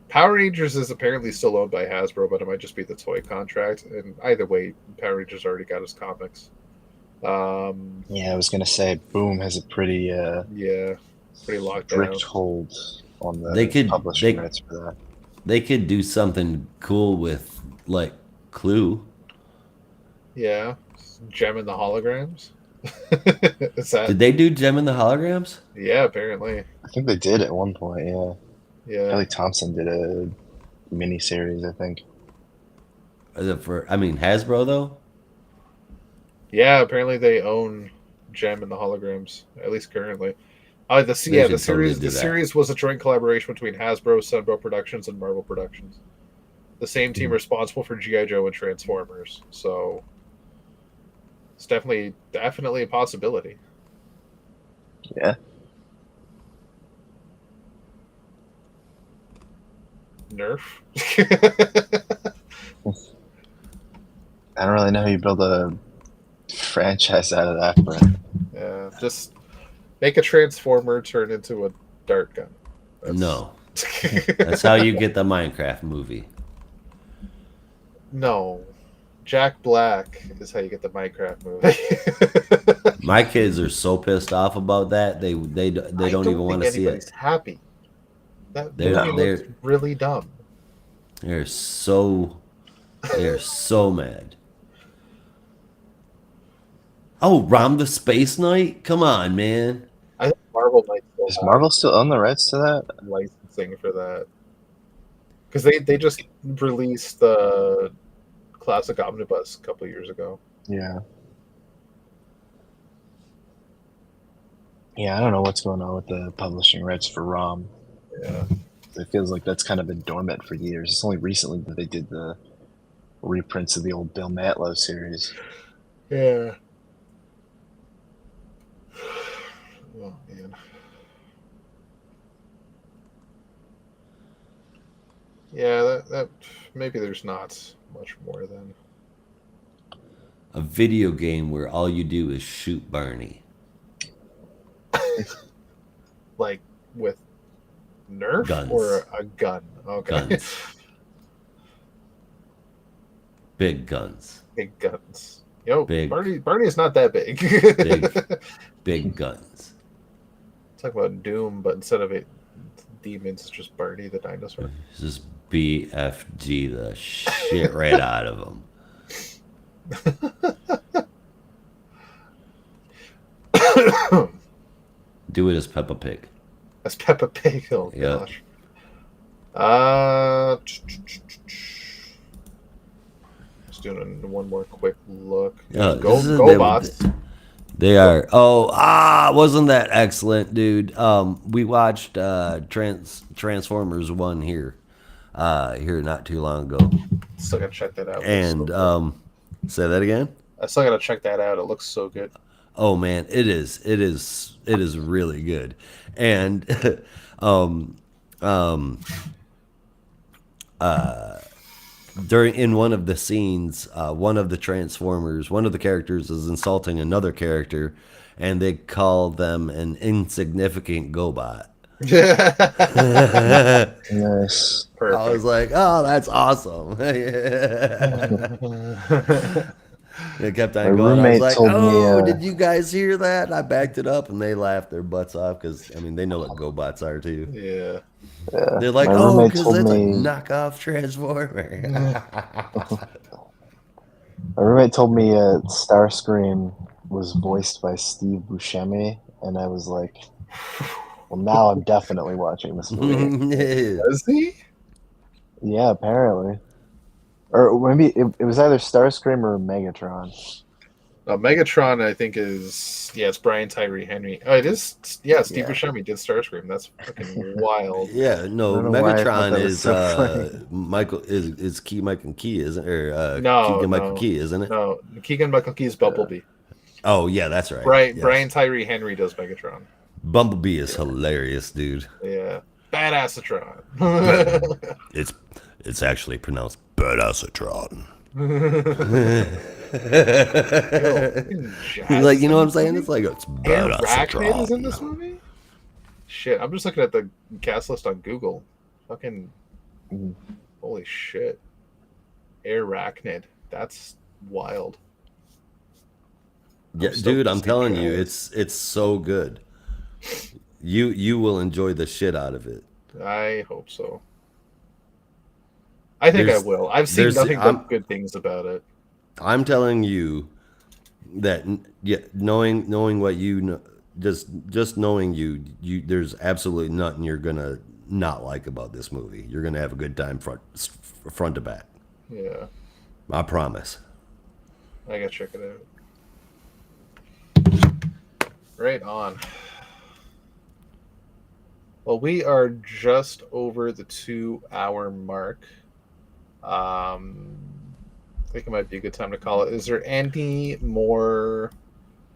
Speaker 1: Power Rangers is apparently still owned by Hasbro, but it might just be the toy contract. And either way, Power Rangers already got his comics.
Speaker 3: Yeah, I was gonna say Boom has a pretty
Speaker 1: Yeah, pretty locked down.
Speaker 3: strict hold on the
Speaker 2: They could-
Speaker 3: publishing
Speaker 2: they-
Speaker 3: rights for that.
Speaker 2: They could do something cool with like Clue.
Speaker 1: Yeah, Gem and the Holograms. Is that?
Speaker 2: Did they do Gem and the Holograms?
Speaker 1: Yeah, apparently.
Speaker 3: I think they did at one point. Yeah,
Speaker 1: Yeah,
Speaker 3: Kelly Thompson did a mini series. I think.
Speaker 2: Is it for? I mean, Hasbro though.
Speaker 1: yeah. Apparently, they own Gem and the Holograms, at least currently.
Speaker 2: They
Speaker 1: The
Speaker 2: should totally
Speaker 1: series.
Speaker 2: do
Speaker 1: The
Speaker 2: that.
Speaker 1: series was a joint collaboration between Hasbro, Sunbow Productions, and Marvel Productions. The same team responsible for GI Joe and Transformers. So it's definitely a possibility.
Speaker 3: Yeah.
Speaker 1: Nerf.
Speaker 3: I don't really know how you build a franchise out of that, but
Speaker 1: Yeah, just make a Transformer turn into a dart gun.
Speaker 2: No, that's how you get the Minecraft movie.
Speaker 1: No, Jack Black is how you get the Minecraft movie.
Speaker 2: My kids are so pissed off about that. They don't even want to see
Speaker 1: anybody's
Speaker 2: it.
Speaker 1: happy. That
Speaker 2: They're-
Speaker 1: movie looks really dumb.
Speaker 2: They're so mad. Oh, Rom the Space Knight? Come on, man.
Speaker 1: I think Marvel might still
Speaker 3: does
Speaker 1: have
Speaker 3: Marvel still own the rights to that?
Speaker 1: licensing for that, because they just released the classic omnibus a couple years ago.
Speaker 3: Yeah. Yeah, I don't know what's going on with the publishing rights for ROM.
Speaker 1: Yeah,
Speaker 3: It feels like that's kind of been dormant for years. It's only recently that they did the reprints of the old Bill Mantlo series.
Speaker 1: yeah. Oh man. Yeah, that maybe there's not much more than
Speaker 2: A video game where all you do is shoot Barney.
Speaker 1: like with Nerf
Speaker 2: Guns.
Speaker 1: or a gun. Okay.
Speaker 2: Guns. Big guns.
Speaker 1: Big guns. Yo,
Speaker 2: Big.
Speaker 1: Barney is not that big.
Speaker 2: Big guns.
Speaker 1: Talk about Doom, but instead of it demons, it's just Barney the dinosaur.
Speaker 2: Just BFG the shit right out of them. Do it as Peppa Pig.
Speaker 1: That's Peppa Pig. Oh
Speaker 2: Yeah.
Speaker 1: gosh. Just doing one more quick look. GoBots.
Speaker 2: They are. Wasn't that excellent, dude? We watched Transformers 1 here not too long ago.
Speaker 1: Still gotta check that out.
Speaker 2: And say that again?
Speaker 1: I still gotta check that out. It looks so good.
Speaker 2: Oh man, it is really good. And in one of the scenes, one of the Transformers, one of the characters is insulting another character, and they call them an insignificant GoBot.
Speaker 3: Nice.
Speaker 1: Perfect.
Speaker 2: I was like, oh, that's awesome. It kept on
Speaker 3: My
Speaker 2: going. I was
Speaker 3: roommate
Speaker 2: like,
Speaker 3: told me,
Speaker 2: did you guys hear that? I backed it up, and they laughed their butts off because, I mean, they know what GoBots are, too.
Speaker 1: Yeah.
Speaker 2: They're like,
Speaker 3: my
Speaker 2: oh,
Speaker 3: roommate
Speaker 2: because
Speaker 3: told
Speaker 2: it's a
Speaker 3: me-
Speaker 2: knockoff Transformer.
Speaker 3: My roommate told me Starscream was voiced by Steve Buscemi, and I was like, well, now I'm definitely watching this movie.
Speaker 1: Is he?
Speaker 3: Yeah, apparently. Or maybe it was either Starscream or Megatron.
Speaker 1: Megatron, I think, it's Brian Tyree Henry. Oh, it is. Yeah, Steve
Speaker 3: Yeah.
Speaker 1: Buscemi did Starscream. That's fucking wild.
Speaker 2: Yeah, no,
Speaker 3: I don't know why I thought
Speaker 2: Megatron
Speaker 3: that was
Speaker 2: is
Speaker 3: so funny.
Speaker 2: Michael is Key Michael Key, isn't it? Or
Speaker 1: No,
Speaker 2: Keegan Michael
Speaker 1: no.
Speaker 2: Key, isn't it?
Speaker 1: No, Keegan Michael Key's Bumblebee.
Speaker 2: Oh yeah, that's right. Yes.
Speaker 1: Brian Tyree Henry does Megatron.
Speaker 2: Bumblebee is hilarious, dude.
Speaker 1: Yeah, Badassatron.
Speaker 2: It's actually pronounced Badassatron. Like, you know what I'm saying? It's like it's
Speaker 1: Arachne is in this
Speaker 2: Badassatron.
Speaker 1: movie. Shit, I'm just looking at the cast list on Google. Fucking
Speaker 3: Mhm.
Speaker 1: holy shit, Arachnid. That's wild.
Speaker 2: Yeah,
Speaker 1: stoked
Speaker 2: dude,
Speaker 1: to
Speaker 2: I'm
Speaker 1: see
Speaker 2: telling you,
Speaker 1: trailers.
Speaker 2: it's so good. You will enjoy the shit out of it.
Speaker 1: I hope so. I think I
Speaker 2: There's-
Speaker 1: will. I've seen
Speaker 2: there's-
Speaker 1: nothing but
Speaker 2: I'm-
Speaker 1: good things about it.
Speaker 2: I'm telling you that knowing what you know, just knowing you there's absolutely nothing you're gonna not like about this movie. You're gonna have a good time front to back.
Speaker 1: Yeah,
Speaker 2: I promise.
Speaker 1: I gotta check it out. Right on. Well, we are just over the 2 hour mark. I think it might be a good time to call it. Is there any more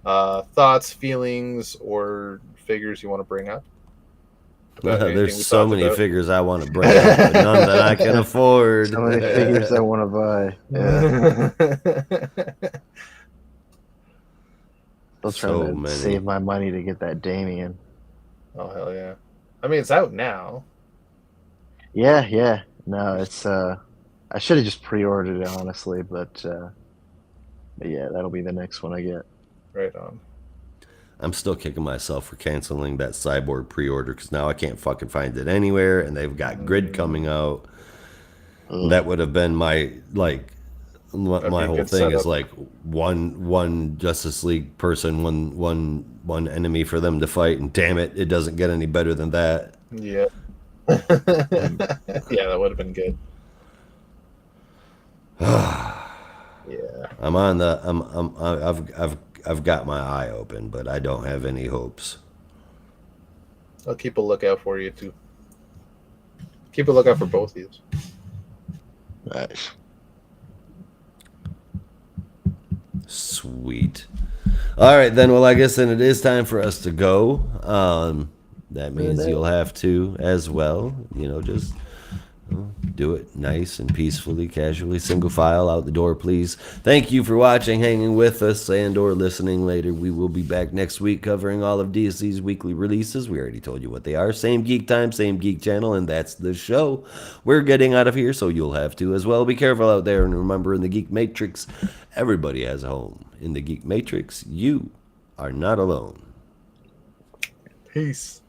Speaker 1: thoughts, feelings, or figures you want to bring up? about anything we
Speaker 2: There's so
Speaker 1: talked
Speaker 2: many
Speaker 1: about?
Speaker 2: figures I want to bring up, but none that I can afford.
Speaker 3: So many figures I want to buy. Yeah. Still trying
Speaker 2: So
Speaker 3: to
Speaker 2: many.
Speaker 3: save my money to get that Damien.
Speaker 1: Oh hell yeah! I mean, it's out now.
Speaker 3: Yeah. No, it's I should have just pre-ordered it honestly, but yeah, that'll be the next one I get.
Speaker 1: Right on.
Speaker 2: I'm still kicking myself for canceling that Cyborg pre-order because now I can't fucking find it anywhere, and they've got Grid coming out.
Speaker 3: Ugh.
Speaker 2: That would have been my like
Speaker 1: That'd
Speaker 2: my
Speaker 1: be a
Speaker 2: whole
Speaker 1: good
Speaker 2: thing is
Speaker 1: setup.
Speaker 2: like one Justice League person, one enemy for them to fight, and damn it, it doesn't get any better than that.
Speaker 1: Yeah. Yeah, that would have been good. Yeah.
Speaker 2: I'm on the I've got my eye open, but I don't have any hopes.
Speaker 1: I'll keep a lookout for you too. Keep a lookout for both of you.
Speaker 3: Nice.
Speaker 2: Sweet. All right, then. Well, I guess then it is time for us to go. That means you'll have to as well. You know, just Do it nice and peacefully, casually, single file out the door, please. Thank you for watching, hanging with us, and or listening later. We will be back next week covering all of DC's weekly releases. We already told you what they are. Same geek time, same geek channel, and that's the show. We're getting out of here, so you'll have to as well. Be careful out there, and remember, in the Geek Matrix, everybody has a home. In the Geek Matrix, you are not alone.
Speaker 1: Peace.